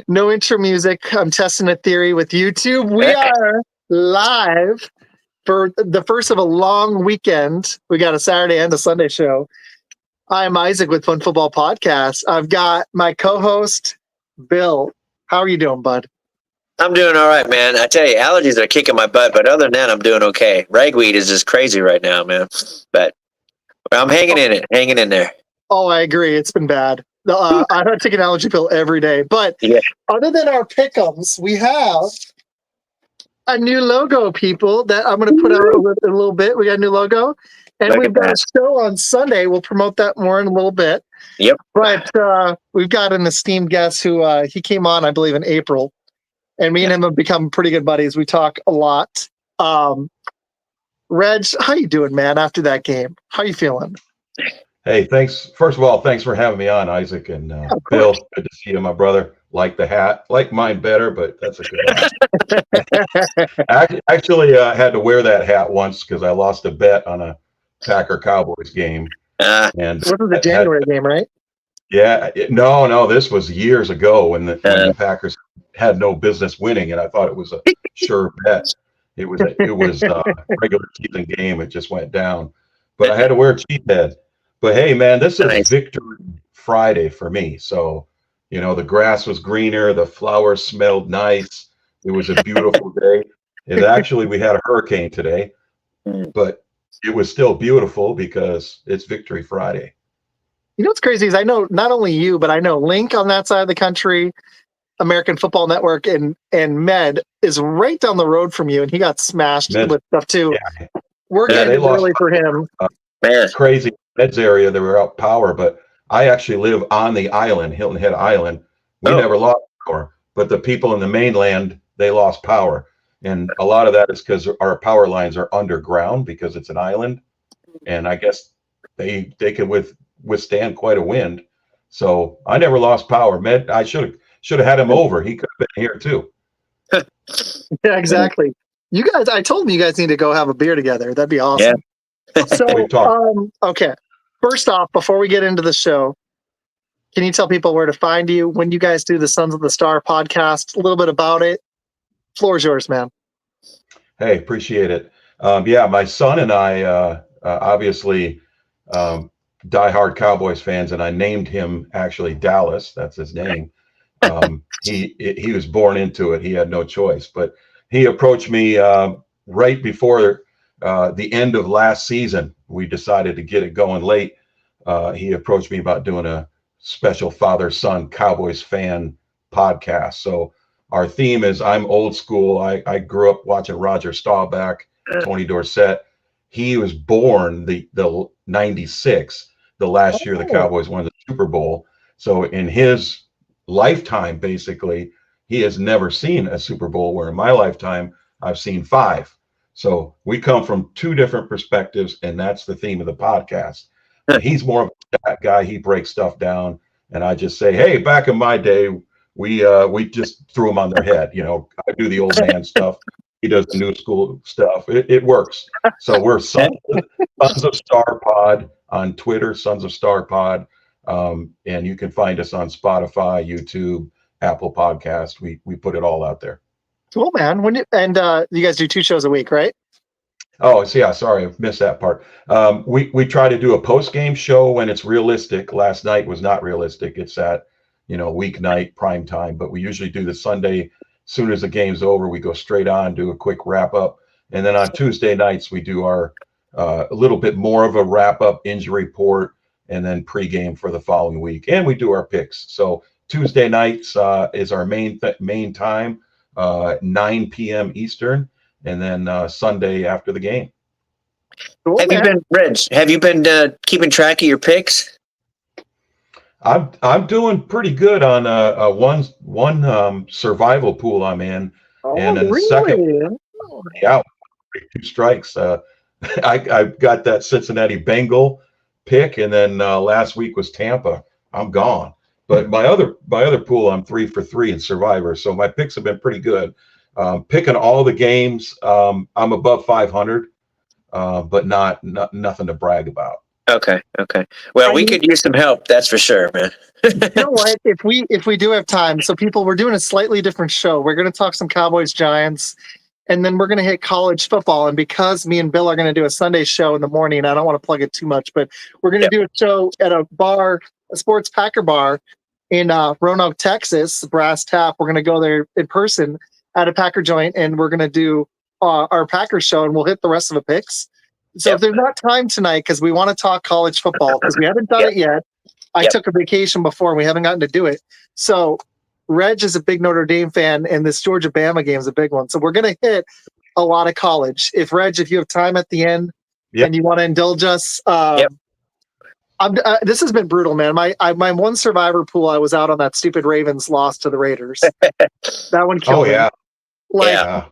No intro music. I'm testing a theory with YouTube. We are live for the first of a long weekend. We got a Saturday and a Sunday show. I'm Izac with Fun Football Podcast. I've got my co-host, Bill. How are you doing, bud? I'm doing all right, man. I tell you, allergies are kicking my butt, but other than that, I'm doing okay. Ragweed is just crazy right now, man. But I'm hanging in there. Oh, I agree. It's been bad. I don't take an allergy pill every day. But Yeah. Other than our pick'ems, we have a new logo, people, that I'm going to put out in a little bit. We got a new logo. And Look we've at got a that. show on Sunday. We'll promote that more in a little bit. Yep. But we've got an esteemed guest who he came on, I believe, in April. And me and him have become pretty good buddies. We talk a lot. Reg, how you doing, man, after that game? How you feeling? Hey, thanks. First of all, thanks for having me on, Izac, and Bill. Good to see you, my brother. Like the hat. Like mine better, but that's a good one. Actually, I had to wear that hat once because I lost a bet on a Packer Cowboys game. And this was the January game, right? Yeah. No. This was years ago when the Packers had no business winning, and I thought it was a sure bet. It was a regular season game. It just went down. But I had to wear a cheap head. But hey, man, this is Victory Friday for me. So, you know, the grass was greener, the flowers smelled nice. It was a beautiful day. And actually, we had a hurricane today, but it was still beautiful because it's Victory Friday. You know what's crazy is I know not only you, but I know Link on that side of the country, American Football Network, and Med is right down the road from you, and he got smashed with stuff too. Yeah. We're getting early for him. It's crazy. Med's area, they were out power, but I actually live on the island, Hilton Head Island. We never lost power, but the people in the mainland, they lost power. And a lot of that is because our power lines are underground because it's an island. And I guess they could withstand quite a wind. So I never lost power. Med, I should have had him over. He could have been here too. Yeah, exactly. You guys, I told him you guys need to go have a beer together. That'd be awesome. Yeah. So, okay. First off, before we get into the show, can you tell people where to find you when you guys do the Sons of the Star podcast? A little bit about it. Floor is yours, man. Hey, appreciate it. Yeah, my son and I obviously diehard Cowboys fans, and I named him actually Dallas. That's his name. He was born into it. He had no choice. But he approached me right before the end of last season. We decided to get it going late. He approached me about doing a special father-son Cowboys fan podcast. So our theme is I'm old school. I grew up watching Roger Staubach, Tony Dorsett. He was born the 96, the last year the Cowboys won the Super Bowl. So in his lifetime, basically, he has never seen a Super Bowl, where in my lifetime, I've seen 5. So we come from 2 different perspectives, and that's the theme of the podcast. He's more of a stat guy. He breaks stuff down, and I just say, hey, back in my day, we just threw them on their head. You know, I do the old man stuff. He does the new school stuff. It works. So we're Sons of Star Pod on Twitter, Sons of Star Pod, and you can find us on Spotify, YouTube, Apple Podcast. We put it all out there. Cool, man. You guys do 2 shows a week, right? Oh, so yeah, sorry, I missed that part. We try to do a post-game show when it's realistic. Last night was not realistic. It's at, weeknight prime time, but we usually do the Sunday. As soon as the game's over, we go straight on, do a quick wrap-up. And then on Tuesday nights, we do our a little bit more of a wrap-up, injury report, and then pregame for the following week. And we do our picks. So Tuesday nights is our main time. 9 p.m. Eastern, and then Sunday after the game. Cool, have you been keeping track of your picks? I'm doing pretty good on one survival pool I'm in, and then really? second, 2 strikes. I got that Cincinnati Bengal pick, and then last week was Tampa. I'm gone. But my other pool, I'm 3 for 3 in Survivor, so my picks have been pretty good. Picking all the games, I'm above 500, but not nothing to brag about. Okay. Well, we could use some help. That's for sure, man. You know what? If we do have time, so people, we're doing a slightly different show. We're going to talk some Cowboys, Giants, and then we're going to hit college football. And because me and Bill are going to do a Sunday show in the morning, I don't want to plug it too much, but we're going to do a show at a bar, a sports Packer bar in Roanoke, Texas, Brass Tap. We're going to go there in person at a Packer joint, and we're going to do our Packer show, and we'll hit the rest of the picks. So if there's not time tonight, because we want to talk college football, because we haven't done it yet. I took a vacation before, and we haven't gotten to do it. So Regg is a big Notre Dame fan, and this Georgia Bama game is a big one. So we're going to hit a lot of college. If Regg, if you have time at the end and you want to indulge us, this has been brutal, man. My one survivor pool, I was out on that stupid Ravens loss to the Raiders. That one killed me.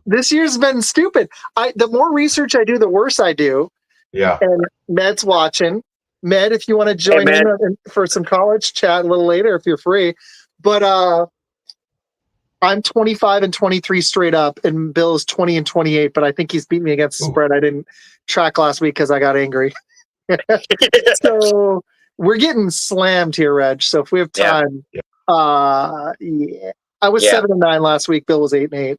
This year's been stupid. The more research I do, the worse I do. Yeah. And Med's watching. Med, if you want to join in for some college chat a little later, if you're free. But I'm 25-23 straight up, and Bill is 20-28. But I think he's beat me against the spread. I didn't track last week because I got angry. So we're getting slammed here, Regg. So if we have time, I was 7-9 last week. Bill was 8-8.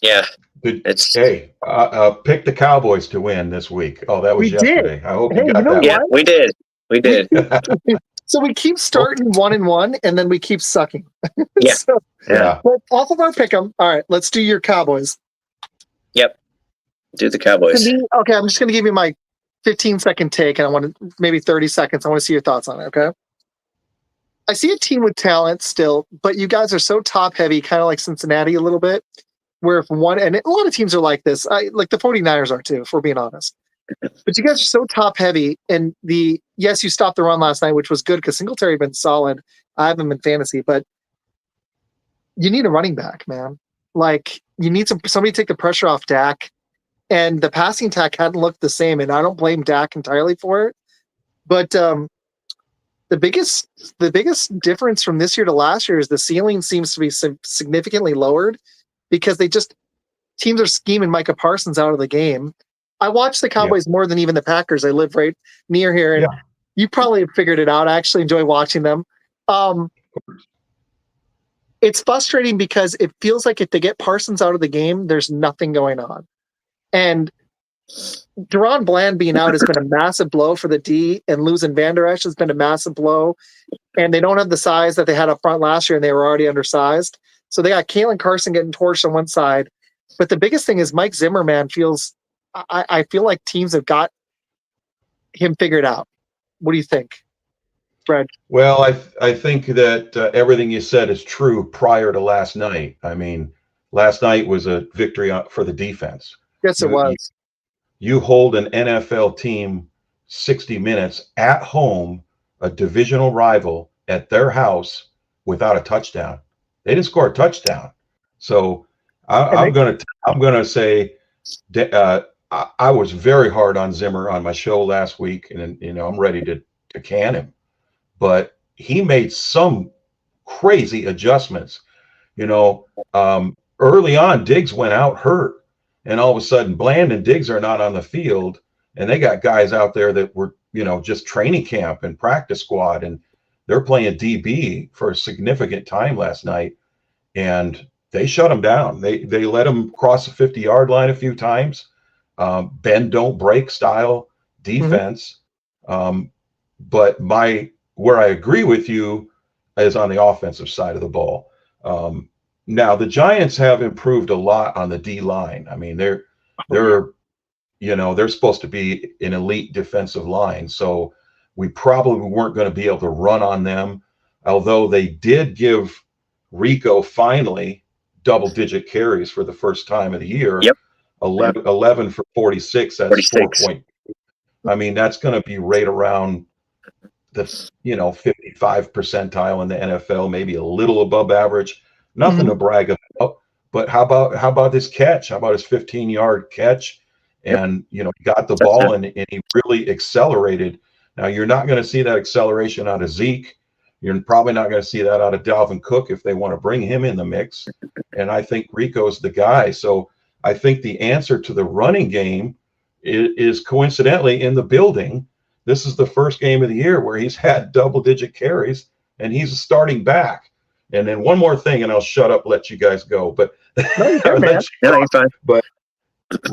Yeah. Pick the Cowboys to win this week. Oh, that was yesterday. I hope you got that. Yeah, we did. We did. So we keep starting 1-1, and then we keep sucking. Yeah. Well, off of our pick'em. All right, let's do your Cowboys. Yep. Do the Cowboys. Okay, I'm just going to give you my 15-second take, and I want to maybe 30 seconds. I want to see your thoughts on it. Okay. I see a team with talent still, but you guys are so top heavy, kind of like Cincinnati a little bit. Where if one, and a lot of teams are like this, like the 49ers are too, if we're being honest. But you guys are so top heavy, and you stopped the run last night, which was good because Singletary had been solid. I haven't been fantasy, but you need a running back, man. Like you need somebody to take the pressure off Dak, and the passing attack hadn't looked the same, and I don't blame Dak entirely for it. But the biggest difference from this year to last year is the ceiling seems to be significantly lowered. Because teams are scheming Micah Parsons out of the game. I watch the Cowboys more than even the Packers. I live right near here, and you probably have figured it out. I actually enjoy watching them. It's frustrating because it feels like if they get Parsons out of the game, there's nothing going on. And Deron Bland being out has been a massive blow for the D, and losing Van Der Esch has been a massive blow. And they don't have the size that they had up front last year, and they were already undersized. So they got Kalen Carson getting torched on one side. But the biggest thing is Mike Zimmerman I feel like teams have got him figured out. What do you think, Fred? Well, I think that everything you said is true prior to last night. I mean, last night was a victory for the defense. Yes, it was. You hold an NFL team 60 minutes at home, a divisional rival at their house without a touchdown. They didn't score a touchdown, so I'm gonna say I was very hard on Zimmer on my show last week, and I'm ready to can him, but he made some crazy adjustments. Early on, Diggs went out hurt, and all of a sudden, Bland and Diggs are not on the field, and they got guys out there that were just training camp and practice squad, and they're playing DB for a significant time last night, and they shut them down. They let them cross the 50-yard line a few times. Bend don't break style defense. But where I agree with you is on the offensive side of the ball. Now the Giants have improved a lot on the D line. I mean, they're supposed to be an elite defensive line, so we probably weren't going to be able to run on them, although they did give Rico finally double-digit carries for the first time of the year. 11 for 46. That's 46. 4 point. I mean, that's going to be right around the 55th percentile in the NFL, maybe a little above average. Nothing to brag about. But how about this catch? How about his 15-yard catch? And he got the ball and he really accelerated. Now you're not going to see that acceleration out of Zeke. You're probably not going to see that out of Dalvin Cook if they want to bring him in the mix. And I think Rico's the guy. So I think the answer to the running game is coincidentally in the building. this is the first game of the year where he's had double-digit carries, and he's a starting back. And then one more thing, and I'll shut up, let you guys go. But No, you can, man. No, you're fine. But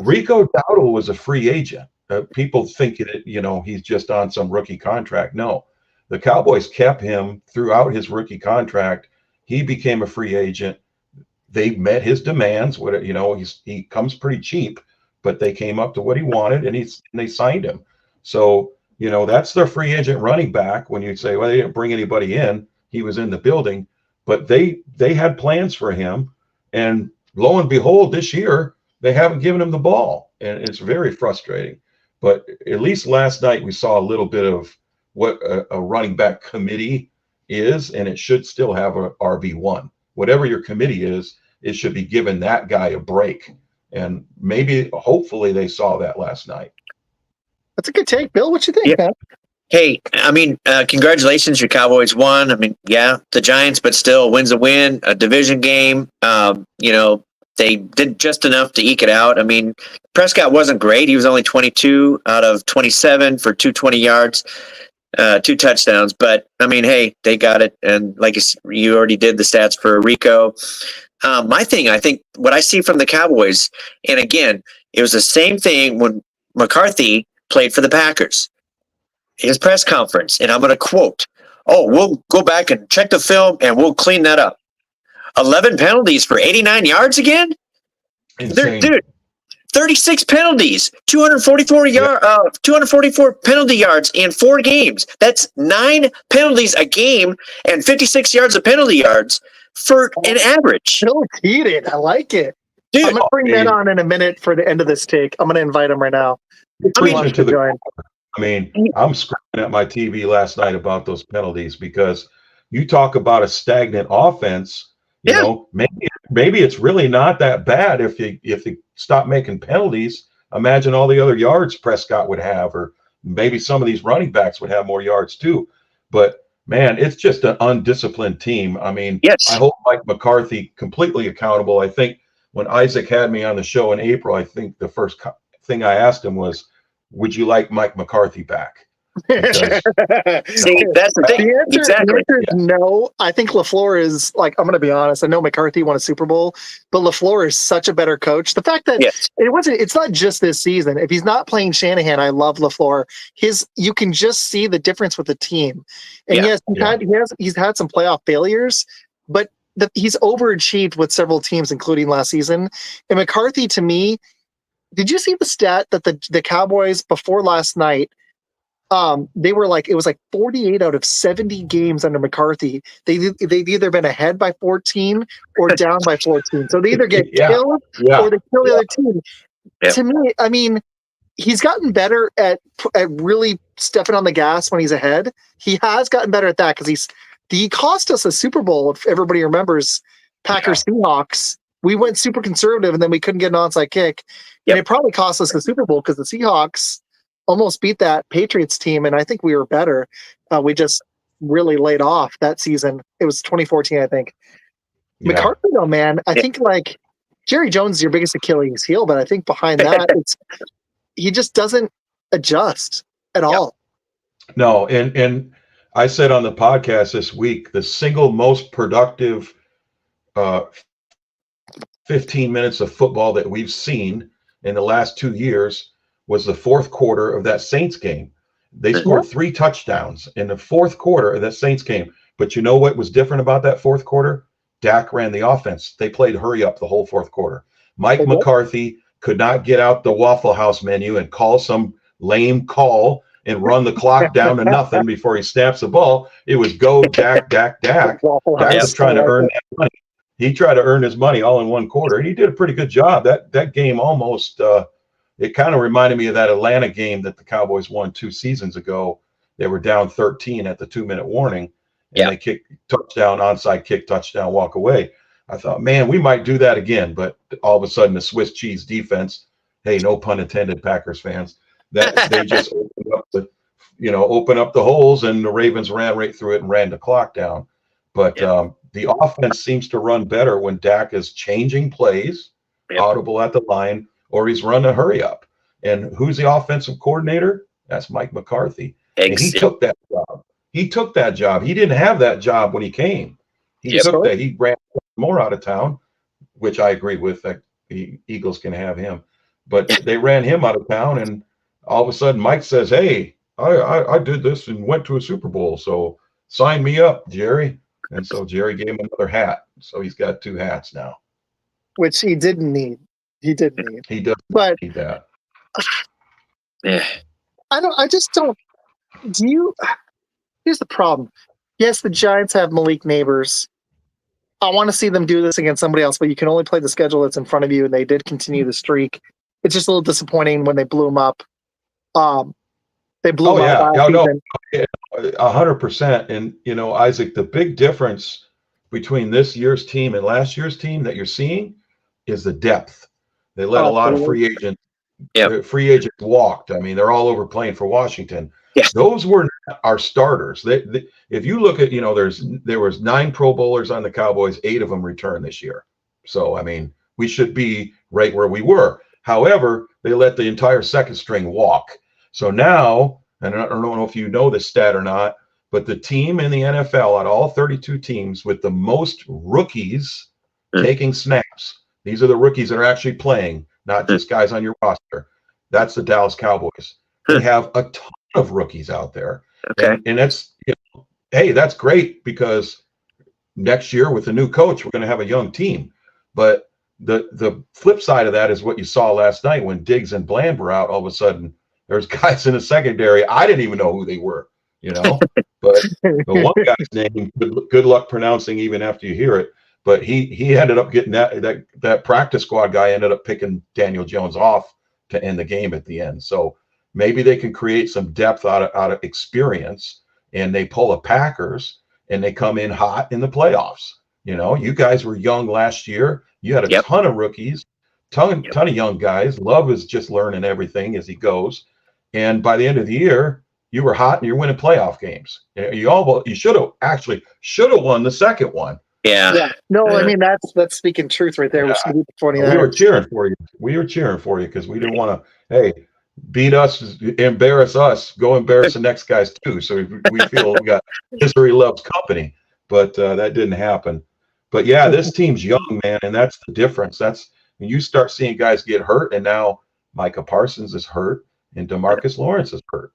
Rico Dowdle was a free agent. People think he's just on some rookie contract. No, the Cowboys kept him throughout his rookie contract. He became a free agent. They met his demands. He comes pretty cheap, but they came up to what he wanted, and they signed him. So that's their free agent running back. When you say, well, they didn't bring anybody in, he was in the building, but they had plans for him, and lo and behold, this year they haven't given him the ball, and it's very frustrating. But at least last night we saw a little bit of what a running back committee is, and it should still have a RB1. Whatever your committee is, it should be giving that guy a break. And hopefully they saw that last night. That's a good take. Bill, what you think, man? Hey, I mean, congratulations, your Cowboys won. I mean, yeah, the Giants, but still, win's a win, a division game. They did just enough to eke it out. I mean, Prescott wasn't great. He was only 22 out of 27 for 220 yards, 2 touchdowns. But, I mean, hey, they got it. And like you already did the stats for Rico. My thing, I think, what I see from the Cowboys, and again, it was the same thing when McCarthy played for the Packers. His press conference, and I'm going to quote, we'll go back and check the film, and we'll clean that up. 11 penalties for 89 yards again? Dude, 36 penalties, 244 penalty yards in 4 games. That's 9 penalties a game and 56 yards of penalty yards for an average. Bill heated. I like it. Dude, I'm going to bring that on in a minute for the end of this take. I'm going to invite him right now. I'm screaming at my TV last night about those penalties, because you talk about a stagnant offense. Maybe it's really not that bad if you stop making penalties. Imagine all the other yards Prescott would have, or maybe some of these running backs would have more yards too. But man, it's just an undisciplined team. I mean, yes. I hold Mike McCarthy completely accountable. I think when Izac had me on the show in April, I think the first thing I asked him was, would you like Mike McCarthy back? Because, see, that's the thing. The answer is Yeah. no. I think LaFleur is, I'm going to be honest. I know McCarthy won a Super Bowl, but LaFleur is such a better coach. The fact that it's not just this season. If he's not playing Shanahan, I love LaFleur. You can just see the difference with the team. And yes, he's had some playoff failures, but he's overachieved with several teams, including last season. And McCarthy, to me, did you see the stat that the Cowboys before last night, they were it was 48 out of 70 games under McCarthy. They've either been ahead by 14 or down by 14. So they either get killed or they kill the other team. Yeah. To me, I mean, he's gotten better at really stepping on the gas when he's ahead. He has gotten better at that because he cost us a Super Bowl, if everybody remembers, Packers Seahawks. We went super conservative and then we couldn't get an onside kick. And it probably cost us the Super Bowl because the Seahawks almost beat that Patriots team, and I think we were better. We just really laid off that season. It was 2014, I think. Yeah. McCarthy, though, man, I think Jerry Jones is your biggest Achilles heel, but I think behind that, he just doesn't adjust at all. No, and I said on the podcast this week, the single most productive 15 minutes of football that we've seen in the last 2 years was the fourth quarter of that Saints game. They scored 3 touchdowns in the fourth quarter of that Saints game. But you know what was different about that fourth quarter? Dak ran the offense. They played hurry up the whole fourth quarter. Mike McCarthy could not get out the Waffle House menu and call some lame call and run the clock down to nothing before he snaps the ball. It was go Dak, Dak, Dak. Dak was trying to earn that money. He tried to earn his money all in one quarter, and he did a pretty good job. That game almost it kind of reminded me of that Atlanta game that the Cowboys won 2 seasons ago. They were down 13 at the 2-minute warning, and they kicked touchdown, onside kick, touchdown, walk away. I thought, man, we might do that again. But all of a sudden, the Swiss cheese defense, hey, no pun intended, Packers fans, that they just open up the holes, and the Ravens ran right through it and ran the clock down. But the offense seems to run better when Dak is changing plays, audible at the line, or he's running a hurry up. And who's the offensive coordinator? That's Mike McCarthy. And he took that job. He took that job. He didn't have that job when he came. He took that. He ran more out of town, which I agree with. That the Eagles can have him, but they ran him out of town, and all of a sudden Mike says, "Hey, I did this and went to a Super Bowl, so sign me up, Jerry." And so Jerry gave him another hat. So he's got 2 hats now, which he didn't need. He didn't need. He doesn't but need that. I just don't. Do you? Here's the problem. Yes, the Giants have Malik Neighbors. I want to see them do this against somebody else, but you can only play the schedule that's in front of you, and they did continue the streak. It's just a little disappointing when they blew him up. They blew him up last season. 100%. And, Isaac, the big difference between this year's team and last year's team that you're seeing is the depth. They let a lot of free agents. Free agents walked. I mean, they're all over playing for Washington. Yeah. Those were not our starters. If you look at, there was 9 Pro Bowlers on the Cowboys, 8 of them returned this year. So, I mean, we should be right where we were. However, they let the entire second string walk. So now, and I don't know if you know this stat or not, but the team in the NFL, out of all 32 teams with the most rookies taking snaps, these are the rookies that are actually playing, not just guys on your roster. That's the Dallas Cowboys. They have a ton of rookies out there. Okay. And that's, hey, that's great because next year with the new coach, we're going to have a young team. But the flip side of that is what you saw last night when Diggs and Bland were out. All of a sudden, there's guys in the secondary. I didn't even know who they were, But the one guy's name, good luck pronouncing even after you hear it. But he ended up getting that practice squad guy ended up picking Daniel Jones off to end the game at the end. So maybe they can create some depth out of experience, and they pull a Packers and they come in hot in the playoffs. You guys were young last year. You had a ton of rookies, ton of young guys. Love is just learning everything as he goes. And by the end of the year, you were hot and you're winning playoff games. You should have won the second one. Yeah. No, I mean that's speaking truth right there. We were cheering for you. We were cheering for you because we didn't want to, beat us, embarrass us, go embarrass the next guys too. So we feel we got misery loves company, but that didn't happen. But yeah, this team's young, man, and that's the difference. That's when you start seeing guys get hurt, and now Micah Parsons is hurt and DeMarcus Lawrence is hurt.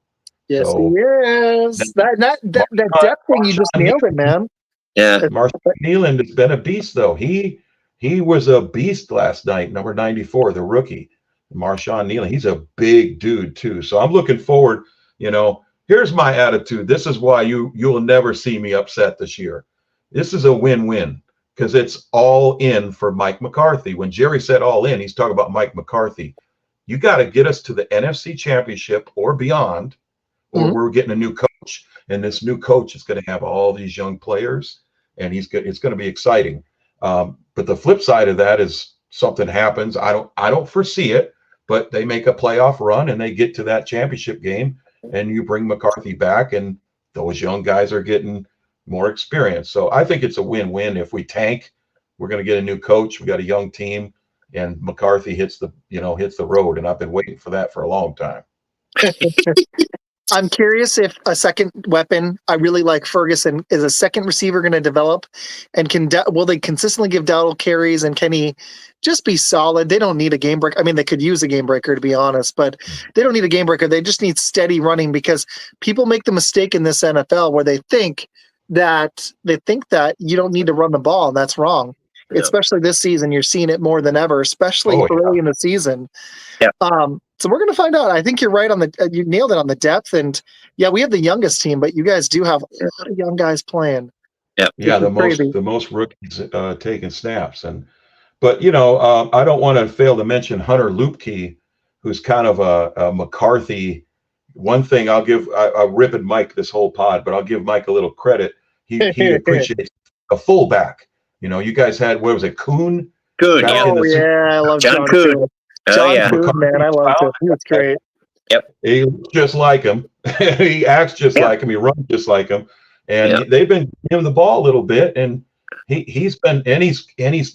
Yes, so, he is. That depth thing, you just nailed it, man. Yeah. Marshawn Nealand has been a beast, though. He was a beast last night, number 94, the rookie. Marshawn Nealand, he's a big dude, too. So I'm looking forward. Here's my attitude. This is why you'll never see me upset this year. This is a win-win because it's all in for Mike McCarthy. When Jerry said all in, he's talking about Mike McCarthy. You got to get us to the NFC Championship or beyond, or we're getting a new coach. And this new coach is going to have all these young players, and it's going to be exciting. But the flip side of that is something happens. I don't foresee it, but they make a playoff run and they get to that championship game, and you bring McCarthy back, and those young guys are getting more experience. So I think it's a win-win. If we tank, we're going to get a new coach. We got a young team, and McCarthy hits the road. And I've been waiting for that for a long time. I'm curious if a second weapon, I really like Ferguson, is a second receiver going to develop, and will they consistently give Dowdle carries, and can he just be solid? They don't need a game breaker. I mean, they could use a game breaker, to be honest, but they don't need a game breaker. They just need steady running, because people make the mistake in this NFL where they think that you don't need to run the ball, and that's wrong. Yeah. Especially this season, you're seeing it more than ever, especially early in the season. Yeah. So we're going to find out. I think you're right you nailed it on the depth. And yeah, we have the youngest team, but you guys do have a lot of young guys playing. Yeah. Yeah. The most rookies taking snaps. But I don't want to fail to mention Hunter Luepke, who's kind of a McCarthy. One thing I'll rip at Mike this whole pod, but I'll give Mike a little credit. He appreciates a fullback. You guys had, what was it? Kuhn? Kuhn. I love John Kuhn. John Kuhn, man, I love him. He was great. Yep. He looks just like him. He acts just like him. He runs just like him. And they've been giving him the ball a little bit, and he's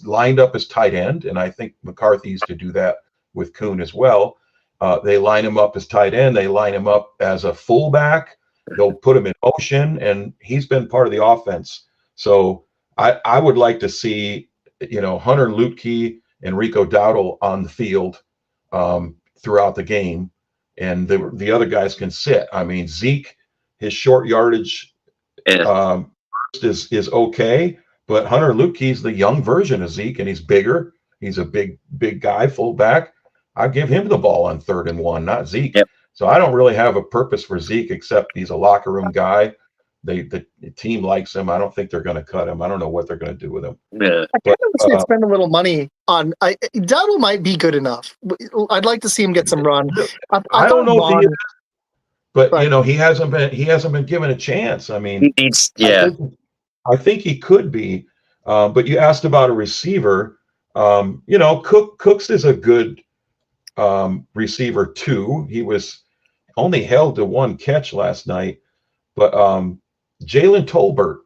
lined up as tight end. And I think McCarthy used to do that with Kuhn as well. They line him up as tight end. They line him up as a fullback. they'll put him in motion, and he's been part of the offense. So I would like to see, Hunter Lutke and Rico Dowdle on the field throughout the game, and the other guys can sit. I mean, Zeke, his short yardage is okay, but Hunter Lutke's the young version of Zeke, and he's bigger. He's a big guy, fullback. I give him the ball on 3rd and 1, not Zeke. Yep. So I don't really have a purpose for Zeke except he's a locker room guy. The team likes him. I don't think they're going to cut him. I don't know what they're going to do with him. Yeah. I kind of wish they'd spend a little money on. Dowdle might be good enough. I'd like to see him get some run. I don't know if he is, but he hasn't been given a chance. I mean, he needs, I think he could be. But you asked about a receiver. Cooks is a good receiver too. He was only held to 1 catch last night, but Jalen Tolbert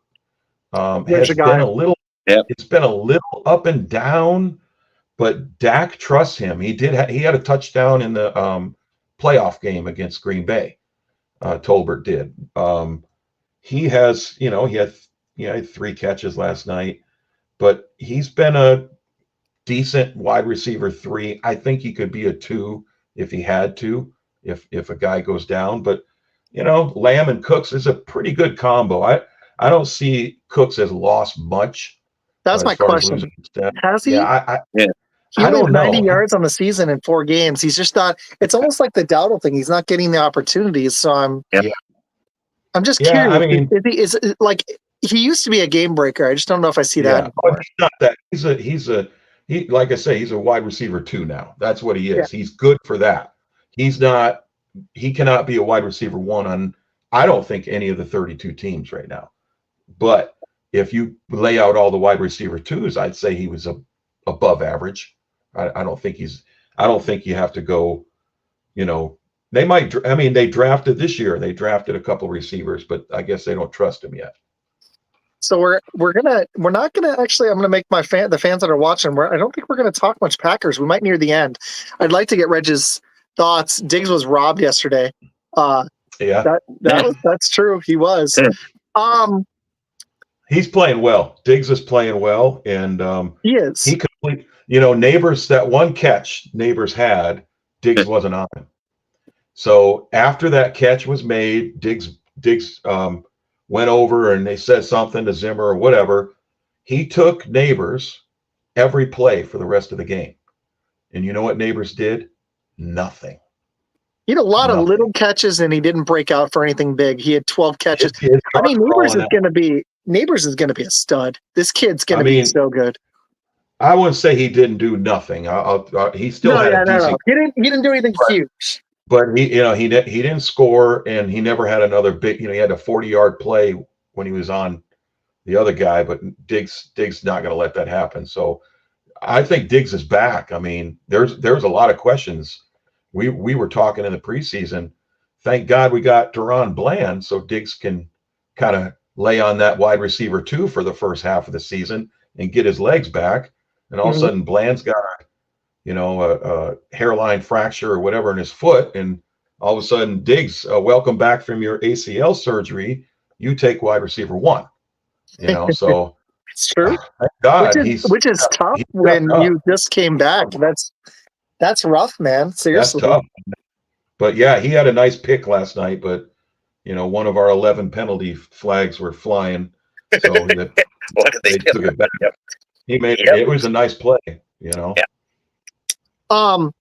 has been a little. It's been a little up and down, but Dak trusts him. He had a touchdown in the playoff game against Green Bay. Tolbert did. He has, he had 3 catches last night, but he's been a decent wide receiver 3. I think he could be a 2 if he had to, if a guy goes down. But Lamb and Cooks is a pretty good combo. I don't see Cooks has lost much. That's my question. Has he? Yeah, he I don't know. 90 yards on the season in 4 games. He's just not. It's almost like the Dowdle thing. He's not getting the opportunities. So I'm just curious. I mean, is it like he used to be a game breaker? I just don't know if I see that. Oh, he's not that. He like I say, he's a wide receiver 2 now. That's what he is. Yeah. He's good for that. He's not. He cannot be a wide receiver 1 on. I don't think any of the 32 teams right now. But if you lay out all the wide receiver 2s, I'd say he was above average. I don't think you have to go. They might. I mean, they drafted this year. They drafted a couple receivers, but I guess they don't trust him yet. So we're not gonna actually. I'm gonna make the fans that are watching. I don't think we're gonna talk much Packers. We might near the end. I'd like to get Regg's thoughts. Diggs was robbed yesterday. That's true. He was. He's playing well. Diggs is playing well, and he is. He complete. Neighbors, that 1 catch Neighbors had, Diggs wasn't on him. So after that catch was made, Diggs went over and they said something to Zimmer or whatever. He took Neighbors every play for the rest of the game. And you know what Neighbors did? Nothing. He had a lot of little catches, and he didn't break out for anything big. He had 12 catches. I mean, Neighbors is going to be a stud. This kid's going to be so good. I wouldn't say he didn't do nothing. He still had a decent. No. He didn't do anything huge. But he didn't score, and he never had another big. He had a 40-yard play when he was on the other guy. But Diggs not going to let that happen. So I think Diggs is back. I mean, there's a lot of questions. We were talking in the preseason. Thank God we got Deron Bland, so Diggs can kind of lay on that wide receiver 2 for the first half of the season and get his legs back. And all of a sudden, Bland's got a hairline fracture or whatever in his foot, and all of a sudden, Diggs, welcome back from your ACL surgery. You take wide receiver 1. So it's true. Thank God, which is tough when you just came back. That's rough, man. Seriously, that's tough. But yeah, he had a nice pick last night. But one of our 11 penalty flags were flying, so they took it back. Yep. He made it was a nice play. Yeah. The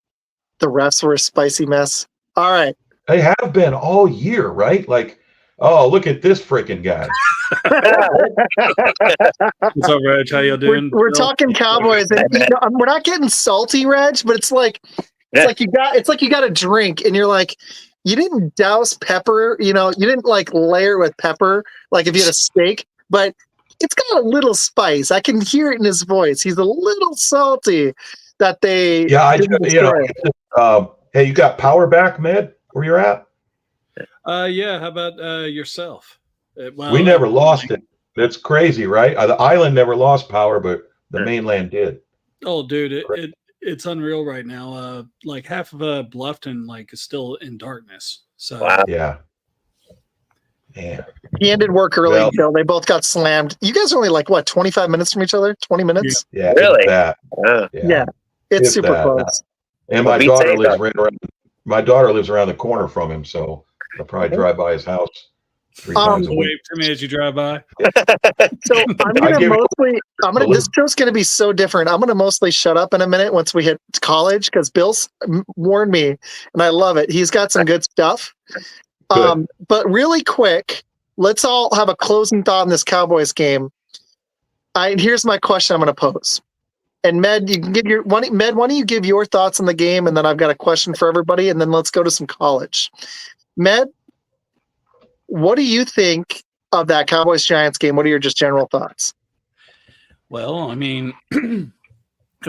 refs were a spicy mess. All right. They have been all year, right? Like, oh, look at this freaking guy. What's up, Reg? How you doing? We're talking Cowboys, and we're not getting salty, Reg, but it's like you got a drink, and you're like, you didn't douse pepper, you didn't like layer it with pepper, like if you had a steak, but it's got a little spice. I can hear it in his voice. He's a little salty that they. Yeah, hey, you got power back, Med? Where you're at? Yeah. How about yourself? We never lost it. That's crazy, right? The island never lost power, but the mainland did. Oh, dude, it's unreal right now. Like half of Bluffton is still in darkness. So wow. Yeah. Yeah. He ended work early, Well, Bill. They both got slammed. You guys are only like, what, 25 minutes from each other? 20 minutes? Yeah. Really? It's that. Yeah. It's super that. close. And Well, my be daughter safe, lives though. right around. My daughter lives around the corner from him, so I'll probably drive by his house 3 times a week. Wave to me as you drive by. So this show's gonna be so different. I'm gonna mostly shut up in a minute once we hit college because Bill's warned me and I love it. He's got some good stuff. Good. But really quick, let's all have a closing thought on this Cowboys game. Here's my question I'm gonna pose. And Med, you can give why don't you give your thoughts on the game, and then I've got a question for everybody, and then let's go to some college. Med, what do you think of that Cowboys-Giants game? What are your just general thoughts? Well, I mean, it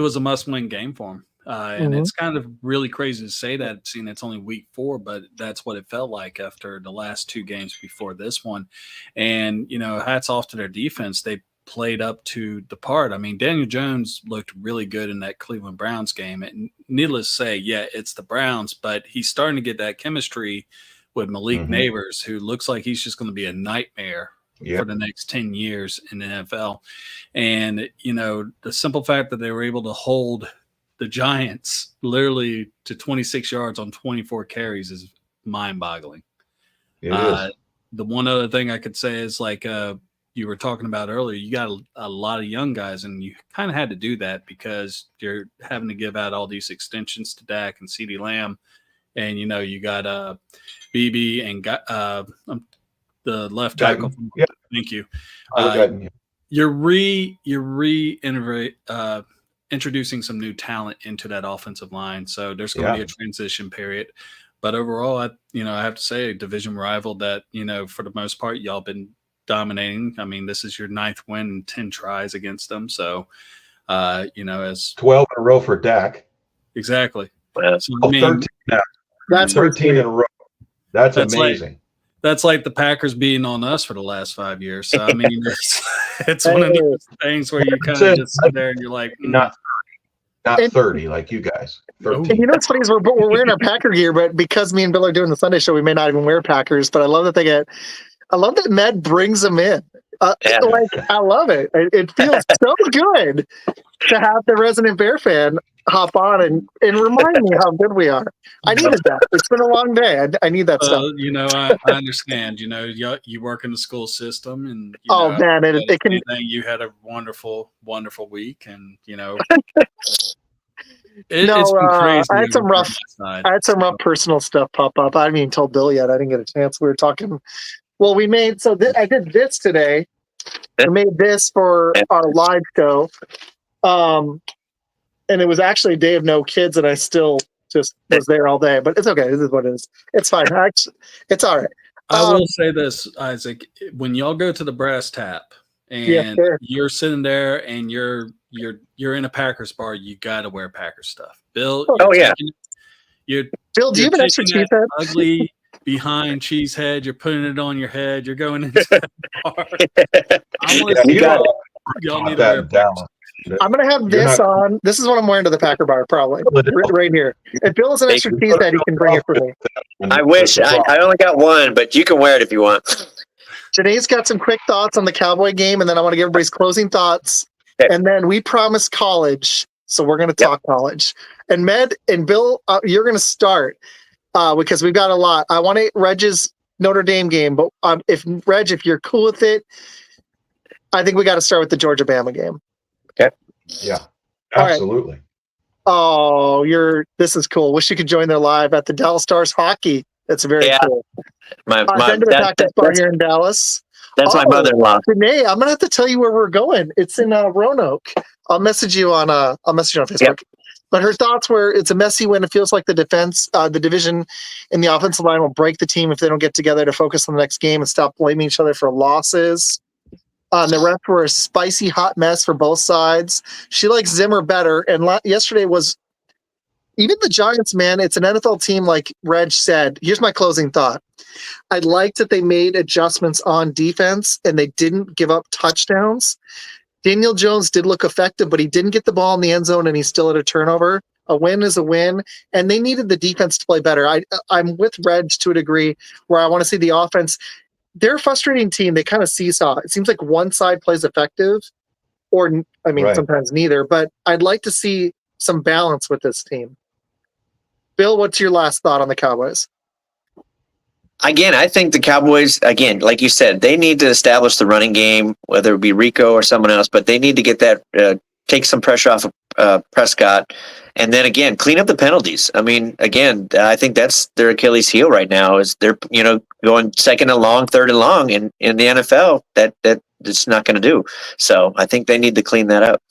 was a must-win game for him. And it's kind of really crazy to say that, seeing it's only week 4, but that's what it felt like after the last 2 games before this one. And, hats off to their defense. They played up to the part. I mean, Daniel Jones looked really good in that Cleveland Browns game. And needless to say, yeah, it's the Browns, but he's starting to get that chemistry with Malik Neighbors, who looks like he's just going to be a nightmare for the next 10 years in the NFL. And, the simple fact that they were able to hold the Giants literally to 26 yards on 24 carries is mind-boggling. It is. The one other thing I could say is like you were talking about earlier, you got a lot of young guys, and you kind of had to do that because you're having to give out all these extensions to Dak and CeeDee Lamb. And, you got BB and the left tackle. Yeah. Thank you. You're Introducing some new talent into that offensive line. So there's going to be a transition period. But overall, I have to say, a division rival that, for the most part, y'all been dominating. I mean, this is your 9th win and 10 tries against them. So, as 12 in a row for Dak. Exactly. So, 13 now. That's 13 in a row. That's amazing. That's like the Packers beating on us for the last 5 years. So, I mean, it's one of those things where you kind of just sit there and you're like, not 30 like you guys. 13. And what's funny is we're wearing our Packer gear, but because me and Bill are doing the Sunday show, we may not even wear Packers. But I love that Med brings them in. I love it. It feels so good to have the resident Bear fan hop on and remind me how good we are. I needed that. It's been a long day. I need that stuff. I understand. You work in the school system, and you had a wonderful, wonderful week, and it's been crazy. I had some rough personal stuff pop up. I haven't even told Bill yet. I didn't get a chance. We were talking. Well, we made I did this today. I made this for our live show. And it was actually a day of no kids, and I still just was there all day. But it's okay. This is what it is. It's fine. It's all right. I will say this, Isaac. When y'all go to the brass tap and you're sitting there and you're in a Packers bar, you got to wear Packers stuff. Bill. Bill, do you have an extra cheese head? Ugly behind cheese head. You're putting it on your head. You're going into the bar. I want to see y'all need to wear Packers. I'm going to have this on. This is what I'm wearing to the Packer bar, probably. Right here. If Bill has an extra cheese head, he can bring it for me. I wish. I only got one, but you can wear it if you want. Janae's got some quick thoughts on the Cowboy game, and then I want to give everybody's closing thoughts. Okay. And then we promised college, so we're going to talk college. And Med and Bill, you're going to start because we've got a lot. I want Regg's Notre Dame game, but if you're cool with it, I think we got to start with the Georgia-Bama game. Okay. Yeah, absolutely. Right. Oh, this is cool. Wish you could join their live at the Dallas Stars hockey. That's very cool. I've been to the Packers bar here in Dallas. That's my mother-in-law. Renee, I'm gonna have to tell you where we're going. It's in Roanoke. I'll message you on Facebook. Yep. But her thoughts were it's a messy win. It feels like the division in the offensive line will break the team if they don't get together to focus on the next game and stop blaming each other for losses. The refs were a spicy hot mess for both sides. She likes Zimmer better. And yesterday was even the Giants, man. It's an NFL team, like Regg said. Here's my closing thought. I liked that they made adjustments on defense and they didn't give up touchdowns. Daniel Jones did look effective, but he didn't get the ball in the end zone and he still had a turnover. A win is a win, and they needed the defense to play better. I'm with Regg to a degree where I want to see the offense. they're a frustrating team. They kind of seesaw. It seems like one side plays effective, or I mean, Right. sometimes neither. But I'd like to see some balance with this team. Bill, what's your last thought on the Cowboys? Again, I think the Cowboys, again, like you said, they need to establish the running game, whether it be Rico or someone else, but they need to get that, take some pressure off of Prescott. And then again, clean up the penalties. I mean, again, I think that's their Achilles heel right now is they're, going second and long, third and long in the NFL. That's not going to do. So I think they need to clean that up.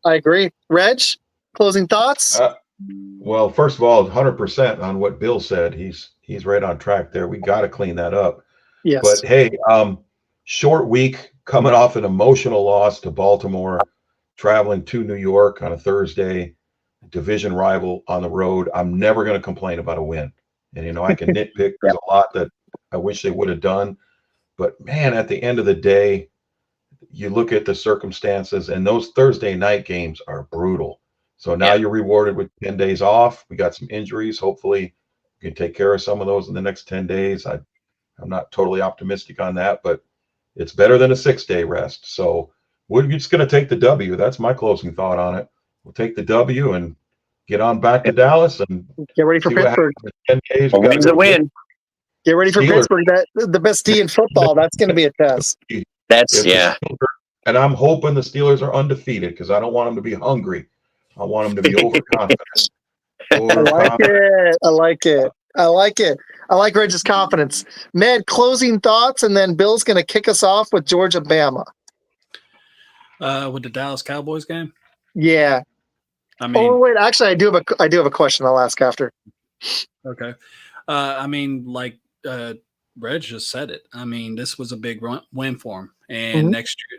I agree. Reg, closing thoughts? Well, first of all, 100% on what Bill said. He's right on track there. We got to clean that up. Yes. But hey, short week coming off an emotional loss to Baltimore, traveling to New York on a Thursday, division rival on the road. I'm never going to complain about a win. And, I can nitpick. There's a lot that I wish they would have done. But, man, at the end of the day, you look at the circumstances, and those Thursday night games are brutal. So now you're rewarded with 10 days off. We got some injuries. Hopefully you can take care of some of those in the next 10 days. I'm not totally optimistic on that, but it's better than a 6-day rest. So we're just going to take the W. That's my closing thought on it. We'll take the W and get on back to Dallas and get ready for Pittsburgh. 10 days. A win's a win. Get ready for Steelers. Pittsburgh. The best D in football. That's going to be a test. And I'm hoping the Steelers are undefeated because I don't want them to be hungry. I want them to be overconfident. I like it. I like Reg's confidence. Med, closing thoughts, and then Bill's going to kick us off with Georgia Bama. With the Dallas Cowboys game? Yeah. I mean, wait. Actually, I do have a question. I'll ask after. Okay. I mean, like Reg just said it. I mean, this was a big win for him. And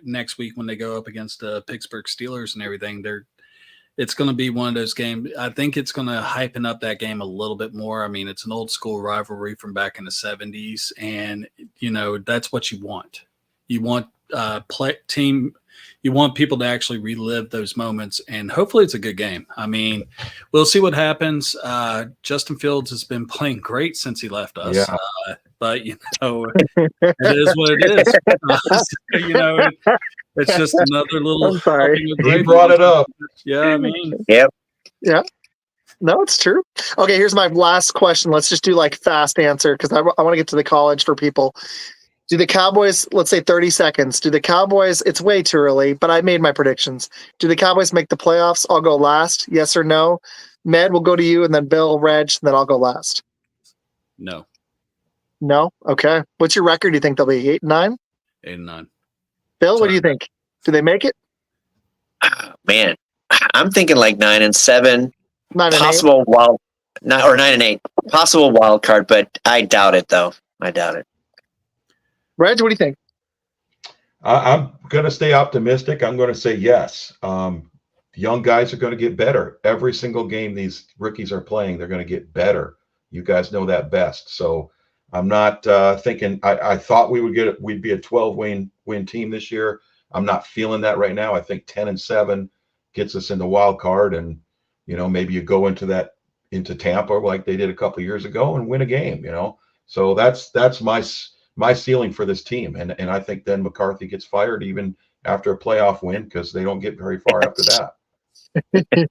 next week when they go up against the Pittsburgh Steelers and everything, it's going to be one of those games. I think it's going to hypen up that game a little bit more. I mean, it's an old school rivalry from back in the 70s, and that's what you want. You want you want people to actually relive those moments, and hopefully it's a good game. I mean, we'll see what happens. Justin Fields has been playing great since he left us, but it is what it is. It's just another little. I'm sorry. He brought it up. Yeah, I mean. Yep. Yeah. No, it's true. Okay, here's my last question. Let's just do fast answer because I want to get to the college for people. Do the Cowboys, let's say 30 seconds, it's way too early, but I made my predictions. Do the Cowboys make the playoffs? I'll go last. Yes or no? Med, we'll go to you, and then Bill, Reg, and then I'll go last. No. No? Okay. What's your record? Do you think they'll be 8-9? 8-9. Bill, what do you think? Do they make it? Man, I'm thinking 9-7. 9-8. Possible wild, 9-8. Possible wild card, but I doubt it though. I doubt it. Reg, what do you think? I'm going to stay optimistic. I'm going to say yes. The young guys are going to get better. Every single game these rookies are playing, they're going to get better. You guys know that best. So I'm not thinking I thought we'd be a 12-win team this year. I'm not feeling that right now. I think 10-7 gets us in the wild card, and maybe you go into Tampa like they did a couple of years ago and win a game. So that's my ceiling for this team, and I think then McCarthy gets fired even after a playoff win because they don't get very far after that.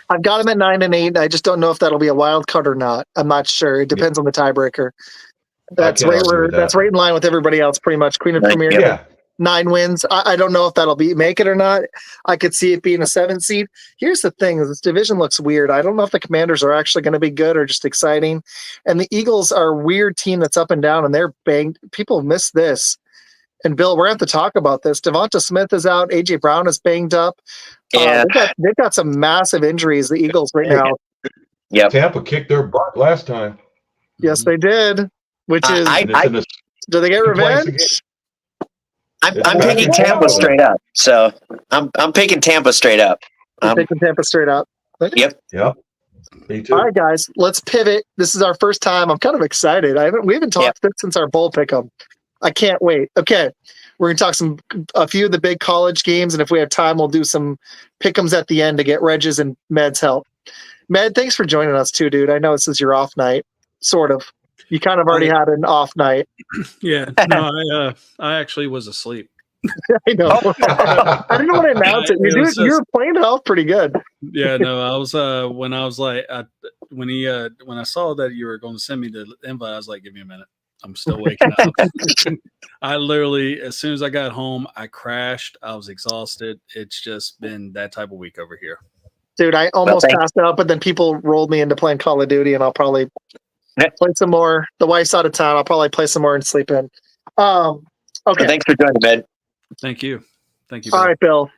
I've got them at 9-8. I just don't know if that'll be a wild card or not. I'm not sure. It depends on the tiebreaker. That's right in line with everybody else, pretty much. Queen of Premier. Yeah. 9 wins. I don't know if that'll make it or not. I could see it being a 7 seed. Here's the thing: this division looks weird. I don't know if the Commanders are actually going to be good or just exciting. And the Eagles are a weird team that's up and down, and they're banged. People miss this. And Bill, we're going to have to talk about this. Devonta Smith is out. AJ Brown is banged up. Yeah. They've got some massive injuries. The Eagles right now. Yeah. Tampa kicked their butt last time. Yes, they did. Which is, do they get revenge? I'm picking Tampa straight up. So I'm picking Tampa straight up. Picking Tampa straight up. Yep. Me too. All right, guys, let's pivot. This is our first time. I'm kind of excited. We haven't talked since our bowl pick'em. I can't wait. Okay, we're gonna talk a few of the big college games, and if we have time, we'll do some pick'ems at the end to get Reg's and Med's help. Med, thanks for joining us too, dude. I know this is your off night, sort of. You kind of already had an off night. Yeah, no, I actually was asleep. I know. I didn't want to announce it. You were playing it off pretty good. Yeah, no, I was when I was like when I saw that you were going to send me the invite, I was like, give me a minute. I'm still waking up. I literally, as soon as I got home, I crashed. I was exhausted. It's just been that type of week over here. Dude, I almost passed out, but then people rolled me into playing Call of Duty, and I'll probably play some more. The wife's out of town. I'll probably play some more and sleep in. Okay. Well, thanks for joining, man. Thank you. Bill. All right, Bill.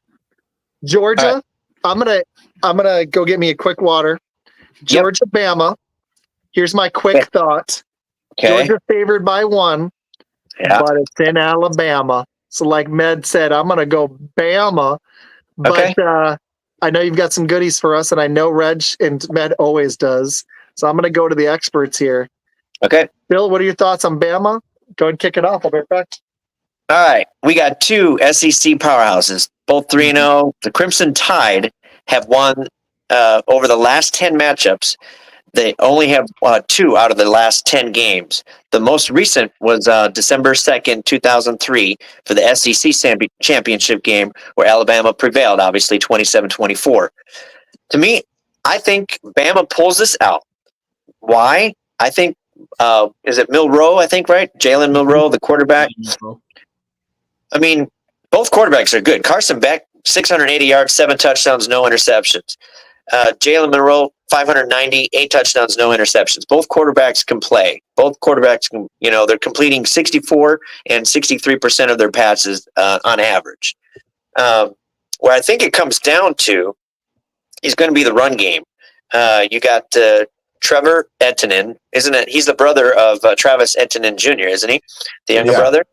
Georgia. Right. I'm gonna go get me a quick water. Georgia, Bama. Here's my quick thought. Okay. Georgia favored by 1, but it's in Alabama. So, like Med said, I'm gonna go Bama. But I know you've got some goodies for us, and I know Regg and Med always does. So I'm gonna go to the experts here. Okay. Bill, what are your thoughts on Bama? Go ahead and kick it off. I'll be right back. All right, we got 2 SEC powerhouses, both 3-0. The Crimson Tide have won over the last 10 matchups. They only have 2 out of the last 10 games. The most recent was December 2nd, 2003 for the SEC championship game where Alabama prevailed, obviously 27-24. To me, I think Bama pulls this out. Why? I think, is it Milroe, I think, right? Jalen Milroe, the quarterback. I mean, both quarterbacks are good. Carson Beck, 680 yards, 7 touchdowns, no interceptions. Jalen Monroe, 590, 8 touchdowns, no interceptions. Both quarterbacks can play. Both quarterbacks can, they're completing 64 and 63% of their passes on average. Where I think it comes down to is going to be the run game. You got Trevor Etienne, isn't it? He's the brother of Travis Etienne Jr., isn't he? The younger brother.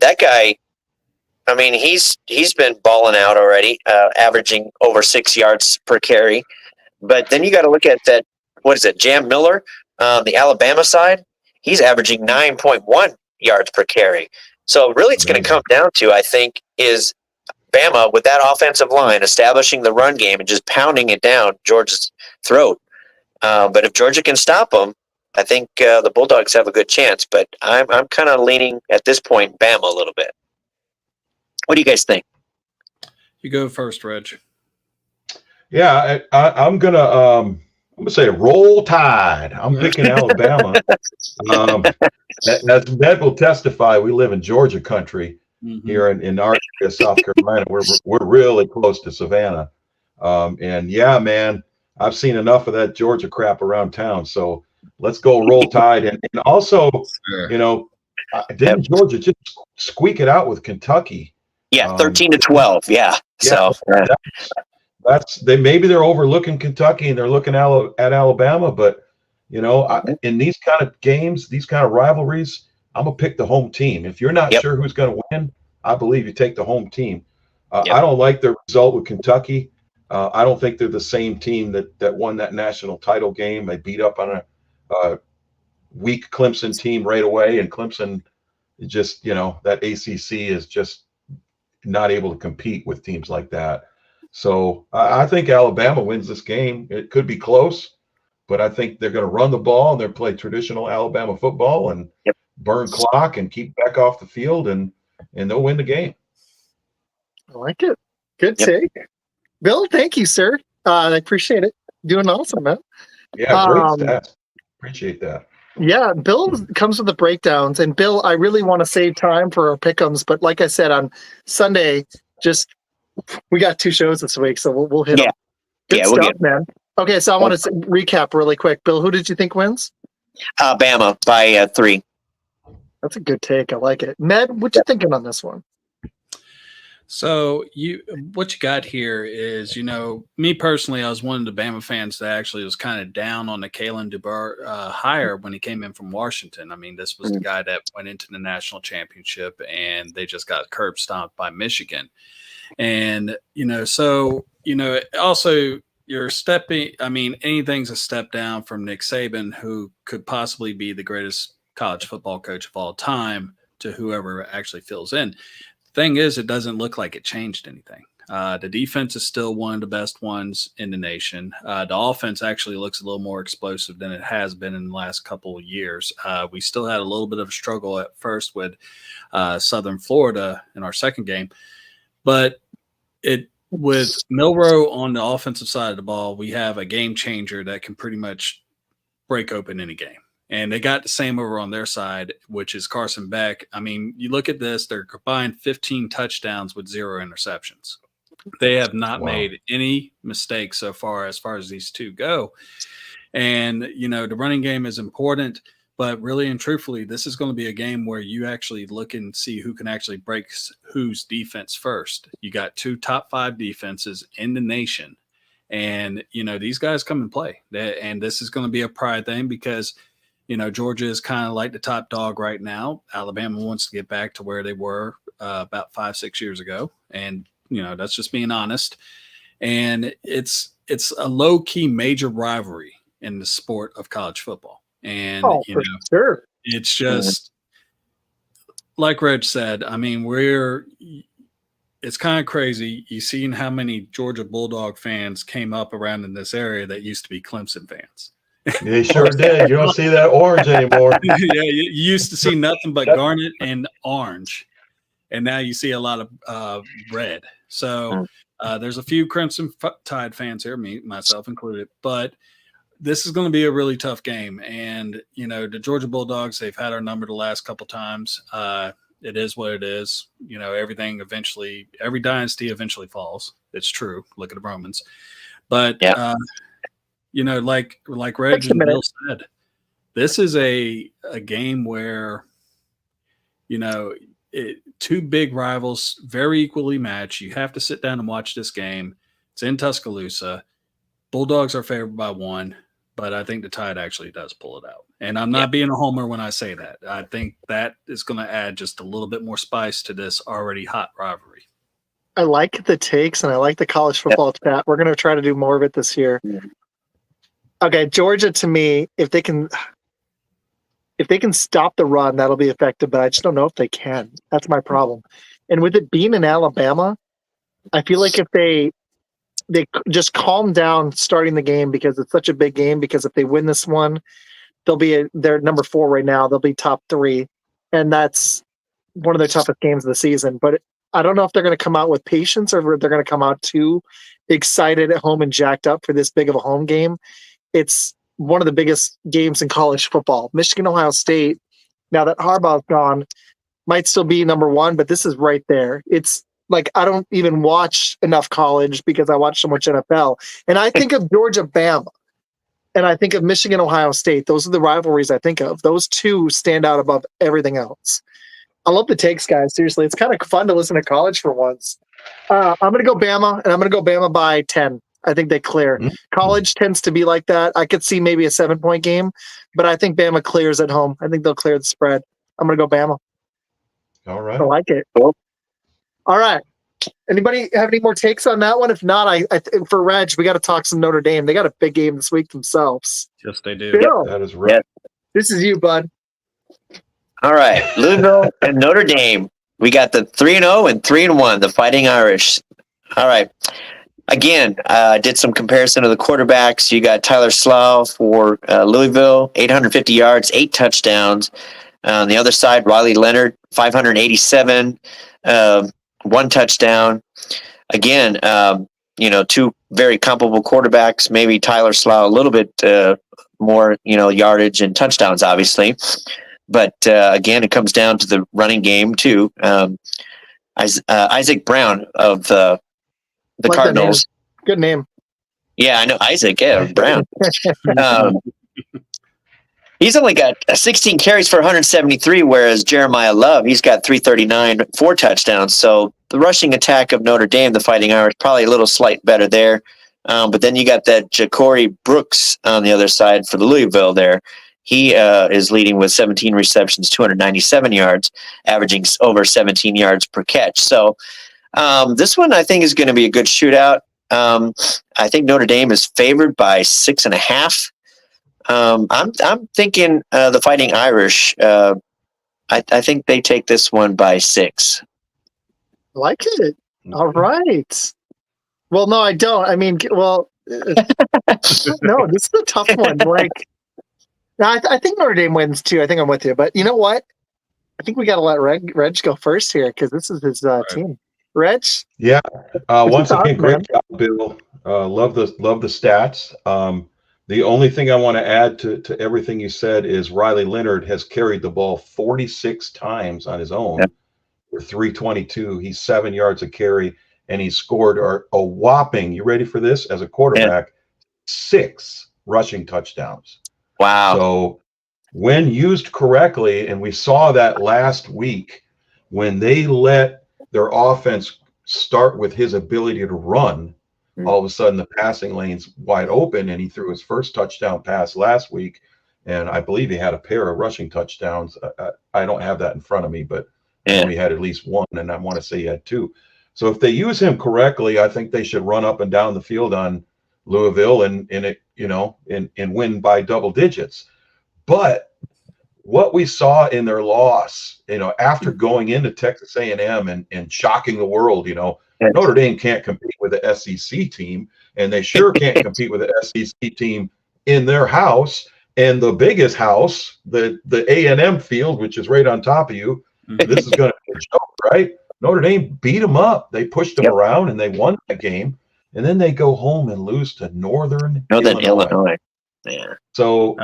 That guy, I mean, he's been balling out already, averaging over 6 yards per carry. But then you got to look at that. What is it? Jam Miller, the Alabama side, he's averaging 9.1 yards per carry. So really, it's going to come down to, I think, is Bama with that offensive line establishing the run game and just pounding it down Georgia's throat. But if Georgia can stop them, I think the Bulldogs have a good chance. But I'm kind of leaning at this point Bama a little bit. What do you guys think? You go first, Regg. Yeah, I'm gonna say roll Tide. I'm picking Alabama. As Ned will testify, we live in Georgia country here in our area, South Carolina. We're really close to Savannah, and yeah, man, I've seen enough of that Georgia crap around town. So let's go roll Tide, and also, didn't Georgia just squeak it out with Kentucky? Yeah, 13-12. Yeah. So maybe they're overlooking Kentucky and they're looking at Alabama, but in these kind of games, these kind of rivalries, I'm gonna pick the home team. If you're not sure who's going to win, I believe you take the home team. I don't like the result with Kentucky. I don't think they're the same team that won that national title game. They beat up on a weak Clemson team right away, and Clemson just that ACC is just not able to compete with teams like that. So I think Alabama wins this game. It could be close, but I think they're going to run the ball and they'll play traditional Alabama football and burn clock and keep Beck off the field, and they'll win the game. I like it. Good take. Bill, thank you, sir. I appreciate it. Doing awesome, man. Yeah, great stats. Appreciate that. Yeah, Bill comes with the breakdowns, and Bill, I really want to save time for our pick'ems, but like I said, on Sunday, we got 2 shows this week, so we'll hit them. Good stuff, man. Okay, so I want to recap really quick. Bill, who did you think wins? Bama by 3. That's a good take. I like it. Med, what you thinking on this one? So what you got here is, me personally, I was one of the Bama fans that actually was kind of down on the Kalen DeBoer hire when he came in from Washington. I mean, this was the guy that went into the national championship, and they just got curb stomped by Michigan. And, also you're stepping, I mean, anything's a step down from Nick Saban, who could possibly be the greatest college football coach of all time, to whoever actually fills in. Thing is, it doesn't look like it changed anything. The defense is still one of the best ones in the nation. The offense actually looks a little more explosive than it has been in the last couple of years. We still had a little bit of a struggle at first with Southern Florida in our second game, but with Milroe on the offensive side of the ball, we have a game changer that can pretty much break open any game. And they got the same over on their side, which is Carson Beck. I mean, you look at this, they're combined 15 touchdowns with 0 interceptions. They have not made any mistakes so far as these two go. And, the running game is important, but really and truthfully, this is going to be a game where you actually look and see who can actually break whose defense first. You got 2 top 5 defenses in the nation. And, these guys come and play. And this is going to be a pride thing because – Georgia is kind of like the top dog right now. Alabama wants to get back to where they were about 5-6 years ago. And, that's just being honest. And it's a low key major rivalry in the sport of college football. And, sure. It's just like Regg said, I mean, it's kind of crazy. You seen how many Georgia Bulldog fans came up around in this area that used to be Clemson fans. They sure did. You don't see that orange anymore. Yeah, you used to see nothing but garnet and orange, and now you see a lot of red. So there's a few Crimson Tide fans here, myself included, but this is going to be a really tough game. And, the Georgia Bulldogs, they've had our number the last couple times. It is what it is. Everything eventually, every dynasty eventually falls. It's true. Look at the Romans. But, like Regg and Bill said, this is a game where, two big rivals, very equally matched. You have to sit down and watch this game. It's in Tuscaloosa. Bulldogs are favored by 1, but I think the Tide actually does pull it out. And I'm not being a homer when I say that. I think that is going to add just a little bit more spice to this already hot rivalry. I like the takes and I like the college football chat. We're going to try to do more of it this year. Okay, Georgia, to me, if they can stop the run, that'll be effective, but I just don't know if they can. That's my problem. And with it being in Alabama, I feel like if they just calm down starting the game because it's such a big game, because if they win this one, they're number 4 right now. They'll be top 3, and that's one of their toughest games of the season. But I don't know if they're going to come out with patience or if they're going to come out too excited at home and jacked up for this big of a home game. It's one of the biggest games in college football. Michigan, Ohio State, now that Harbaugh's gone, might still be number 1, but this is right there. It's like I don't even watch enough college because I watch so much NFL. And I think of Georgia, Bama, and I think of Michigan, Ohio State. Those are the rivalries I think of. Those two stand out above everything else. I love the takes, guys. Seriously, it's kind of fun to listen to college for once. I'm going to go Bama, and I'm going to go Bama by 10. I think they clear. College tends to be like that. I could see maybe a 7-point game, but I think Bama clears at home. I think they'll clear the spread. I'm going to go Bama. All right. I like it. Cool. All right. Anybody have any more takes on that one? If not, I for Regg, we got to talk some Notre Dame. They got a big game this week themselves. Yes, they do. Bill, that is right. This is you, bud. All right. Louisville and Notre Dame. We got the 3-0 and 3-1, the Fighting Irish. All right. Again, did some comparison of the quarterbacks. You got Tyler Slough for Louisville, 850 yards, 8 touchdowns. On the other side, Riley Leonard, 587, 1 touchdown. Again, 2 very comparable quarterbacks. Maybe Tyler Slough a little bit more, yardage and touchdowns, obviously. But again, it comes down to the running game too. Izac Brown of the Cardinals. Good name. Yeah, I know Izac. Yeah, Brown. He's only got 16 carries for 173, whereas Jeremiah Love, he's got 339, 4 touchdowns. So the rushing attack of Notre Dame, the Fighting Irish, probably a little slight better there. But then you got that Ja'Cory Brooks on the other side for the Louisville there. He is leading with 17 receptions, 297 yards, averaging over 17 yards per catch. So this one I think is going to be a good shootout. I think Notre Dame is favored by 6.5. I'm thinking the Fighting Irish. I think they take this one by 6. Like it. All right. Well, no, I don't. I mean, well, no, this is a tough one. Like, I think Notre Dame wins too. I think I'm with you. But you know what? I think we got to let Regg go first here because this is his team. Regg? Yeah. Once again, man. great job, Bill. Love the stats. The only thing I want to add to everything you said is Riley Leonard has carried the ball 46 times on his own for 322. He's 7 yards a carry, and he scored a whopping, you ready for this, as a quarterback, 6 rushing touchdowns. Wow. So when used correctly, and we saw that last week when they let their offense start with his ability to run, all of a sudden the passing lane's wide open, and he threw his first touchdown pass last week, and I believe he had a pair of rushing touchdowns. I don't have that in front of me, but I know he had at least one, and I want to say he had 2. So if they use him correctly, I think they should run up and down the field on Louisville and win by double digits. But what we saw in their loss, after going into Texas A&M and shocking the world, Notre Dame can't compete with the SEC team, and they sure can't compete with the SEC team in their house. And the biggest house, the A&M field, which is right on top of you, this is going to be a joke, right? Notre Dame beat them up. They pushed them around, and they won that game. And then they go home and lose to Northern Illinois. Yeah. So,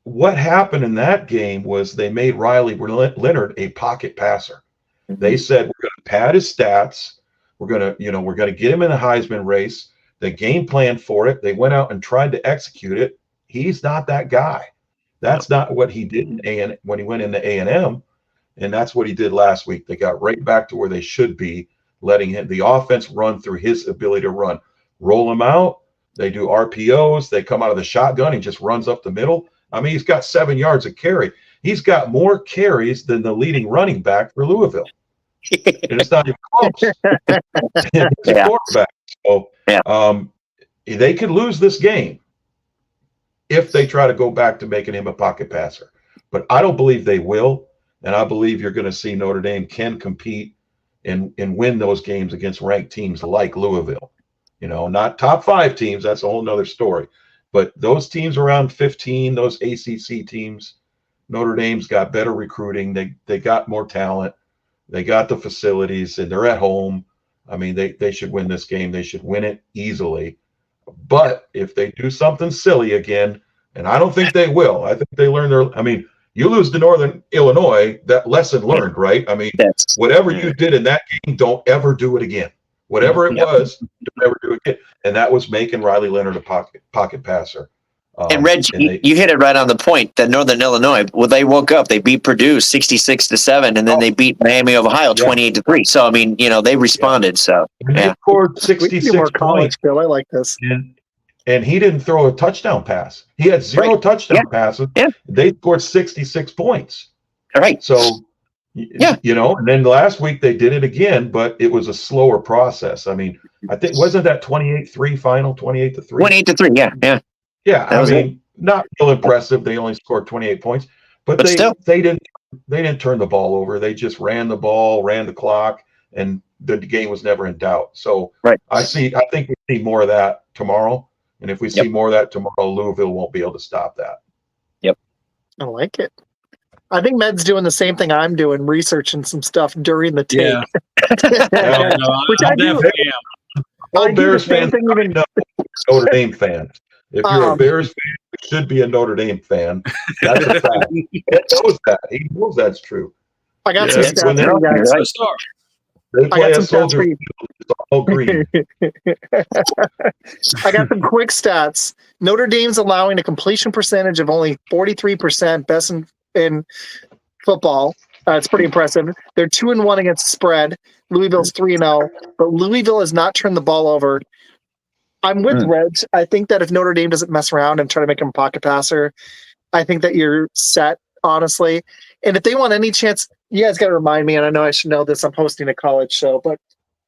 what happened in that game was they made Riley Leonard a pocket passer. They said, we're going to pad his stats. We're going to get him in the Heisman race. The game plan for it. They went out and tried to execute it. He's not that guy. That's not what he did when he went into A&M. And that's what he did last week. They got right back to where they should be, letting the offense run through his ability to run. Roll him out. They do RPOs. They come out of the shotgun. He just runs up the middle. I mean, he's got 7 yards of carry. He's got more carries than the leading running back for Louisville. And it's not even close. He's a quarterback. So they could lose this game if they try to go back to making him a pocket passer. But I don't believe they will. And I believe you're going to see Notre Dame can compete and win those games against ranked teams like Louisville. Not top 5 teams. That's a whole nother story. But those teams around 15, those ACC teams, Notre Dame's got better recruiting. They got more talent. They got the facilities, and they're at home. I mean, they should win this game. They should win it easily. But if they do something silly again, and I don't think they will, I think they learn you lose to Northern Illinois, that lesson learned, right? I mean, whatever you did in that game, don't ever do it again. Whatever it was, don't ever do it again. And that was making Riley Leonard a pocket passer. And Regg, you hit it right on the point that Northern Illinois, they woke up, they beat Purdue 66-7, and then they beat Miami of Ohio 28-3. So, I mean, they responded. So, they scored 66 points. Bill. I like this. And he didn't throw a touchdown pass. He had 0 touchdown passes. Yeah. They scored 66 points. All right. So, and then last week they did it again, but it was a slower process. I mean, I think, wasn't that 28-3 final, 28-3? 28-3, yeah. Yeah, I mean, not real impressive. They only scored 28 points, but they didn't turn the ball over. They just ran the ball, ran the clock, and the game was never in doubt. So I think we see more of that tomorrow. And if we see more of that tomorrow, Louisville won't be able to stop that. Yep. I like it. I think Med's doing the same thing I'm doing, researching some stuff during the tape. Yeah. Which I do. All Bears fans Notre Dame fans. If you're a Bears fan, you should be a Notre Dame fan. That's a fact. He knows that. He knows that's true. I got some stats for you guys. They play a Soldier Field. It's all green. I got some quick stats. Notre Dame's allowing a completion percentage of only 43%, best in football. It's pretty impressive. They're 2-1 against the spread. Louisville's 3-0, but Louisville has not turned the ball over. I'm with Regg. I think that if Notre Dame doesn't mess around and try to make him a pocket passer, I think that you're set, honestly. And if they want any chance, you guys got to remind me, and I know I should know this, I'm hosting a college show, but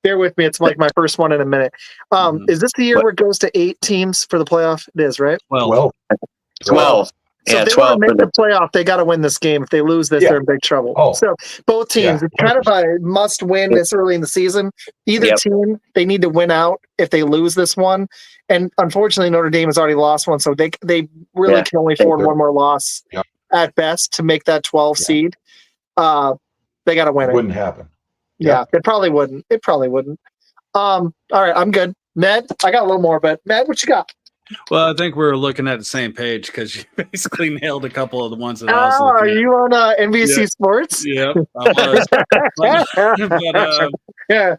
bear with me. It's like my first one in a minute. Is this the year where it goes to 8 teams for the playoff? It is, right? 12. So Yeah, if they want 12 to for make the playoff, they got to win this game. If they lose this, Yeah. they're in big trouble. Oh. So both teams, Yeah, it's kind of a must win this early in the season. Either Yep. team, they need to win out if they lose this one. And unfortunately, Notre Dame has already lost one, so they really Yeah. can only afford one more loss Yep. at best to make that 12 seed. They got to win it. Wouldn't happen. Yeah, it probably wouldn't. It probably wouldn't. All right, I'm good. Ned, I got a little more, but Ned, what you got? Well, I think we're looking at the same page because you basically nailed a couple of the ones that I was Oh, looking are at. you on NBC Sports? Yep, I was. Yeah.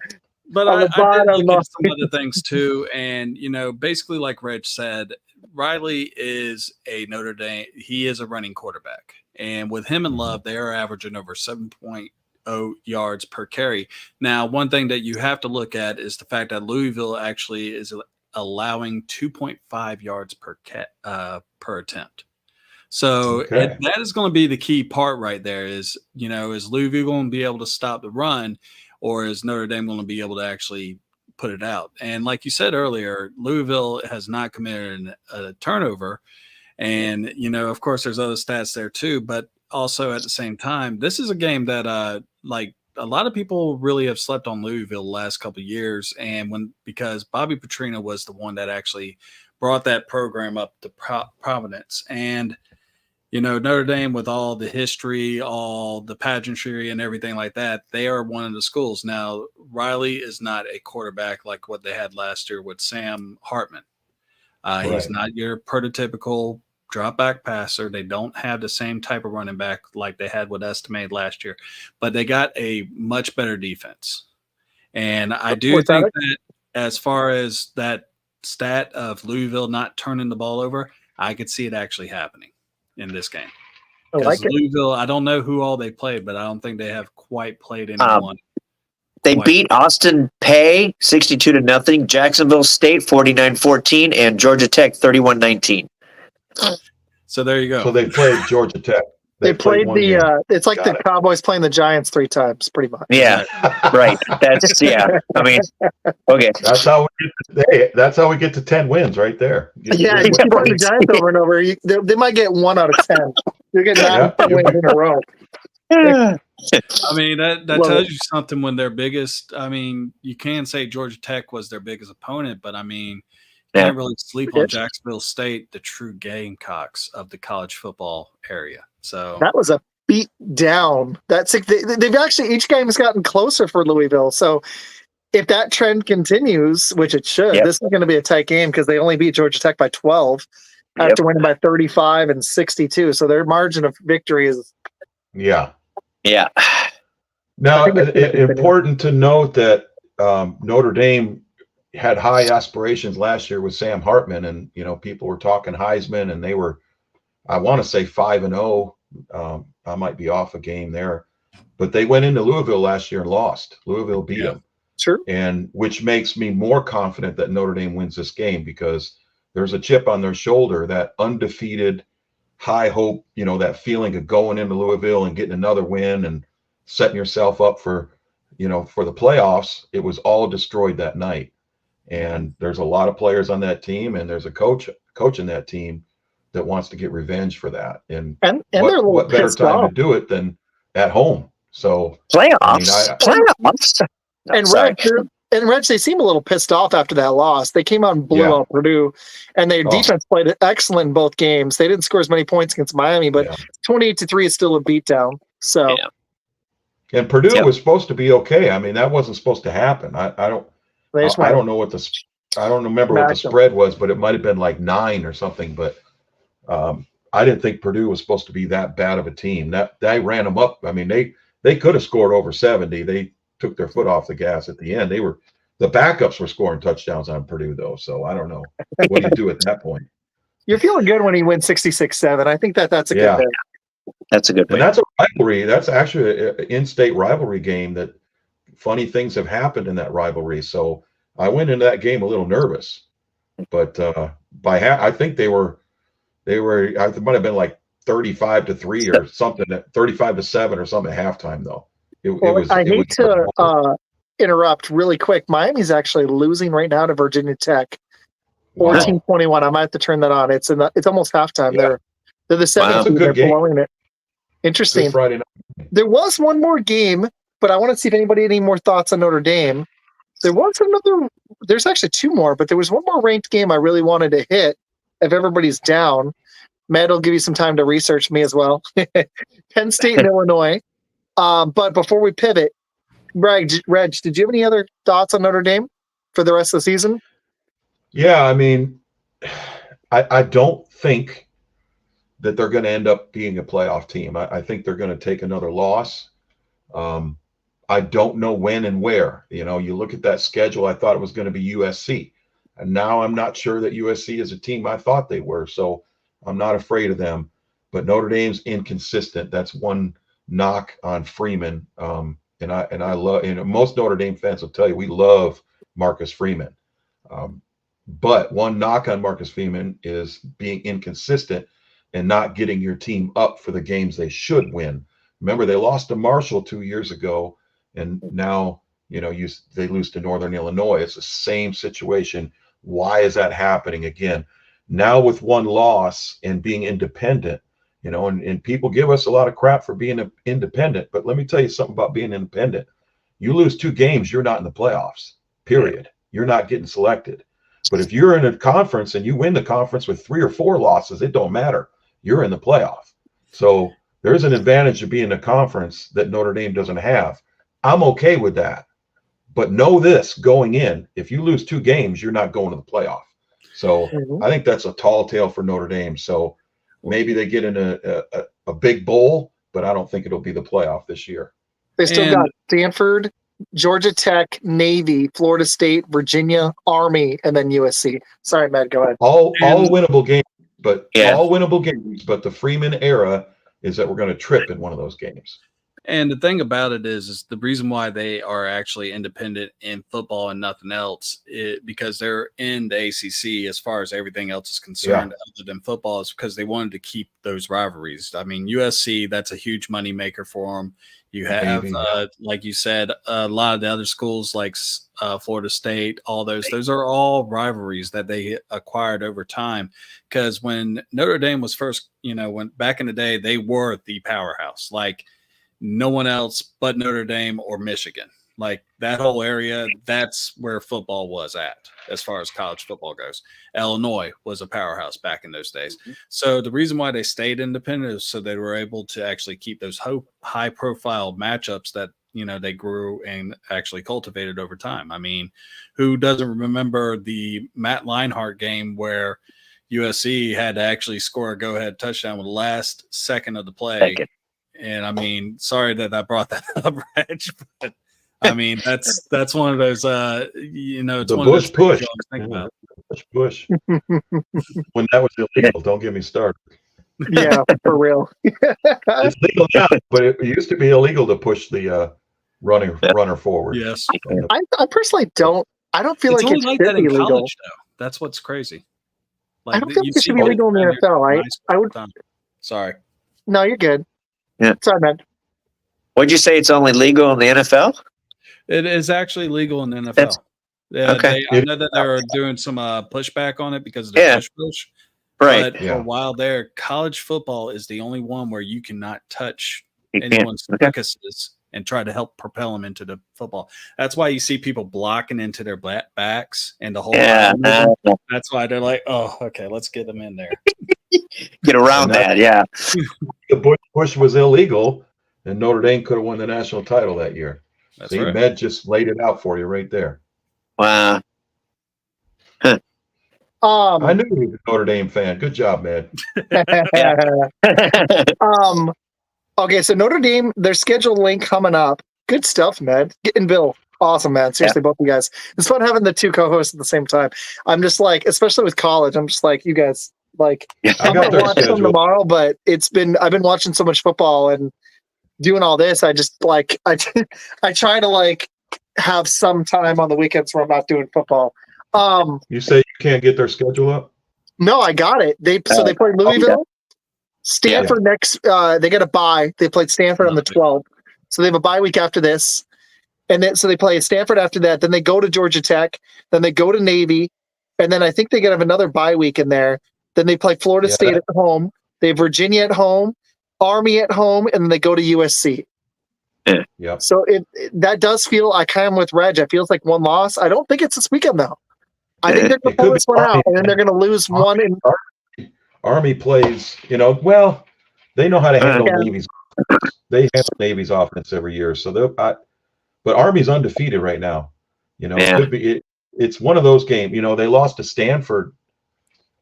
But On the I did bottom, look at some other things too, and basically, like Reg said, Riley is a Notre Dame. He is a running quarterback, and with him and Love, they are averaging over 7.0 yards per carry. Now, one thing that you have to look at is the fact that Louisville actually is allowing 2.5 yards per attempt. So that is going to be the key part right there. Is Louisville going to be able to stop the run, or is Notre Dame going to be able to actually put it out? And like you said earlier, Louisville has not committed a turnover, and of course, there's other stats there too. But also at the same time, this is a game that a lot of people really have slept on Louisville the last couple of years, and because Bobby Petrino was the one that actually brought that program up to prominence. And Notre Dame, with all the history, all the pageantry and everything like that, they are one of the schools. Now, Riley is not a quarterback like what they had last year with Sam Hartman. He's not your prototypical drop back passer. They don't have the same type of running back like they had with Estime last year, but they got a much better defense. And I do think that as far as that stat of Louisville not turning the ball over, I could see it actually happening in this game. Because Louisville, I don't know who all they played, but I don't think they have quite played anyone. They beat Austin Peay 62-0, Jacksonville State 49-14, and Georgia Tech 31-19. So there you go. So they played Georgia Tech. They played it's like the Cowboys playing the Giants 3 times, pretty much. Yeah, right. That's I mean, okay. That's how we get to 10 wins right there. Yeah, you keep playing the Giants over and over. They might get 1 out of 10. You're getting 9 wins in a row. I mean, that tells you something when their biggest. I mean, you can say Georgia Tech was their biggest opponent, but I mean, you can't really sleep on Jacksonville State, the true Gamecocks of the college football area. So that was a beat down. They've actually, each game has gotten closer for Louisville. So if that trend continues, which it should, this is going to be a tight game because they only beat Georgia Tech by 12 after winning by 35 and 62. So their margin of victory is. Yeah. I Now, think important to note that Notre Dame had high aspirations last year with Sam Hartman, and people were talking Heisman, and they were, I want to say 5-0. I might be off a game there, but they went into Louisville last year and lost. Louisville beat them. Sure. And which makes me more confident that Notre Dame wins this game because there's a chip on their shoulder, that undefeated high hope, that feeling of going into Louisville and getting another win and setting yourself up for the playoffs. It was all destroyed that night. And there's a lot of players on that team, and there's a coach in that team that wants to get revenge for that. And what better time to do it than at home? So playoffs. And Reg, they seem a little pissed off after that loss. They came out and blew out Purdue, and their defense played excellent in both games. They didn't score as many points against Miami, but 28-3 is still a beatdown. So, and Purdue was supposed to be okay. I mean, that wasn't supposed to happen. I don't know I don't remember what the spread was, but it might have been like 9 or something. But I didn't think Purdue was supposed to be that bad of a team. That they ran them up. I mean, they could have scored over 70. They took their foot off the gas at the end. The backups were scoring touchdowns on Purdue though. So I don't know what do you do at that point. You're feeling good when you win 66-7. I think that's a good thing. That's a good point. And that's a rivalry. That's actually an in-state rivalry game that funny things have happened in that rivalry. So I went into that game a little nervous, but I think they were, it might have been like 35-3 or something, 35-7 or something at halftime though. I hate to interrupt really quick. Miami's actually losing right now to Virginia Tech, 14-21. I might have to turn that on. It's almost halftime. Yeah. They're the 7th. That's a good They're game. blowing it. Interesting. Good Friday night. There was one more game, but I want to see if anybody had any more thoughts on Notre Dame. There's actually 2 more, but there was one more ranked game I really wanted to hit if everybody's down. Matt will give you some time to research me as well. Penn State and Illinois. But before we pivot, Reg, did you have any other thoughts on Notre Dame for the rest of the season? Yeah, I mean, I don't think that they're going to end up being a playoff team. I think they're going to take another loss. I don't know when and where. You know, you look at that schedule, I thought it was going to be USC. And now I'm not sure that USC is a team I thought they were. So I'm not afraid of them. But Notre Dame's inconsistent. That's one knock on Freeman. And I love, most Notre Dame fans will tell you we love Marcus Freeman. But one knock on Marcus Freeman is being inconsistent and not getting your team up for the games they should win. Remember, they lost to Marshall 2 years ago, and now they lose to Northern Illinois. It's the same situation. Why is that happening again? Now with one loss and being independent, and people give us a lot of crap for being independent, but let me tell you something about being independent. You lose 2 games, you're not in the playoffs, period. You're not getting selected. But if you're in a conference and you win the conference with 3 or 4 losses, it don't matter. You're in the playoff. So there's an advantage to being in a conference that Notre Dame doesn't have. I'm okay with that. But know this, going in, if you lose 2 games, you're not going to the playoff. So I think that's a tall tale for Notre Dame. So maybe they get in a big bowl, but I don't think it'll be the playoff this year. They still got Stanford, Georgia Tech, Navy, Florida State, Virginia, Army, and then USC. Sorry, Matt, go ahead. All winnable games, but the Freeman era is that we're going to trip in one of those games. And the thing about it is the reason why they are actually independent in football and nothing else, because they're in the ACC as far as everything else is concerned, other than football, is because they wanted to keep those rivalries. I mean, USC, that's a huge money maker for them. You have, like you said, a lot of the other schools like Florida State, all those are all rivalries that they acquired over time. Because when Notre Dame was first, when back in the day, they were the powerhouse. Like, no one else but Notre Dame or Michigan. Like that whole area, that's where football was at as far as college football goes. Illinois was a powerhouse back in those days. Mm-hmm. So the reason why they stayed independent is so they were able to actually keep those high profile matchups that, they grew and actually cultivated over time. I mean, who doesn't remember the Matt Leinart game where USC had to actually score a go-ahead touchdown with the last second of the play? And I mean, sorry that I brought that up, Reg, but I mean, that's one of those, it's the one Bush of those push. Think about. Push. When that was illegal, don't get me started. Yeah, for real. It's legal now, but it used to be illegal to push the runner forward. Yes. I personally don't. I don't feel it's like only it like should that be in legal. college, though. That's what's crazy. Like, I don't think it should be legal in the NFL, right? I would. Sorry. No, you're good. Yeah. Sorry, man. What'd you say? It's only legal in the NFL? It is actually legal in the NFL. Okay. I know that they were doing some pushback on it because of the push. Right. But for a while there, college football is the only one where you cannot touch anyone's carcasses and try to help propel them into the football. That's why you see people blocking into their backs and the whole that's why they're like, oh, okay, let's get them in there. Get around that, yeah. The push was illegal, and Notre Dame could have won the national title that year. That's See, right. Med just laid it out for you right there. Wow. Huh. I knew you were a Notre Dame fan. Good job, Med. Okay, so Notre Dame, their schedule link coming up. Good stuff, Med. And Bill. Awesome, man. Seriously, both of you guys. It's fun having the 2 co-hosts at the same time. I'm just like, especially with college, I'm just like, you guys, like, I'm going to watch them tomorrow, but I've been watching so much football and doing all this. I just like, I try to like have some time on the weekends where I'm not doing football. You say you can't get their schedule up? No, I got it. They play Louisville, Stanford next. They got a bye. They played Stanford on the 12th, so they have a bye week after this, and then so they play Stanford after that. Then they go to Georgia Tech. Then they go to Navy, and then I think they have another bye week in there. Then they play Florida State at home. They have Virginia at home, Army at home, and then they go to USC. Yeah. So that does feel, I kind of with Reg, it feels like one loss. I don't think it's this weekend though. I think they're going to pull this one out, and then they're going to lose one. Army plays, well, they know how to handle Navy's. They handle Navy's offense every year, so but Army's undefeated right now. It could be. It's one of those games. They lost to Stanford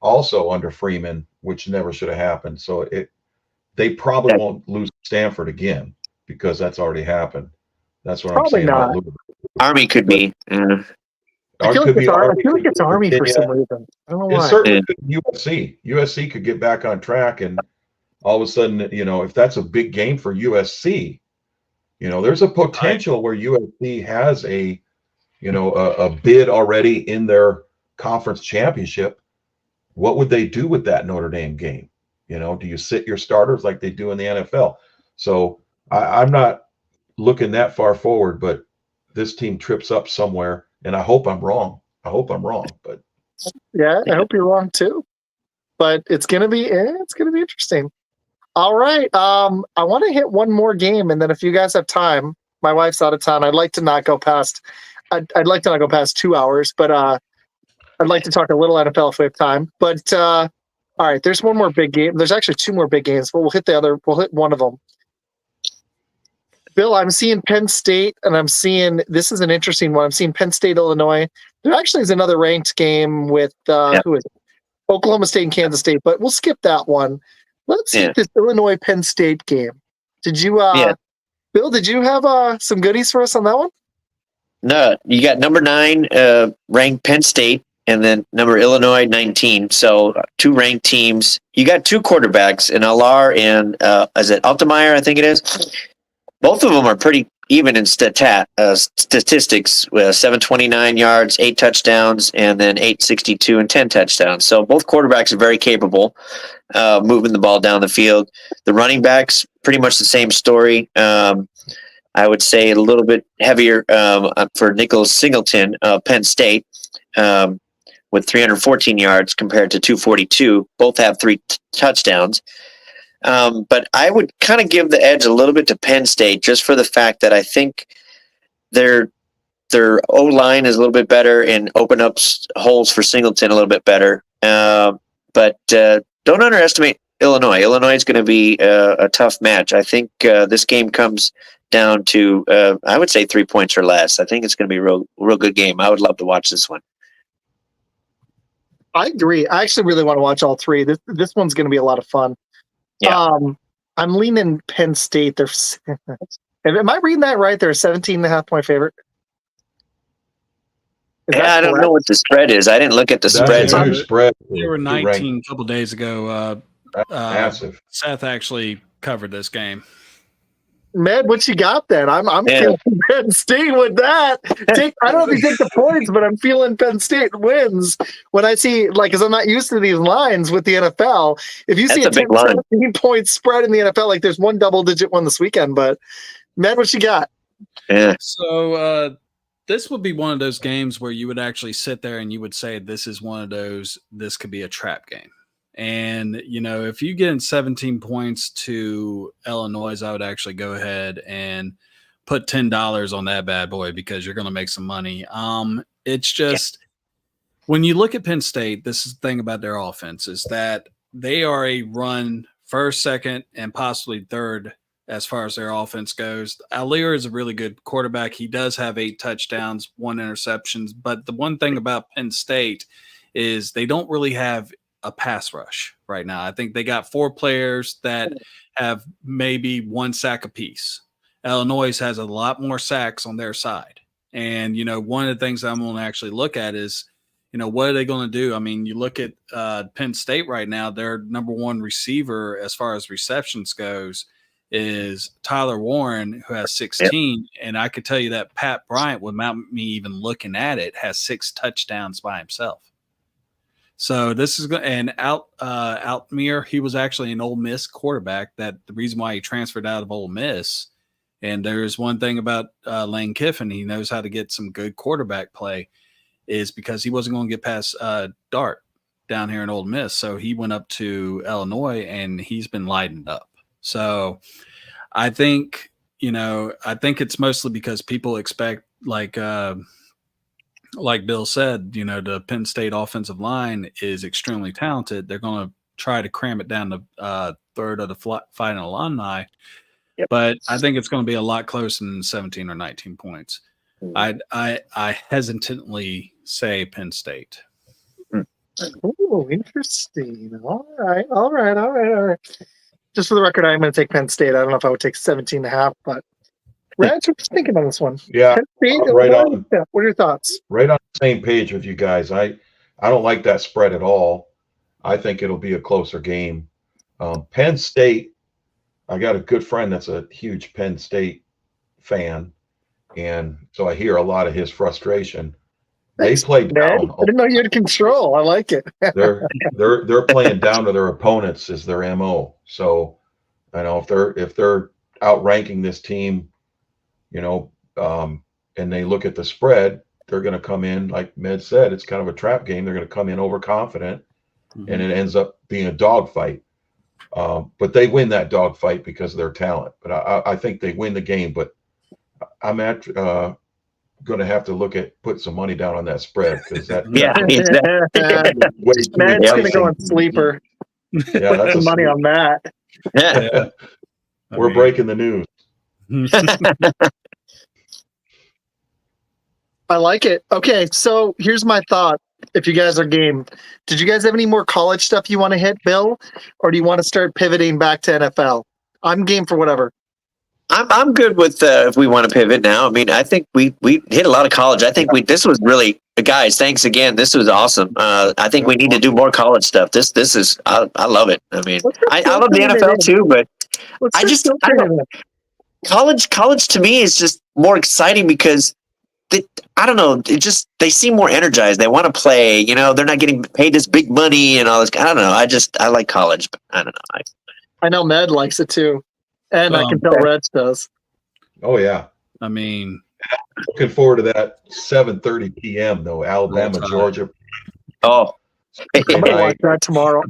also under Freeman, which never should have happened. So they probably won't lose Stanford again because that's already happened. That's what Probably I'm saying. not. Army could be. I feel like it's Army for some reason. I don't know why. It certainly could be USC. USC could get back on track, and all of a sudden, if that's a big game for USC, there's a potential where USC has a bid already in their conference championship. What would they do with that Notre Dame game? Do you sit your starters like they do in the NFL? So I'm not looking that far forward, but this team trips up somewhere, and I hope I'm wrong. But yeah, I hope you're wrong too. But it's gonna be interesting. All right. I want to hit one more game, and then if you guys have time, my wife's out of town. I'd like to not go past 2 hours, but I'd like to talk a little NFL if we have time. But all right, there's one more big game. There's actually two more big games, but we'll hit one of them. Bill, I'm seeing Penn State, and this is an interesting one. I'm seeing Penn State, Illinois. There actually is another ranked game with who is it? Oklahoma State and Kansas State, but we'll skip that one. Let's hit this Illinois Penn State game. Did you, Bill? Did you have some goodies for us on that one? No, you got number 9 ranked Penn State, and then number Illinois 19. So 2 ranked teams. You got 2 quarterbacks in Alar and is it Altemeyer? I think it is. Both of them are pretty even in statistics. 729 yards, 8 touchdowns, and then 862 and 10 touchdowns. So both quarterbacks are very capable moving the ball down the field. The running backs, pretty much the same story. I would say a little bit heavier for Nicholas Singleton, Penn State, with 314 yards compared to 242. Both have 3 touchdowns. But I would kind of give the edge a little bit to Penn State just for the fact that I think their O-line is a little bit better and open up holes for Singleton a little bit better. But don't underestimate Illinois. Illinois is going to be a tough match. I think this game comes down to, I would say 3 points or less. I think it's going to be a real good game. I would love to watch this one. I agree. I actually really want to watch all 3. This one's going to be a lot of fun. Yeah. I'm leaning Penn State. Am I reading that right? They're a 17.5 point favorite. I don't know what the spread is. I didn't look at the spreads. Spread. They were 19 a couple days ago. Massive. Seth actually covered this game. Man, what you got then? I'm feeling Penn State with that. I don't know if you take the points, but I'm feeling Penn State wins when I see, because I'm not used to these lines with the NFL. If you see a 10-17 point spread in the NFL, there's one double-digit one this weekend, but man, what you got? Yeah. So this would be one of those games where you would actually sit there and you would say this is one of those, this could be a trap game. And, if you get in 17 points to Illinois, I would actually go ahead and put $10 on that bad boy because you're going to make some money. It's just when you look at Penn State, this is the thing about their offense is that they are a run first, second, and possibly third as far as their offense goes. Allier is a really good quarterback. He does have 8 touchdowns, 1 interceptions. But the one thing about Penn State is they don't really have a pass rush right now. I think they got 4 players that have maybe 1 sack apiece. Illinois has a lot more sacks on their side. And, one of the things I'm going to actually look at is, what are they going to do? I mean, you look at Penn State right now, their number 1 receiver as far as receptions goes is Tyler Warren, who has 16. Yep. And I could tell you that Pat Bryant, without me even looking at it, has 6 touchdowns by himself. So this is going, and Altmyer, he was actually an Ole Miss quarterback. That the reason why he transferred out of Ole Miss. And there's one thing about Lane Kiffin, he knows how to get some good quarterback play, is because he wasn't going to get past Dart. down here in Ole Miss. So he went up to Illinois and he's been lightened up. So I think, I think it's mostly because people expect like Bill said, the Penn State offensive line is extremely talented. They're going to try to cram it down to third of the Fighting Alumni. Yep. But I think it's going to be a lot closer than 17 or 19 points. I hesitantly say Penn State. Oh, interesting. All right. Just for the record, I'm going to take Penn State. I don't know if I would take 17.5, but Reg, what are you thinking on this one? Yeah, Penn State, right on. What are your thoughts? Right on the same page with you guys. I don't like that spread at all. I think it'll be a closer game. Penn State, I got a good friend that's a huge Penn State fan, and so I hear a lot of his frustration. Thanks, They play down. I didn't know you had control. I like it. they're playing down to their opponents is their MO. So I know if they're outranking this team, and they look at the spread, they're going to come in, like Med said, it's kind of a trap game. They're going to come in overconfident, and it ends up being a dogfight. But they win that dogfight because of their talent. But I think they win the game. But I'm going to have to put some money down on that spread because that Matt's going to go on sleeper. Yeah, put some money on that. Yeah. We're breaking the news. I like it. Okay, so here's my thought. If you guys are game, did you guys have any more college stuff you want to hit, Bill, or do you want to start pivoting back to NFL? I'm game for whatever. I'm good with if we want to pivot now. I mean, I think we hit a lot of college. I think this was really, guys. Thanks again. This was awesome. I think we need to do more college stuff. This is I love it. I mean, I love the NFL too, but I don't know. College to me is just more exciting because I don't know. They seem more energized. They want to play. They're not getting paid this big money and all this. I don't know. I like college, but I don't know. I know Med likes it too. And I can tell Reds does. Oh, yeah. I mean, looking forward to that 7:30 p.m. though, Alabama, Georgia. Oh, I'm gonna watch that tomorrow.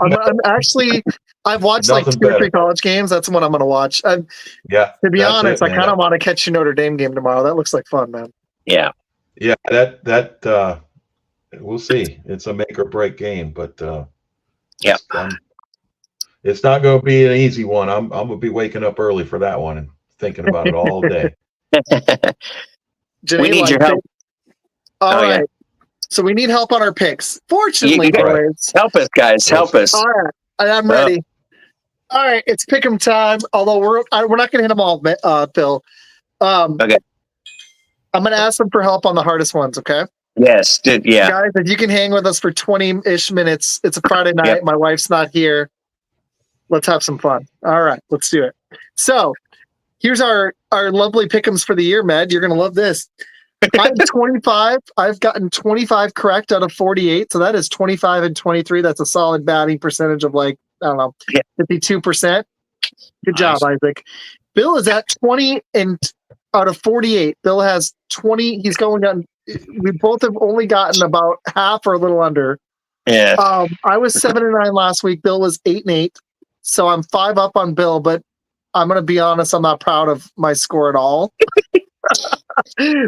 I've watched like 2 or 3 college games. That's what I'm gonna watch. To be honest, I kind of want to catch the Notre Dame game tomorrow. That looks like fun, man. Yeah. Yeah, that we'll see. It's a make or break game, but it's not going to be an easy one. I'm going to be waking up early for that one and thinking about it all day. We need your help. All right. So we need help on our picks. Fortunately, boys. Help us, guys. Help us. All right. I'm ready. All right. It's pick 'em time. Although we're not going to hit them all, Phil. Okay. I'm going to ask them for help on the hardest ones, okay? Yes. Yeah. Guys, if you can hang with us for 20-ish minutes, it's a Friday night. Yep. My wife's not here. Let's have some fun. All right, let's do it. So here's our lovely pick'ems for the year, Med. You're going to love this. I'm 25. I've gotten 25 correct out of 48. So that is 25 and 23. That's a solid batting percentage of 52%. Good job, Isaac. Bill is at 20 and out of 48. Bill has 20. He's going down. We both have only gotten about half or a little under. Yeah. I was 7-9 last week. Bill was 8-8. So I'm 5 up on Bill, but I'm going to be honest, I'm not proud of my score at all.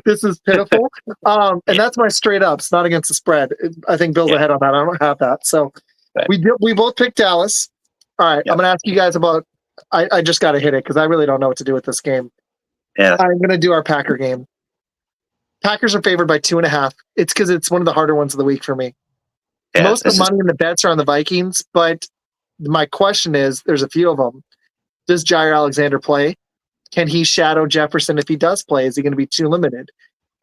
This is pitiful. And that's my straight ups, not against the spread. I think Bill's ahead on that. I don't have that. So we both picked Dallas. All right. I'm going to ask you guys about, I just got to hit it because I really don't know what to do with this game. Yeah. I'm going to do our Packer game. Packers are favored by 2.5. It's because it's one of the harder ones of the week for me. Yeah, most of the money in the bets are on the Vikings, but my question is, there's a few of them. Does Jair Alexander play? Can he shadow Jefferson if he does play? Is he going to be too limited?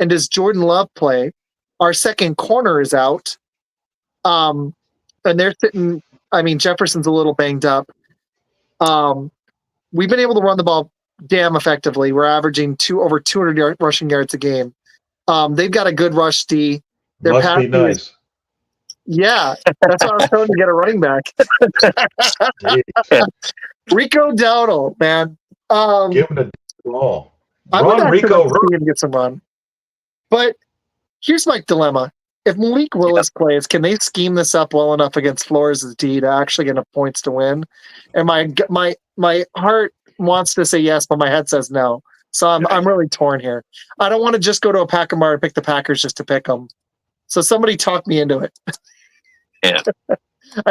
And does Jordan Love play? Our second corner is out. And they're sitting, Jefferson's a little banged up. We've been able to run the ball damn effectively. We're averaging over 200 rushing yards a game. They've got a good rush D. Their must be nice. Yeah, that's why I was telling you to get a running back. Rico Dowdle, man. Give him the ball. Run, Rico. Run. Get some run. But here's my dilemma. if Malik Willis plays, can they scheme this up well enough against Flores' D to actually get enough points to win? And my heart wants to say yes, but my head says no. So I'm really torn here. I don't want to just go to a Packer bar and pick the Packers just to pick them. So somebody talk me into it. Yeah.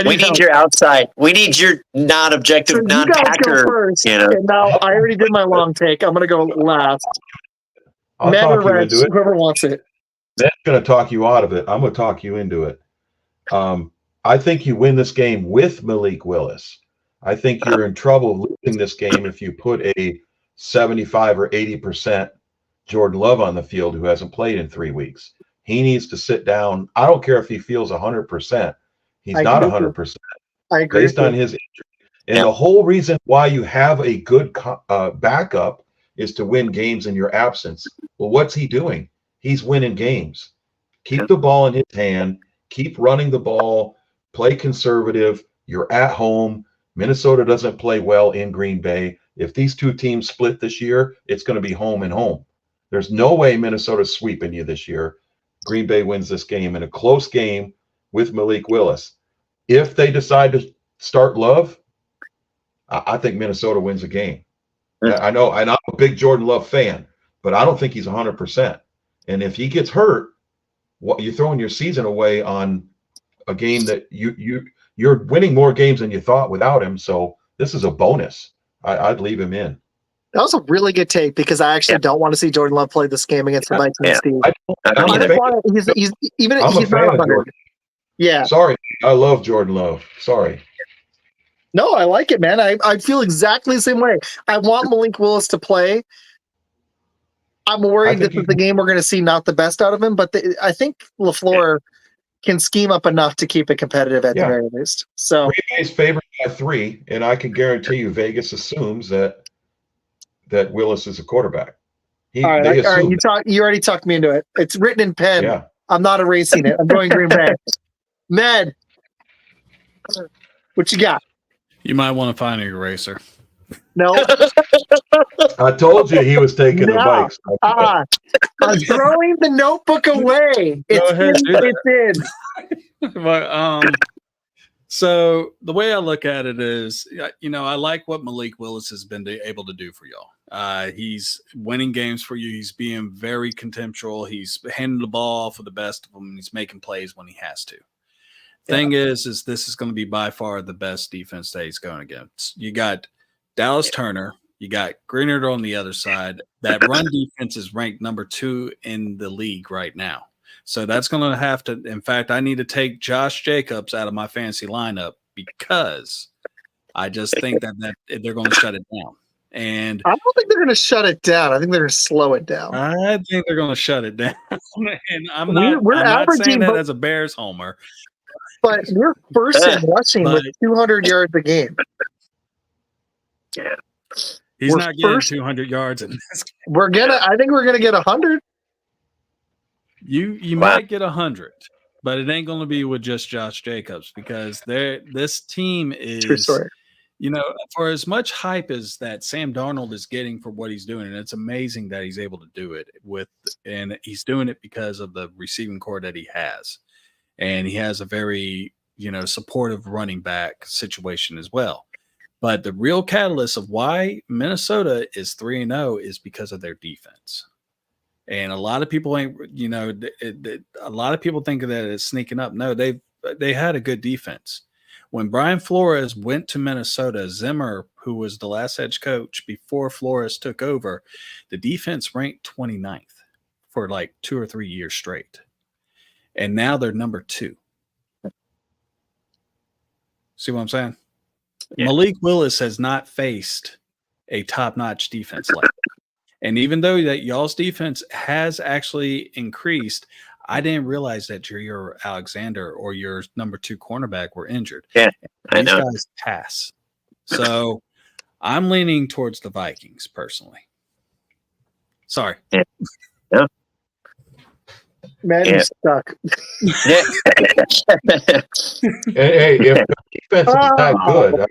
We need your outside. We need your non-objective, non-Packer. First, and now I already did my long take. I'm going to go last. I'll talk you into it. Whoever wants it. That's going to talk you out of it. I'm going to talk you into it. I think you win this game with Malik Willis. I think you're in trouble losing this game if you put a 75 or 80% Jordan Love on the field who hasn't played in 3 weeks. He needs to sit down. I don't care if he feels 100%. He's not 100%. I agree. Based on his injury. And the whole reason why you have a good backup is to win games in your absence. Well, what's he doing? He's winning games. Keep the ball in his hand. Keep running the ball. Play conservative. You're at home. Minnesota doesn't play well in Green Bay. If these two teams split this year, it's going to be home and home. There's no way Minnesota's sweeping you this year. Green Bay wins this game in a close game with Malik Willis. If they decide to start Love, I think Minnesota wins a game. I know, and I'm a big Jordan Love fan, but I don't think he's 100%. And if he gets hurt, you're throwing your season away on a game that you're winning more games than you thought without him. So this is a bonus. I'd leave him in. That was a really good take because I actually don't want to see Jordan Love play this game against the Vikings. Steve. He's not 100. Yeah. Sorry, I love Jordan Love. Sorry. No, I like it, man. I feel exactly the same way. I want Malik Willis to play. I'm worried that this is the game we're going to see not the best out of him, but I think LaFleur can scheme up enough to keep it competitive at the very least. So Green Bay's favored by 3, and I can guarantee you Vegas assumes that Willis is a quarterback. All right, you already talked me into it. It's written in pen. Yeah. I'm not erasing it. I'm going Green Bay. Med, what you got? You might want to find an eraser. No. I told you he was taking the bikes. I'm throwing the notebook away. It's in. But, so the way I look at it is, I like what Malik Willis has been able to do for y'all. He's winning games for you. He's being very contemptual. He's handing the ball for the best of them. He's making plays when he has to. Thing is this is going to be by far the best defense that he's going against. You got Dallas Turner. You got Greenard on the other side. That run defense is ranked number 2 in the league right now. So that's going to have to – in fact, I need to take Josh Jacobs out of my fantasy lineup because I just think that they're going to shut it down. And I don't think they're going to shut it down. I think they're going to slow it down. I think they're going to shut it down. And I'm not saying that as a Bears homer. But we're first in rushing with 200 yards a game. Yeah. He's not getting 200 yards in this game. I think we're gonna get 100. You might get 100, but it ain't gonna be with just Josh Jacobs because this team is true story. For as much hype as that Sam Darnold is getting for what he's doing, and it's amazing that he's able to do it and he's doing it because of the receiving core that he has. And he has a very, supportive running back situation as well. But the real catalyst of why Minnesota is 3-0 is because of their defense. And a lot of people a lot of people think that it's sneaking up. No, they had a good defense. When Brian Flores went to Minnesota, Zimmer, who was the last head coach before Flores took over, the defense ranked 29th for like 2 or 3 years straight. And now they're number 2. See what I'm saying? Yeah. Malik Willis has not faced a top-notch defense like that. And even though that y'all's defense has actually increased, I didn't realize that your Alexander or your number 2 cornerback were injured. Yeah, I know. These guys pass. So I'm leaning towards the Vikings personally. Sorry. Yeah. Yeah. Man, you're stuck. Hey, if the defense is not good,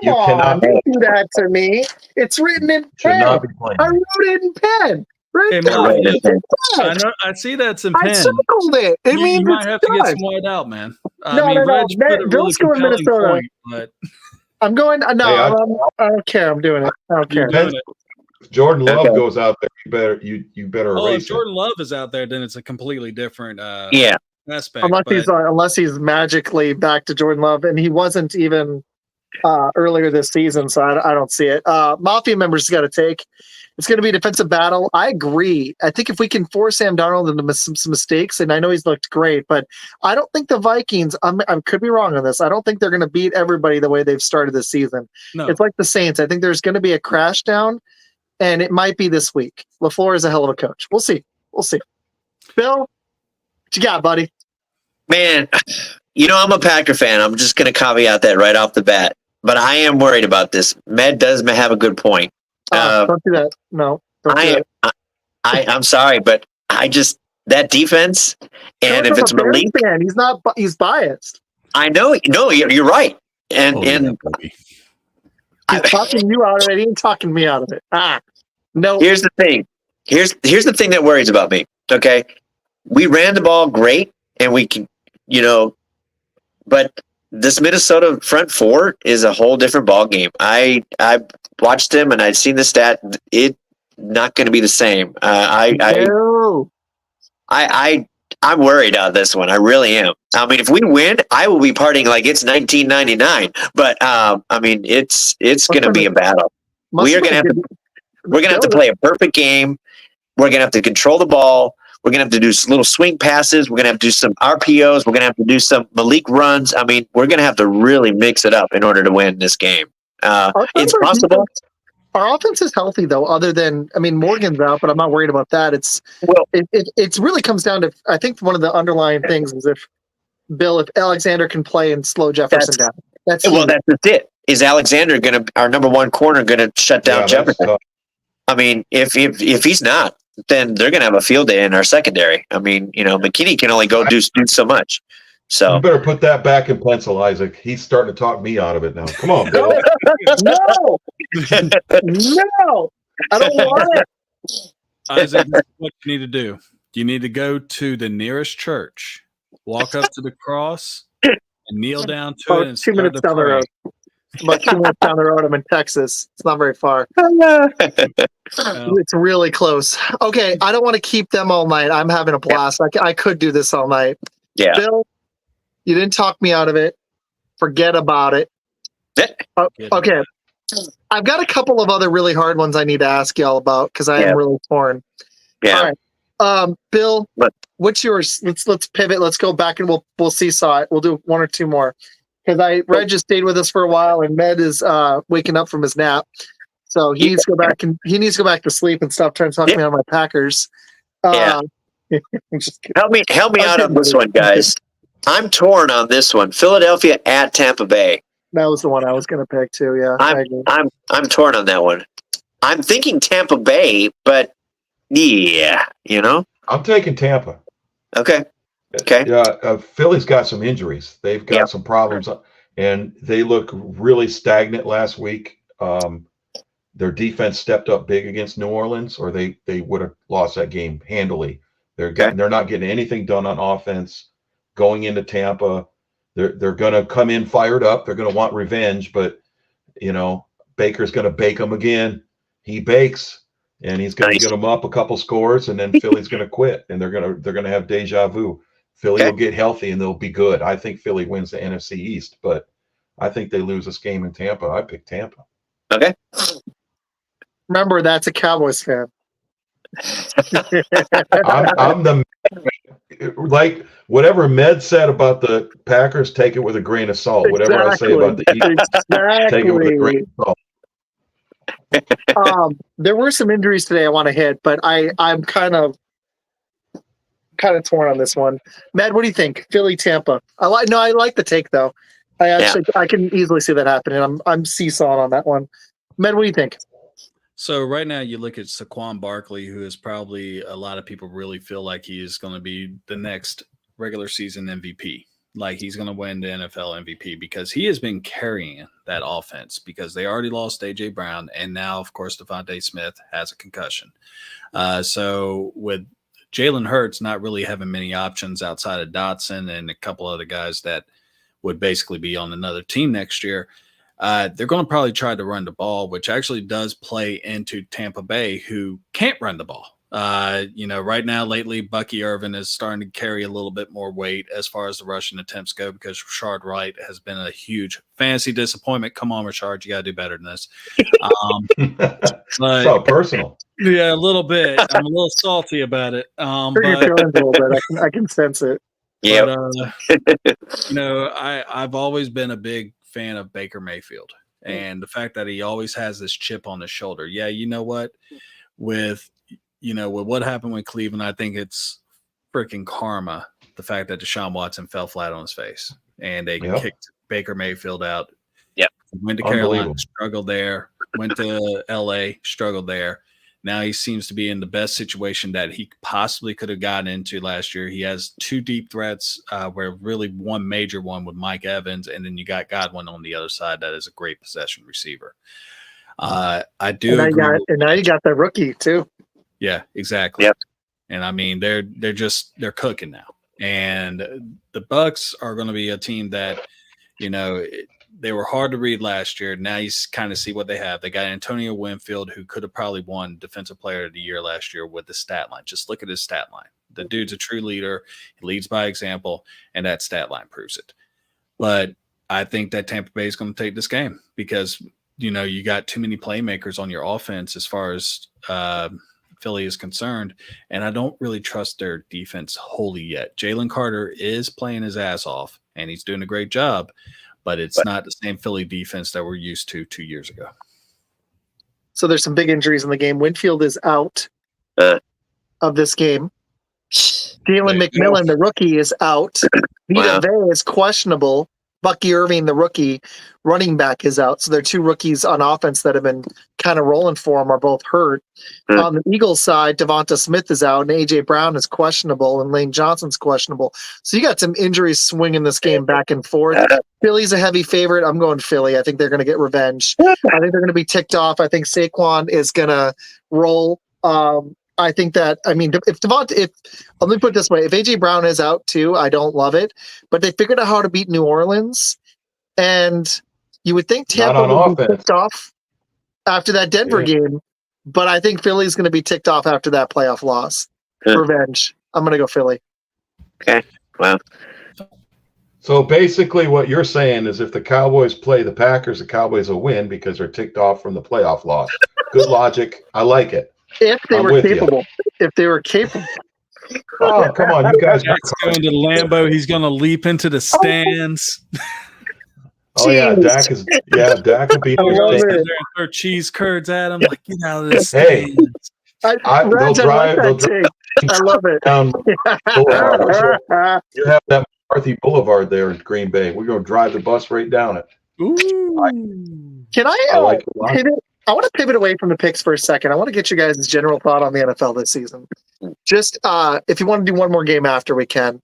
come on, don't do that to me. It's written in pen. I wrote it in pen. Right Hey, there. Right. I know. I see that's in I pen. circled it. It You means might have to get done. some white out, man. No, no. Reg put a really Bill's going compelling Minnesota. point, but I'm going. No, Hey, I don't care. I'm doing it. I don't care. you're doing it. If Jordan Love Okay. goes out there, you better Oh, if erase it. Jordan Love is out there, then it's a completely different Yeah. aspect. Unless he's magically back to Jordan Love, and he wasn't even earlier this season, so I don't see it. Mafia members got to take. It's going to be a defensive battle. I agree. I think if we can force Sam Darnold into some mistakes, and I know he's looked great, but I don't think the Vikings, I could be wrong on this, I don't think they're going to beat everybody the way they've started this season. No. It's like the Saints. I think there's going to be a crash down, and it might be this week. LaFleur is a hell of a coach. We'll see. Bill, what you got, buddy? Man, I'm a Packer fan. I'm just going to caveat that right off the bat. But I am worried about this. Med does have a good point. Don't do that. No, don't do that. I'm sorry, but that defense, and if Phil's it's a Bears Malik, fan. He's biased. I know. No, you're right. And He's talking you out of it. He ain't talking me out of it. No. Here's the thing. Here's the thing that worries about me. Okay, we ran the ball great, and we can, but this Minnesota front four is a whole different ball game. I watched him, and I've seen the stat. It not going to be the same. No. I'm worried on this one. I really am. I mean, if we win, I will be partying like it's 1999. But it's going to be a battle. We're going to have to play a perfect game. We're going to have to control the ball. We're going to have to do little swing passes. We're going to have to do some RPOs. We're going to have to do some Malik runs. I mean, we're going to have to really mix it up in order to win this game. It's possible. Our offense is healthy, though, other than, Morgan's out, but I'm not worried about that. It really comes down to, I think one of the underlying things is if Alexander can play and slow Jefferson down. That's just it. Is Alexander our number one corner, going to shut down Jefferson? I mean, if he's not, then they're going to have a field day in our secondary. I mean, McKinney can only go do so much. So you better put that back in pencil, Isaac. He's starting to talk me out of it now. Come on, Bill. No, I don't want it. Isaac, what you need to do? You need to go to the nearest church, walk up to the cross, and kneel down to it. And 2 minutes down the road. About 2 minutes down the road, I'm in Texas. It's not very far. It's really close. Okay, I don't want to keep them all night. I'm having a blast. I could do this all night. Yeah. Bill, you didn't talk me out of it. Forget about it. Okay. I've got a couple of other really hard ones I need to ask y'all about because I am really torn. Yeah. All right. Bill, what's yours? Let's pivot. Let's go back and we'll seesaw it. We'll do one or two more. Because Regg just stayed with us for a while, and Med is waking up from his nap, so he needs to go back to sleep and stop trying to talk me out of my Packers. Help me out on this one, guys. I'm torn on this one. Philadelphia at Tampa Bay. That was the one I was going to pick too. Yeah, I'm torn on that one. I'm thinking Tampa Bay, but I'm taking Tampa. Okay. Yeah, Philly's got some injuries. They've got some problems, and they look really stagnant last week. Their defense stepped up big against New Orleans, or they would have lost that game handily. They're not getting anything done on offense. Going into Tampa, they're going to come in fired up. They're going to want revenge, but Baker's going to bake them again. He bakes, and he's going to get them up a couple scores, and then Philly's going to quit, and they're going to have deja vu. Philly will get healthy and they'll be good. I think Philly wins the NFC East, but I think they lose this game in Tampa. I pick Tampa. Okay. Remember, that's a Cowboys fan. I'm the like whatever Med said about the Packers, take it with a grain of salt. Whatever I say about the Eagles, take it with a grain of salt. There were some injuries today I want to hit, but I'm kind of torn on this one. Med, what do you think? Philly, Tampa. I like the take though. I can easily see that happening. I'm seesawing on that one. Med, what do you think? So right now you look at Saquon Barkley, who is probably a lot of people really feel like he is going to be the next regular season MVP. like he's going to win the NFL MVP because he has been carrying that offense because they already lost A.J. Brown, and now, of course, Devontae Smith has a concussion. So with Jalen Hurts not really having many options outside of Dotson and a couple other guys that would basically be on another team next year, they're going to probably try to run the ball, which actually does play into Tampa Bay, who can't run the ball. Right now, lately, Bucky Irvin is starting to carry a little bit more weight as far as the rushing attempts go because Rashard Wright has been a huge fantasy disappointment. Come on, Rashard, you got to do better than this. So personal. Yeah, a little bit. I'm a little salty about it. Hurt your feelings a little bit. I can sense it. Yeah. I've always been a big fan of Baker Mayfield and the fact that he always has this chip on his shoulder. Yeah, you know what? With what happened with Cleveland, I think it's freaking karma. The fact that Deshaun Watson fell flat on his face and they kicked Baker Mayfield out. Yep. Went to Carolina, struggled there. Went to LA, struggled there. Now he seems to be in the best situation that he possibly could have gotten into last year. He has two deep threats, where really one major one with Mike Evans, and then you got Godwin on the other side that is a great possession receiver. I do. And now you got the rookie too. Yeah, exactly. Yep. And I mean, they're cooking now. And the Bucks are going to be a team that, they were hard to read last year. Now you kind of see what they have. They got Antonio Winfield, who could have probably won Defensive Player of the Year last year with the stat line. Just look at his stat line. The dude's a true leader. He leads by example, and that stat line proves it. But I think that Tampa Bay is going to take this game because, you got too many playmakers on your offense as far as Philly is concerned, and I don't really trust their defense wholly yet. Jalen Carter is playing his ass off, and he's doing a great job, but it's not the same Philly defense that we're used to 2 years ago. So there's some big injuries in the game. Winfield is out of this game. Jalen McMillan, the rookie, is out. Vita Vea is questionable. Bucky Irving, the rookie running back, is out. So their two rookies on offense that have been kind of rolling for him are both hurt. On the Eagles side, Devonta Smith is out, and A.J. Brown is questionable, and Lane Johnson's questionable. So you got some injuries swinging this game back and forth. Philly's a heavy favorite. I'm going Philly. I think they're going to get revenge. I think they're going to be ticked off. I think Saquon is going to roll. I think that, let me put it this way. If A.J. Brown is out too, I don't love it. But they figured out how to beat New Orleans. And you would think Tampa would be ticked off after that Denver game. But I think Philly's going to be ticked off after that playoff loss. Revenge. I'm going to go Philly. Okay. Wow. So basically what you're saying is if the Cowboys play the Packers, the Cowboys will win because they're ticked off from the playoff loss. Good logic. I like it. If they were capable. If they were capable. Oh, come on. You guys are going to Lambeau. He's going to leap into the stands. Oh, yeah. Dak will be in the stands. Throw cheese curds at him. Like, get out of the stands. They'll drive. I love it. You have that McCarthy Boulevard there in Green Bay. We're going to drive the bus right down it. Ooh. Can I like pivot? I want to pivot away from the picks for a second. I want to get you guys' general thought on the NFL this season. Just if you want to do one more game after, we can.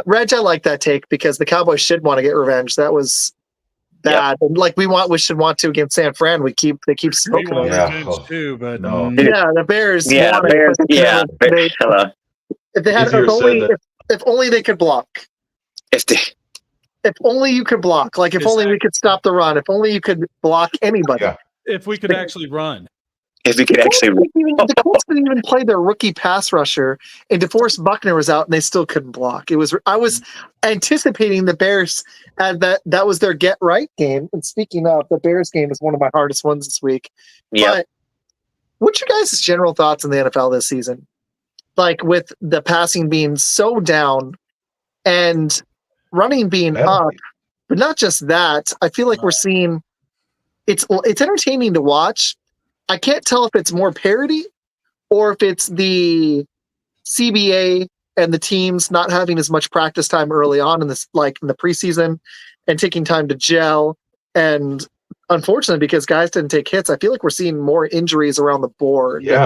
Reg, I like that take because the Cowboys should want to get revenge. That was bad. And like we should want to against San Fran. They keep smoking on revenge too, but no. Yeah, the Bears. Yeah, Bears. Yeah, hello. If they had, if only they could block. If only you could block. Like if only we could stop the run. If only you could block anybody. Yeah. If we could actually run. If we could actually run. The Colts didn't even play their rookie pass rusher, and DeForest Buckner was out, and they still couldn't block. I was anticipating the Bears, and that was their get right game. And speaking of, the Bears game is one of my hardest ones this week. Yeah. But what's your guys' general thoughts on the NFL this season? Like with the passing being so down and running being up, but not just that. I feel like we're seeing it's entertaining to watch. I can't tell if it's more parody or if it's the CBA and the teams not having as much practice time early on in this, like in the preseason, and taking time to gel. And unfortunately, because guys didn't take hits, I feel like we're seeing more injuries around the board. Yeah.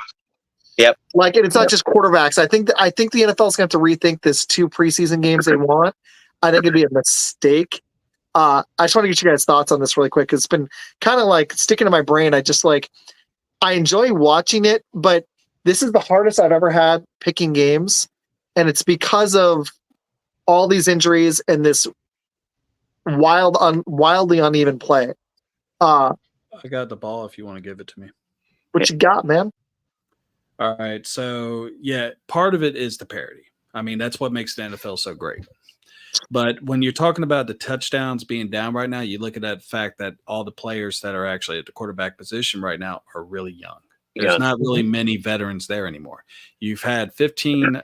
Yep. Like, and it's not just quarterbacks. I think the NFL is going to have to rethink this 2 preseason games they want. I think it'd be a mistake. I just want to get you guys' thoughts on this really quick. It's been kind of like sticking to my brain. I enjoy watching it, but this is the hardest I've ever had picking games. And it's because of all these injuries and this wildly uneven play. I got the ball if you want to give it to me. What you got, man? All right. So, yeah, part of it is the parity. I mean, that's what makes the NFL so great. But when you're talking about the touchdowns being down right now, you look at that fact that all the players that are actually at the quarterback position right now are really young. There's not really many veterans there anymore. You've had 15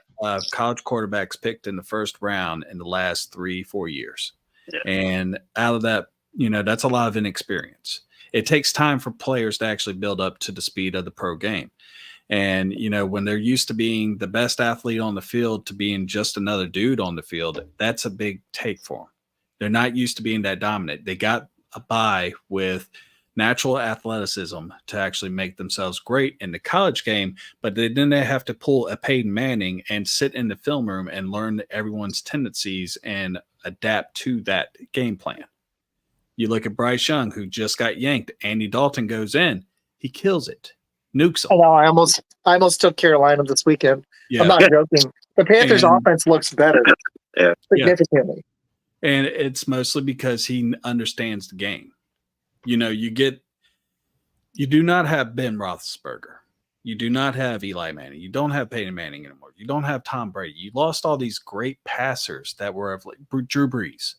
college quarterbacks picked in the first round in the last 3-4 years. Yeah. And out of that, that's a lot of inexperience. It takes time for players to actually build up to the speed of the pro game. And, when they're used to being the best athlete on the field to being just another dude on the field, that's a big take for them. They're not used to being that dominant. They got a bye with natural athleticism to actually make themselves great in the college game, but then they have to pull a Peyton Manning and sit in the film room and learn everyone's tendencies and adapt to that game plan. You look at Bryce Young, who just got yanked. Andy Dalton goes in. He kills it. Nukes them. I know. I almost took Carolina this weekend. Yeah. I'm not joking. The Panthers' offense looks better significantly. And it's mostly because he understands the game. You do not have Ben Roethlisberger. You do not have Eli Manning. You don't have Peyton Manning anymore. You don't have Tom Brady. You lost all these great passers that were of Drew Brees,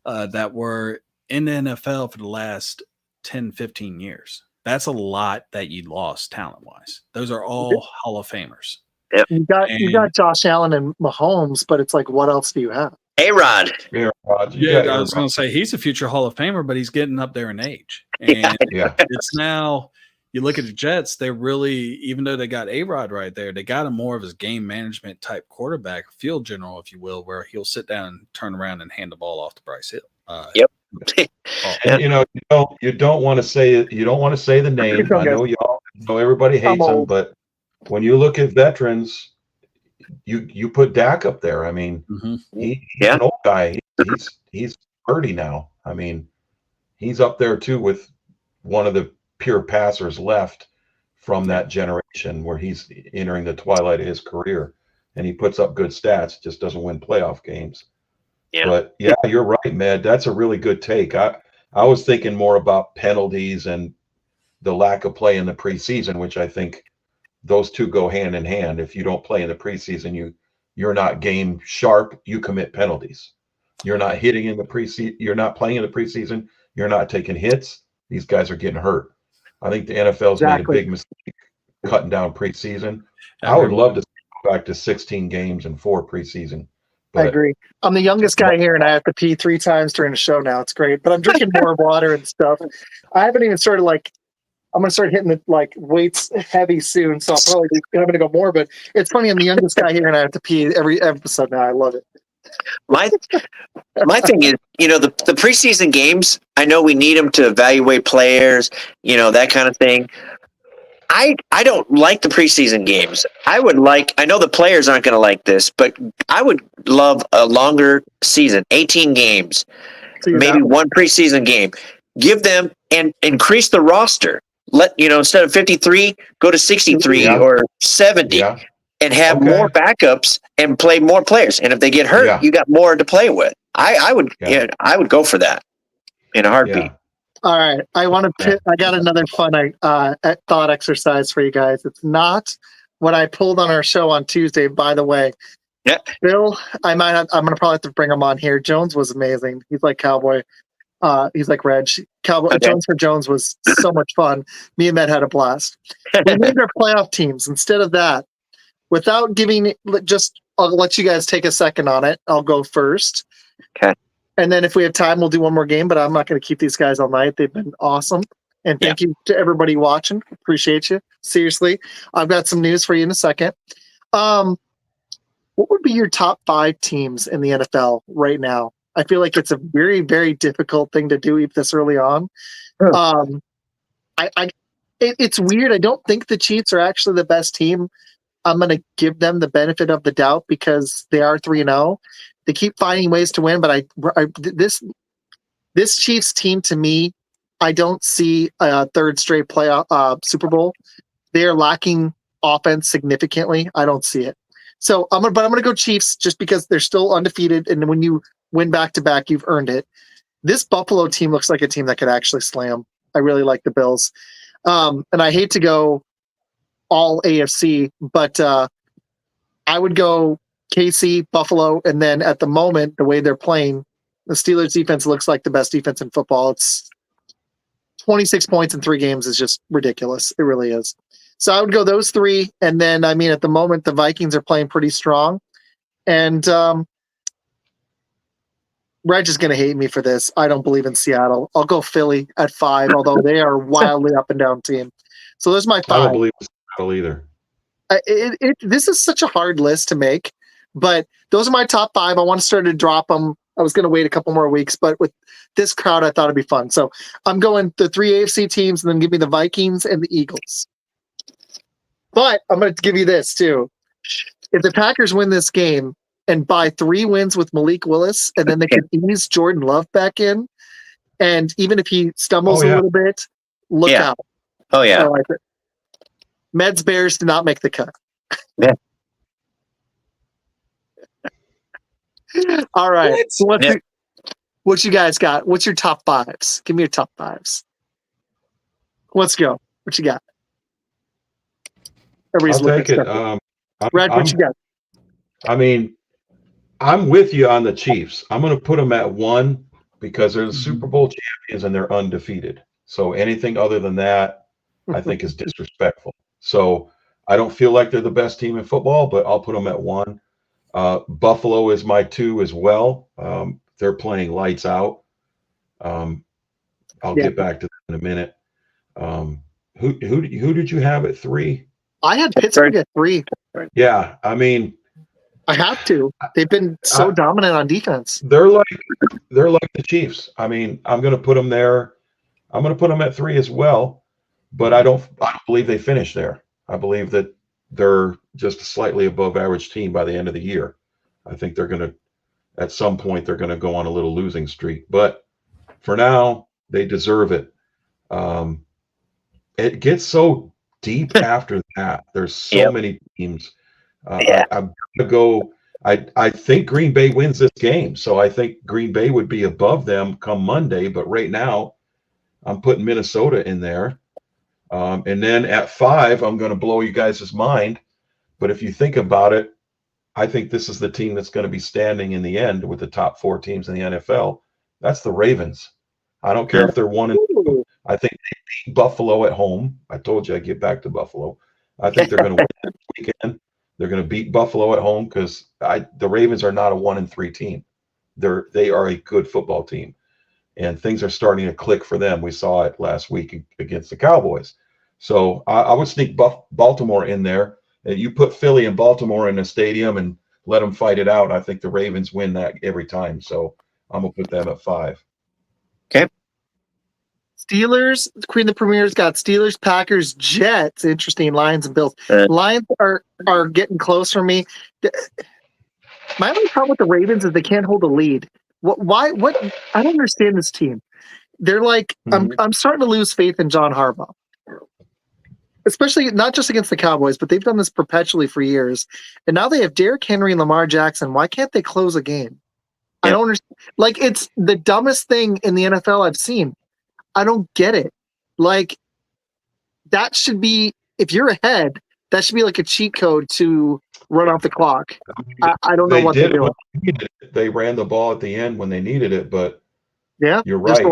that were in the NFL for the last 10, 15 years. That's a lot that you lost talent-wise. Those are all Hall of Famers. Yep. You got Josh Allen and Mahomes, but it's like, what else do you have? A-Rod. Yeah, I was going to say he's a future Hall of Famer, but he's getting up there in age. And it's now, you look at the Jets, they're really, even though they got A-Rod right there, they got him more of his game management type quarterback, field general, if you will, where he'll sit down and turn around and hand the ball off to Bryce Hill. Yep. And, you don't want to say it. You don't want to say the name. I know y'all know everybody hates him, but when you look at veterans, you put Dak up there. I mean, he's an old guy. He's 30 now. I mean, he's up there too with one of the pure passers left from that generation where he's entering the twilight of his career, and he puts up good stats. Just doesn't win playoff games. Yeah. But yeah, you're right, Med. That's a really good take. I was thinking more about penalties and the lack of play in the preseason, which I think those two go hand in hand. If you don't play in the preseason, you're not game sharp, you commit penalties. You're not hitting in the preseason, you're not playing in the preseason, you're not taking hits. These guys are getting hurt. I think the NFL's made a big mistake cutting down preseason. I would love to go back to 16 games and 4 preseason. I agree. I'm the youngest guy here, and I have to pee 3 times during the show now. It's great, but I'm drinking more water and stuff. I haven't even started I'm going to start hitting the weights heavy soon, so I'm going to go more. But it's funny, I'm the youngest guy here, and I have to pee every episode now. I love it. My thing is, the preseason games, I know we need them to evaluate players, that kind of thing. I don't like the preseason games. I know the players aren't going to like this, but I would love a longer season, 18 games, maybe one preseason game. Give them and increase the roster. Instead of 53, go to 63 or 70 and have more backups and play more players. And if they get hurt, you got more to play with. I would go for that in a heartbeat. Yeah. All right. I got another fun thought exercise for you guys. It's not what I pulled on our show on Tuesday, by the way. Yeah. Bill, I'm going to probably have to bring him on here. Jones was amazing. He's like Cowboy. He's like Regg. Cowboy. Okay. Jones for Jones was so much fun. Me and Matt had a blast. We named our playoff teams. Instead of that, without giving I'll let you guys take a second on it. I'll go first. Okay. And then if we have time, we'll do one more game, but I'm not going to keep these guys all night. They've been awesome. And thank you to everybody watching. Appreciate you. Seriously. I've got some news for you in a second. What would be your top 5 teams in the NFL right now? I feel like it's a very, very difficult thing to do this early on. Sure. It's weird. I don't think the Chiefs are actually the best team. I'm going to give them the benefit of the doubt because they are 3-0. They keep finding ways to win, but this Chiefs team, to me, I don't see a third straight playoff Super Bowl. They are lacking offense significantly. I don't see it. So I'm gonna go Chiefs just because they're still undefeated, and when you win back to back, you've earned it. This Buffalo team looks like a team that could actually slam. I really like the Bills, and I hate to go all AFC, but I would go KC, Buffalo, and then at the moment, the way they're playing, the Steelers defense looks like the best defense in football. It's 26 points in 3 games is just ridiculous. It really is. So I would go those 3. And then, I mean, at the moment, the Vikings are playing pretty strong. And Regg is going to hate me for this. I don't believe in Seattle. I'll go Philly at 5, although they are wildly up and down team. So there's my 5. I don't believe in Seattle either. This is such a hard list to make, but those are my top 5. I want to start to drop them. I was going to wait a couple more weeks, but with this crowd, I thought it'd be fun. So I'm going the 3 AFC teams and then give me the Vikings and the Eagles. But I'm going to give you this too. If the Packers win this game and buy 3 wins with Malik Willis, and then they can ease Jordan Love back in, and even if he stumbles a little bit, look out. Oh, yeah. I like it. Meds Bears did not make the cut. Yeah. All right. So what you guys got? What's your top 5s? Give me your top 5s. Let's go. What you got? Everybody's I'll take it. Regg, what you got? I mean, I'm with you on the Chiefs. I'm going to put them at 1 because they're the Super Bowl champions and they're undefeated. So anything other than that, I think is disrespectful. So I don't feel like they're the best team in football, but I'll put them at 1. Buffalo is my 2 as well. They're playing lights out. I'll get back to that in a minute. Who did you have at 3? I had Pittsburgh at 3. Yeah, I mean, I have to. They've been so dominant on defense. They're like the Chiefs. I mean, I'm going to put them there. I'm going to put them at 3 as well, but I don't believe they finish there. I believe that they're just a slightly above average team by the end of the year. I think they're going to, at some point, they're going to go on a little losing streak. But for now, they deserve it. It gets so deep after that. There's so many teams. I'm going to go. I think Green Bay wins this game, so I think Green Bay would be above them come Monday. But right now, I'm putting Minnesota in there. And then at 5, I'm going to blow you guys' mind. But if you think about it, I think this is the team that's going to be standing in the end with the top 4 teams in the NFL. That's the Ravens. I don't care if they're 1-2. I think they beat Buffalo at home. I told you I'd get back to Buffalo. I think they're going to win this weekend. They're going to beat Buffalo at home because the Ravens are not a 1-3 team. They are a good football team. And things are starting to click for them. We saw it last week against the Cowboys. So I would sneak Baltimore in there. And you put Philly and Baltimore in a stadium and let them fight it out. I think the Ravens win that every time. So I'm going to put them at 5. Okay. Steelers, Queen of the Premier's got Steelers, Packers, Jets. Interesting. Lions and Bills. Lions are getting close for me. My only problem with the Ravens is they can't hold a lead. Why? I don't understand this team. They're like, I'm starting to lose faith in John Harbaugh, especially not just against the Cowboys, but they've done this perpetually for years. And now they have Derrick Henry and Lamar Jackson. Why can't they close a game? I don't understand. Like, it's the dumbest thing in the NFL I've seen. I don't get it. Like, that should be, if you're ahead, that should be like a cheat code to run off the clock. I don't know what they're doing. They ran the ball at the end when they needed it, but you're right.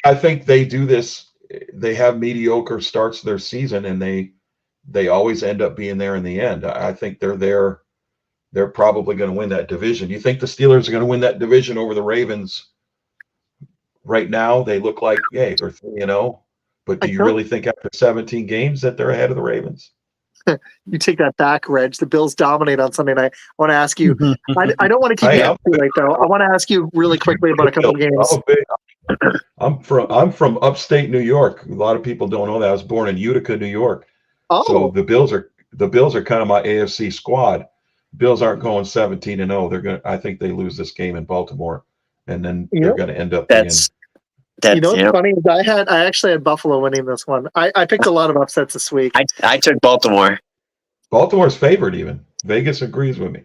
I think they do this. They have mediocre starts to their season, and they always end up being there in the end. I think they're there. They're probably going to win that division. You think the Steelers are going to win that division over the Ravens? Right now, they look like, they're 3-0. But do you really think after 17 games that they're ahead of the Ravens? You take that back, Reg. The Bills dominate on Sunday night. I want to ask you. I don't want to keep you up too late, though. I want to ask you really quickly about a couple of games. I'm from upstate New York. A lot of people don't know that. I was born in Utica, New York. So the Bills are kind of my AFC squad. Bills aren't going 17-0. I think they lose this game in Baltimore, and then they're going to end up being. That's what's funny is I actually had Buffalo winning this one. I picked a lot of upsets this week. I took Baltimore. Baltimore's favored even. Vegas agrees with me.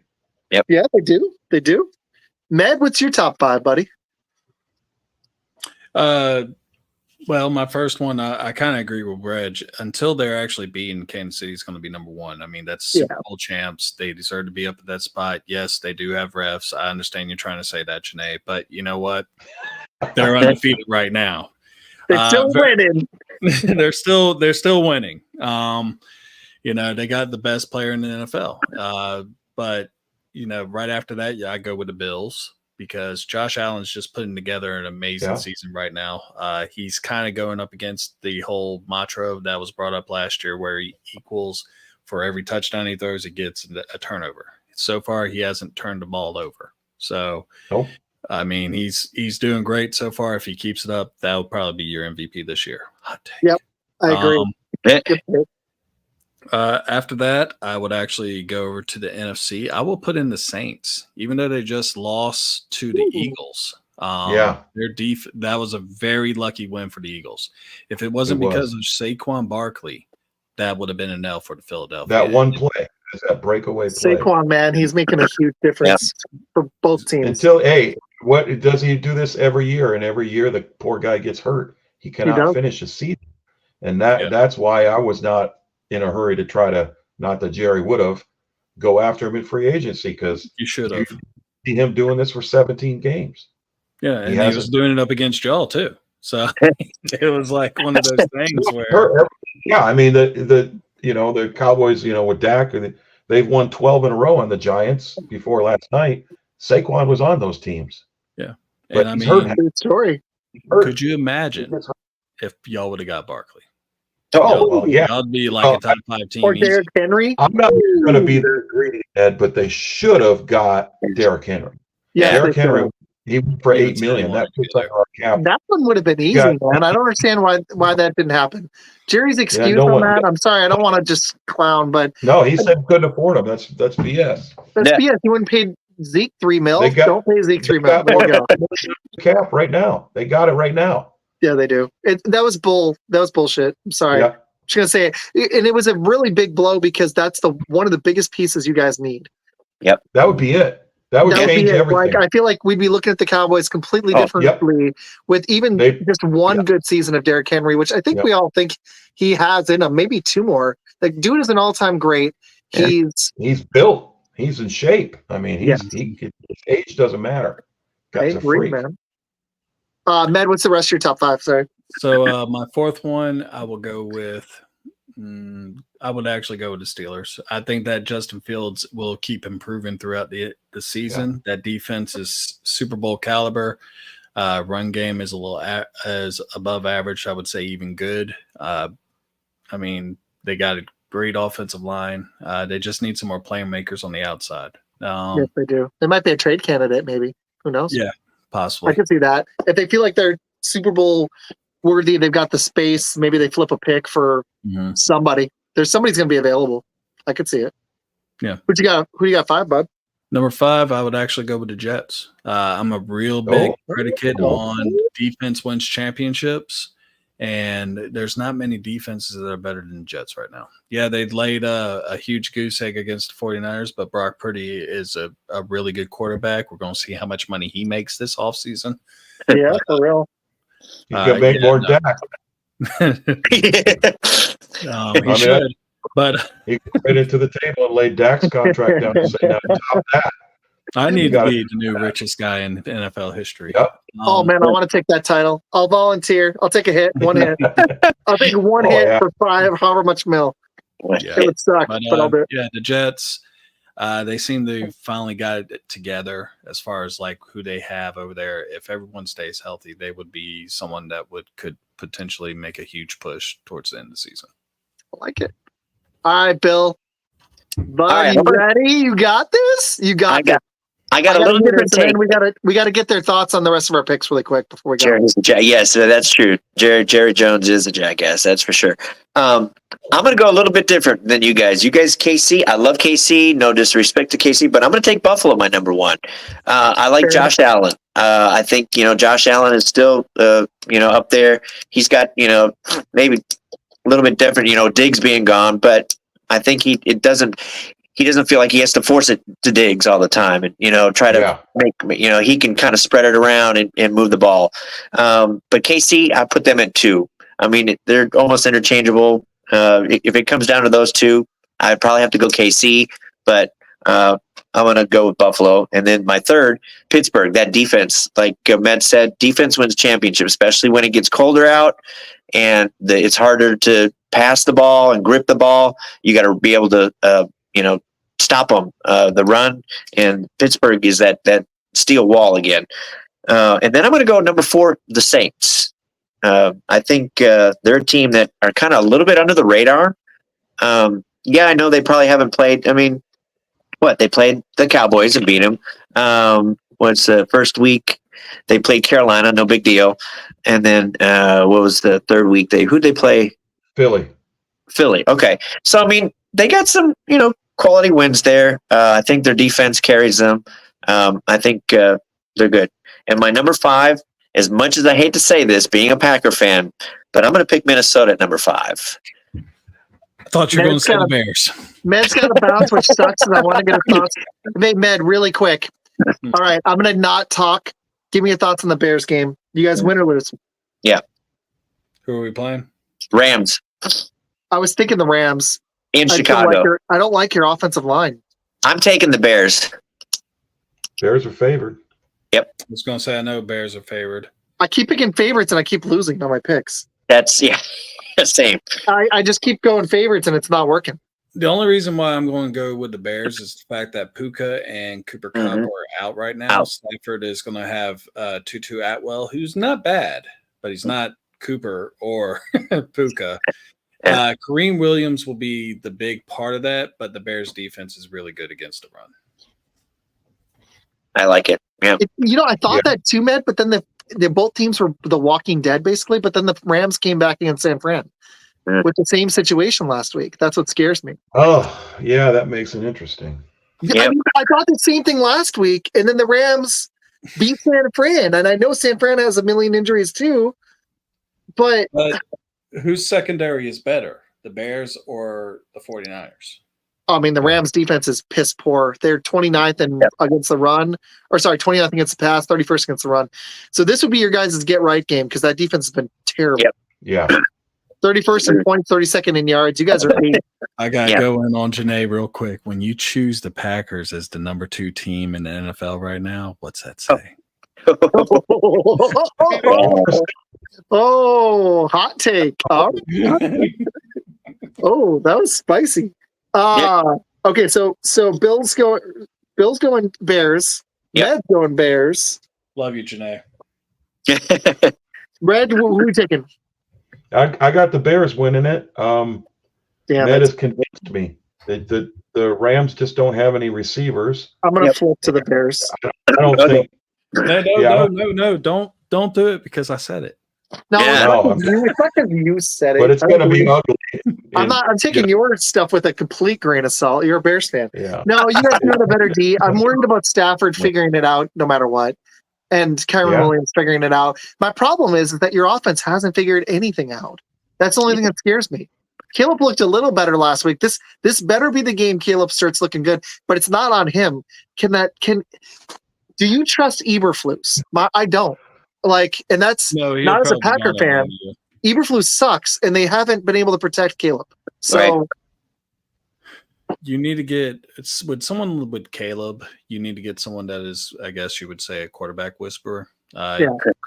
Yep. Yeah, they do. They do. Med, what's your top 5, buddy? Well, my first one, I kind of agree with Regg. Until they're actually beating Kansas City, is going to be number one. I mean, that's Super Bowl champs. They deserve to be up at that spot. Yes, they do have refs. I understand you're trying to say that, Janae, but you know what? They're undefeated right now. They're still winning. They're still winning. They got the best player in the NFL. But right after that, I go with the Bills. Because Josh Allen's just putting together an amazing season right now. He's kind of going up against the whole mantra that was brought up last year where he equals for every touchdown he throws, he gets a turnover. So far, he hasn't turned the ball over. So, I mean, he's doing great so far. If he keeps it up, that will probably be your MVP this year. Hot take. Yep, I agree. After that, I would actually go over to the NFC. I will put in the Saints, even though they just lost to the Eagles. Their that was a very lucky win for the Eagles. If it wasn't because of Saquon Barkley, that would have been an L for the Philadelphia. That one play, that breakaway play. Saquon, man, he's making a huge difference for both teams. What does he do this every year? And every year the poor guy gets hurt. He cannot finish a season, and that's why I was not in a hurry to try to, not that Jerry would have, go after him in free agency, because you should have seen him doing this for 17 games. Yeah, and he was doing it up against y'all too. So it was like one of those things where I mean the Cowboys, with Dak, they've won 12 in a row on the Giants before last night. Saquon was on those teams. Yeah. But and good story. Could you imagine if y'all would have got Barkley? I'd be like a top 5 team. Or Derrick Henry. I'm not going to be there greedy, Ed, but they should have got Derrick Henry. Yeah, Derrick Henry, he went for $8 million. That puts up our cap. That one would have been easy, man. I don't understand why that didn't happen. Jerry's excuse on that. I'm sorry, I don't want to just clown, but no, he said he couldn't afford him. That's BS. That's BS. He wouldn't pay Zeke $3 million. Don't pay Zeke $3 million. There you go. Cap right now. They got it right now. Yeah, they do. That was bullshit. I'm sorry. Yeah. I'm just gonna say it. And it was a really big blow because that's one of the biggest pieces you guys need. Yep. That would be it. That would change everything. Like, I feel like we'd be looking at the Cowboys completely differently with even just one good season of Derrick Henry, which I think we all think he has in him. Maybe 2 more. Like, dude is an all-time great. He's built. He's in shape. I mean, his age doesn't matter. I agree, man. Med, what's the rest of your top 5? Sorry. So my fourth one, I will go with. I would actually go with the Steelers. I think that Justin Fields will keep improving throughout the season. That defense is Super Bowl caliber. Run game is a little as above average. I would say even good. I mean, they got a great offensive line. They just need some more playmakers on the outside. Yes, they do. They might be a trade candidate, maybe. Who knows? Yeah, possibly. I can see that. If they feel like they're Super Bowl worthy, they've got the space, maybe they flip a pick for somebody. Somebody's going to be available. I could see it. Yeah. Who you got 5, bud? Number 5, I would actually go with the Jets. I'm a real big predicate on defense wins championships, and there's not many defenses that are better than the Jets right now. Yeah, they laid a huge goose egg against the 49ers, but Brock Purdy is a really good quarterback. We're going to see how much money he makes this offseason. Yeah, for real. He's going to make more than Dak. He should, but he went into the table and laid Dak's contract down and say, "Now top that." I need to be the new richest guy in NFL history. Yep. Oh man, I want to take that title. I'll volunteer. I'll take a hit, 1 hit. I'll take one hit for 5, however much mil. Yeah. It would suck, but I'll do it. Yeah, the Jets. They seem to finally got it together as far as like who they have over there. If everyone stays healthy, they would be someone that could potentially make a huge push towards the end of the season. I like it. All right, Bill. Bud, you ready? You got this? You got this. I got a little different take. We got to get their thoughts on the rest of our picks really quick before we go. Yes, that's true. Jerry Jones is a jackass. That's for sure. I'm going to go a little bit different than you guys. You guys, KC, I love KC. No disrespect to KC, but I'm going to take Buffalo, my number one. I like Josh Allen. I think, Josh Allen is still, up there. He's got, maybe a little bit different, Diggs being gone, but I think he doesn't feel like he has to force it to Diggs all the time and, try to make, he can kind of spread it around and move the ball. But KC, I put them at 2. I mean, they're almost interchangeable. If it comes down to those two, I'd probably have to go KC, but I'm going to go with Buffalo. And then my third, Pittsburgh. That defense, like Med said, defense wins championship, especially when it gets colder out and it's harder to pass the ball and grip the ball. You got to be able to, stop them, the run. And Pittsburgh is that steel wall again. And then I'm going to go number 4, the Saints. I think they're a team that are kind of a little bit under the radar. I know they probably haven't played. I mean, they played the Cowboys and beat them. What's the first week? They played Carolina, no big deal. And then what was the third week? Who'd they play? Philly. Okay. So, I mean, they got some, quality wins there. I think their defense carries them. I think they're good. And my number 5, as much as I hate to say this, being a Packer fan, but I'm going to pick Minnesota at number 5. I thought you were going to say the Bears. Med's got a bounce, which sucks, and I want to get a thoughts. Hey, Med, really quick. All right, I'm going to not talk. Give me your thoughts on the Bears game. You guys win or lose? Yeah. Who are we playing? Rams. I was thinking the Rams. In Chicago. I don't like your offensive line. I'm taking the Bears. Bears are favored. Yep. I was going to say I know Bears are favored. I keep picking favorites, and I keep losing on my picks. That's, same. I just keep going favorites, and it's not working. The only reason why I'm going to go with the Bears is the fact that Puka and Cooper Kupp are out right now. Stafford is going to have Tutu Atwell, who's not bad, but he's not Cooper or Puka. Kareem Williams will be the big part of that, but the Bears defense is really good against the run. I like it. Yeah. I thought that too, Med, but then the both teams were the Walking Dead, basically, but then the Rams came back against San Fran with the same situation last week. That's what scares me. Oh, yeah, that makes it interesting. Yep. I thought the same thing last week, and then the Rams beat San Fran, and I know San Fran has a million injuries too, but whose secondary is better, the Bears or the 49ers? I mean, the Rams defense is piss poor. They're 29th against the run, 29th against the pass, 31st against the run. So this would be your guys' get right game because that defense has been terrible. Yep. Yeah. 31st in points, 32nd in yards. You guys are 8. I got to go in on Janae real quick. When you choose the Packers as the number 2 team in the NFL right now, what's that say? Oh, hot take. Oh, that was spicy. Okay, so Bill's going Bears. Red's going Bears. Love you, Janae. Red, who are we taking? I got the Bears winning it. Ned has convinced me. The Rams just don't have any receivers. I'm gonna flip to the Bears. I don't think. No, don't do it because I said it. You said it. But it's gonna be ugly. I'm taking your stuff with a complete grain of salt. You're a Bears fan. Yeah. No, you guys know the better D. I'm worried about Stafford figuring it out no matter what. And Kyron Williams figuring it out. My problem is that your offense hasn't figured anything out. That's the only thing that scares me. Caleb looked a little better last week. This better be the game Caleb starts looking good, but it's not on him. Do you trust Eberflus? I don't. And that's not as a Packer fan. Eberflus sucks, and they haven't been able to protect Caleb. So you need to get with someone with Caleb. You need to get someone that is, I guess you would say, a quarterback whisperer.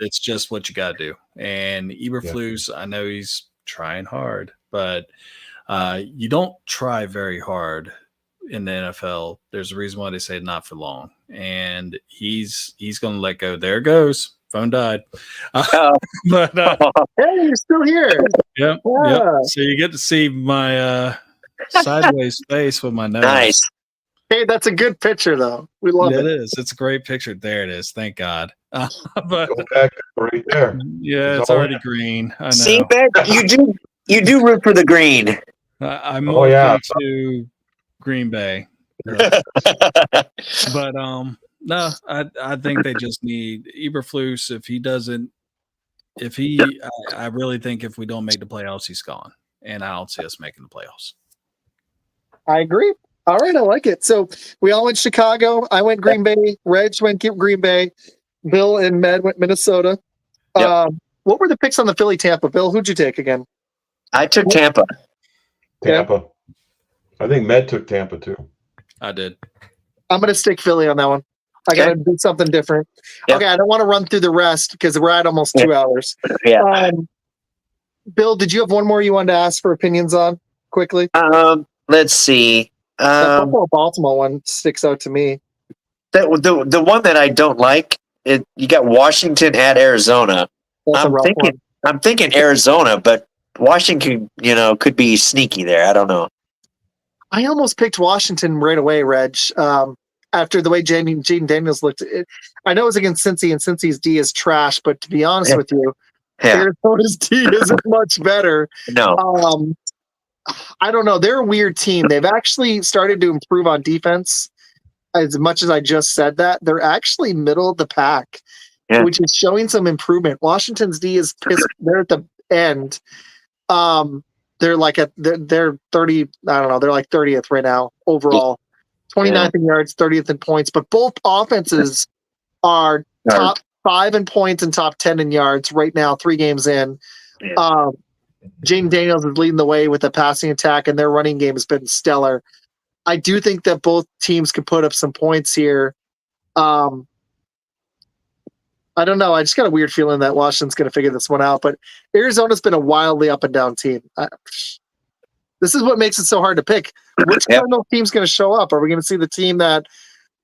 It's just what you got to do. And Eberflus, I know he's trying hard, but you don't try very hard in the NFL. There's a reason why they say not for long, and he's going to let go. There it goes. Phone died. But hey, you're still here. Yep. So you get to see my sideways face with my nose. Nice. Hey, that's a good picture, though. We love it. It is. It's a great picture. There it is. Thank God. But Go back right there. yeah, it's already green. I know. See, Ben, you do root for the green. I'm more into Green Bay, but no, I think they just need Eberflus. I really think if we don't make the playoffs, he's gone, and I don't see us making the playoffs. I agree. All right, I like it. So we all went Chicago. I went Green Bay. Reg went Green Bay. Bill and Med went Minnesota. Yep. What were the picks on the Philly-Tampa? Bill, who'd you take again? I took Tampa. Tampa. Yeah. I think Med took Tampa too. I did. I'm going to stick Philly on that one. I got to do something different. Yep. Okay, I don't want to run through the rest because we're at almost 2 hours. Yeah. Bill, did you have one more you wanted to ask for opinions on quickly? Let's see. The Baltimore one sticks out to me. The one that I don't like, you got Washington at Arizona. I'm thinking Arizona, but Washington, could be sneaky there. I don't know. I almost picked Washington right away, Reg. After the way Jaden Daniels looked, I know it was against Cincy, and Cincy's D is trash. But to be honest with you, Arizona's D isn't much better. No. I don't know. They're a weird team. They've actually started to improve on defense. As much as I just said that, they're actually middle of the pack, which is showing some improvement. Washington's D is pissed. They're at the end. They're like they're 30. I don't know. They're like 30th right now overall. 29th in yards, 30th in points. But both offenses are top 5 in points and top 10 in yards right now. 3 games in. Jaden Daniels is leading the way with the passing attack, and their running game has been stellar. I do think that both teams can put up some points here. I don't know. I just got a weird feeling that Washington's going to figure this one out. But Arizona's been a wildly up and down team. This is what makes it so hard to pick. Which Cardinal team's going to show up? Are we going to see the team that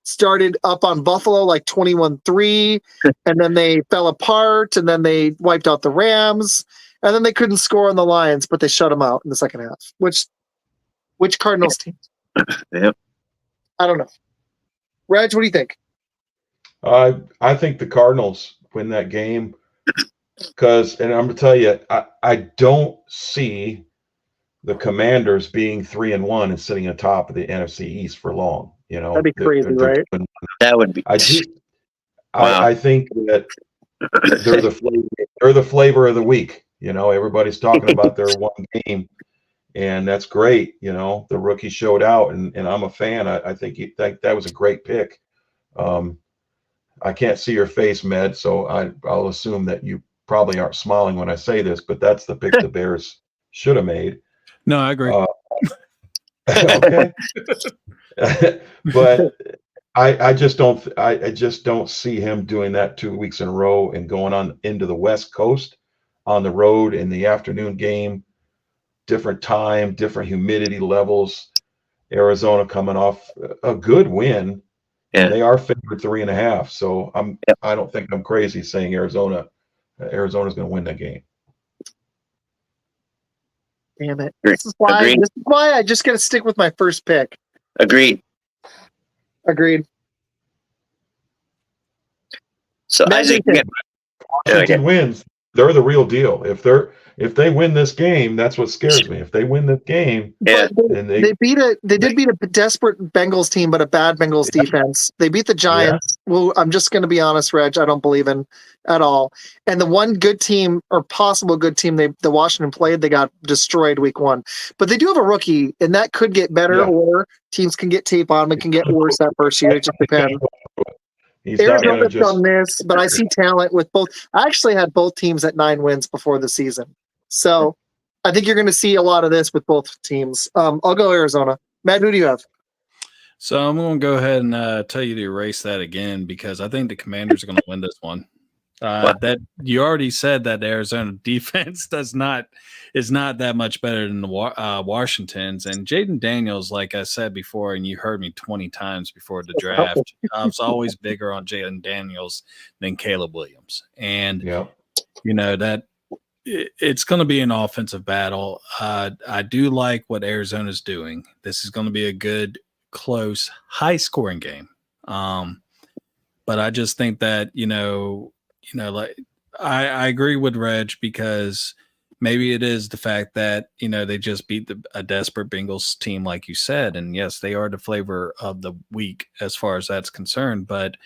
started up on Buffalo like 21-3, and then they fell apart, and then they wiped out the Rams, and then they couldn't score on the Lions, but they shut them out in the second half? Which Cardinals team? Yep. I don't know. Reg, what do you think? I think the Cardinals win that game because, and I'm going to tell you, I don't see the Commanders being 3-1 and sitting atop of the NFC East for long. That'd be crazy, right? That would be. I think that they're the flavor. They're the flavor of the week. Everybody's talking about their one game, and that's great. The rookie showed out, and I'm a fan. I think that was a great pick. I can't see your face, Med, so I'll assume that you probably aren't smiling when I say this, but that's the pick the Bears should have made. No, I agree. Okay. But I just don't see him doing that 2 weeks in a row and going on into the West Coast on the road in the afternoon game, different time, different humidity levels. Arizona coming off a good win. Yeah. They are favored 3.5. So I don't think I'm crazy saying Arizona's going to win that game. Damn it. This is why I just got to stick with my first pick. Agreed. So Isaac Washington wins. They're the real deal. If they win this game, that's what scares me. If they win this game, they did beat a desperate Bengals team, but a bad Bengals defense. They beat the Giants. Yeah. Well, I'm just going to be honest, Reg, I don't believe in at all. And the one good team or possible good team the Washington played, they got destroyed week 1. But they do have a rookie, and that could get better, or teams can get tape on them. It can get worse that first year. It just depends. Arizona's done this, but I see talent with both. I actually had both teams at 9 wins before the season. So I think you're going to see a lot of this with both teams. I'll go Arizona. Matt, who do you have? So I'm going to go ahead and tell you to erase that again because I think the Commanders are going to win this one. That you already said that the Arizona defense is not that much better than the Washington's, and Jaden Daniels, like I said before, and you heard me 20 times before the draft, I was always bigger on Jaden Daniels than Caleb Williams, and that it's going to be an offensive battle. I do like what Arizona's doing. This is going to be a good, close, high-scoring game, but I just think that like I agree with Reg because Maybe it is the fact that, they just beat a desperate Bengals team, like you said. And yes, they are the flavor of the week as far as that's concerned. But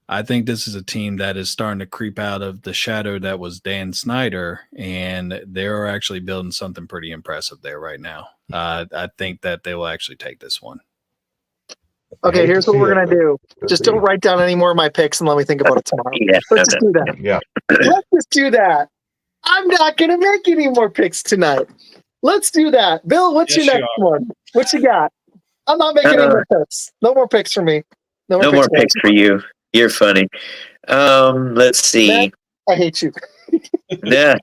I think this is a team that is starting to creep out of the shadow that was Dan Snyder, and they're actually building something pretty impressive there right now. I think that they will actually take this one. Okay, here's what we're going to do. Just don't write down any more of my picks and let me think about it tomorrow. Let's just do that. Yeah. Let's just do that. I'm not going to make any more picks tonight. Let's do that. Bill, what's your next one? What you got? I'm not making any more picks. No more picks for me. No more picks for you. You're funny. Let's see. Matt, I hate you. Yeah.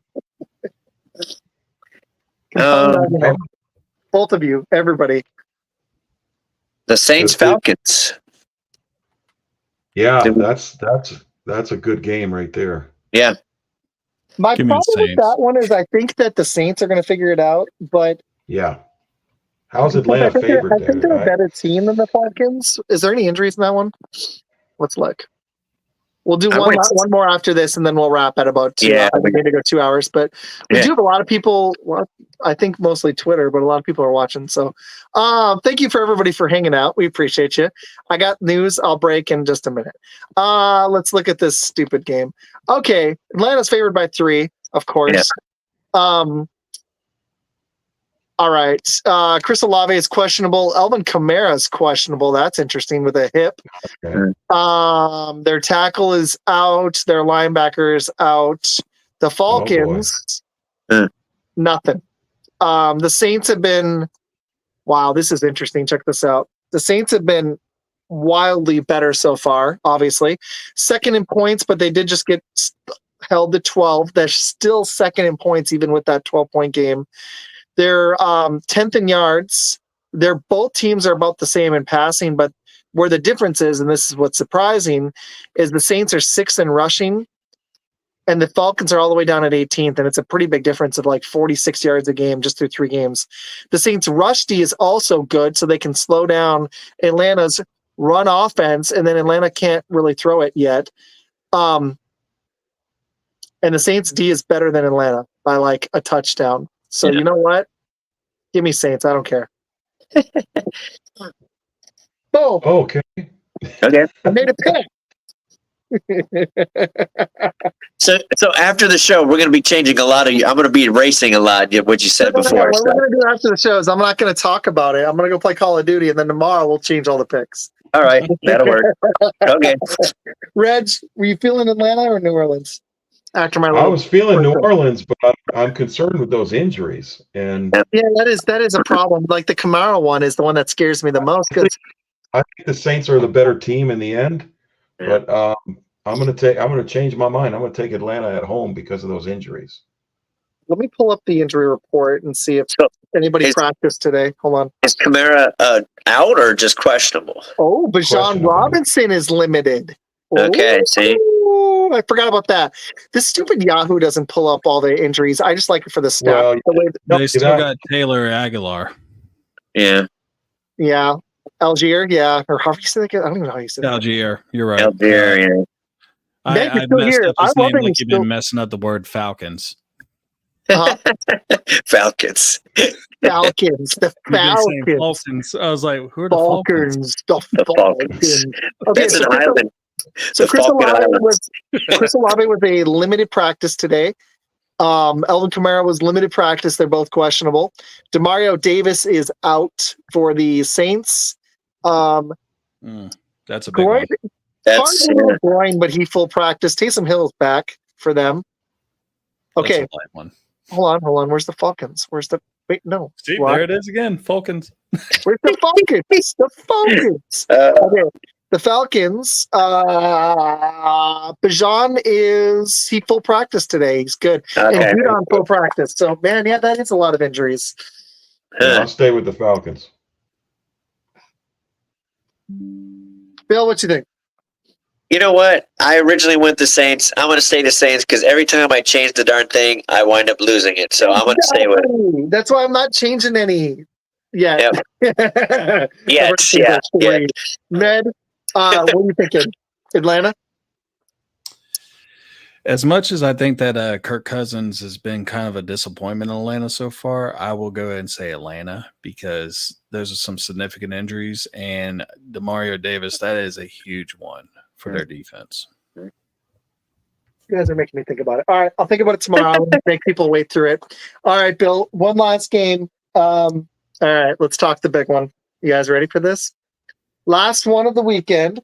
Both of you, everybody. The Saints Falcons. Yeah, that's a good game right there. Yeah. My problem with that one is I think that the Saints are going to figure it out, but yeah. How's Atlanta favored there? I think they're a better team than the Falcons. Is there any injuries in that one? Let's look. We'll do one more after this, and then we'll wrap at about 2 hours. We need to go 2 hours, but we do have a lot of people. Well, I think mostly Twitter, but a lot of people are watching. So thank you for everybody for hanging out. We appreciate you. I got news I'll break in just a minute. Let's look at this stupid game. Okay, Atlanta's favored by 3, of course. Yeah. All right. Chris Olave is questionable. Alvin Kamara is questionable. That's interesting with a hip. Okay. Their tackle is out. Their linebacker is out. The Falcons, nothing. The Saints have been, wow, this is interesting. Check this out. The Saints have been wildly better so far, obviously. Second in points, but they did just get held to 12. They're still second in points, even with that 12-point game. They're 10th in yards. Both teams are about the same in passing, but where the difference is, and this is what's surprising, is the Saints are 6th in rushing, and the Falcons are all the way down at 18th, and it's a pretty big difference of like 46 yards a game just through 3 games. The Saints' rush D is also good, so they can slow down Atlanta's run offense, and then Atlanta can't really throw it yet. And the Saints' D is better than Atlanta by like a touchdown. So you know what? Give me Saints. I don't care. Boom. Okay. I made a pick. So after the show, we're going to be changing a lot of you. I'm going to be erasing a lot of what you said before. What we're going to do after the show is I'm not going to talk about it. I'm going to go play Call of Duty, and then tomorrow we'll change all the picks. All right. That'll work. Okay. Reg, were you feeling Atlanta or New Orleans? I was feeling New Orleans, but I'm concerned with those injuries. And yeah, that is a problem. Like the Kamara one is the one that scares me the most. I think the Saints are the better team in the end, but I'm going to change my mind. I'm going to take Atlanta at home because of those injuries. Let me pull up the injury report and see if anybody practiced today. Hold on. Is Kamara out or just questionable? Oh, Bijan Robinson is limited. Okay, see. I forgot about that. This stupid Yahoo doesn't pull up all the injuries. I just like it for the stat. Well, they still got Taylor Aguilar. Yeah. Yeah. Algier, yeah. Or how do you say that? I don't even know how you say that. Algier, you're right. Algier, yeah. I messed up his name like you've been messing up the word Falcons. Falcons. Falcons. The Falcons. Falcons. I was like, who are the Falcons? The Falcons. Okay, that's an island. So Chris Olave was a limited practice today. Alvin Kamara was limited practice. They're both questionable. Demario Davis is out for the Saints. That's a big one. That's groin, but he full practice. Taysom Hill's back for them. Okay. Hold on. Where's the Falcons? No. See, there it is again. Falcons. Where's the Falcons? The Falcons. Okay. The Falcons, Bijan is full practice today. He's good. Okay. And Judon full practice. So, man, yeah, that is a lot of injuries. Yeah, I'll stay with the Falcons. Bill, what you think? You know what? I originally went the Saints. I'm going to stay the Saints because every time I change the darn thing, I wind up losing it. So I'm going to stay with it. That's why I'm not changing any yet. Yep. Yeah. Med, what are you thinking? Atlanta? As much as I think that Kirk Cousins has been kind of a disappointment in Atlanta so far, I will go ahead and say Atlanta because those are some significant injuries, and Demario Davis, that is a huge one for their defense. You guys are making me think about it. All right, I'll think about it tomorrow. I'll make people wait through it. All right, Bill, one last game. All right, let's talk the big one. You guys ready for this? Last one of the weekend.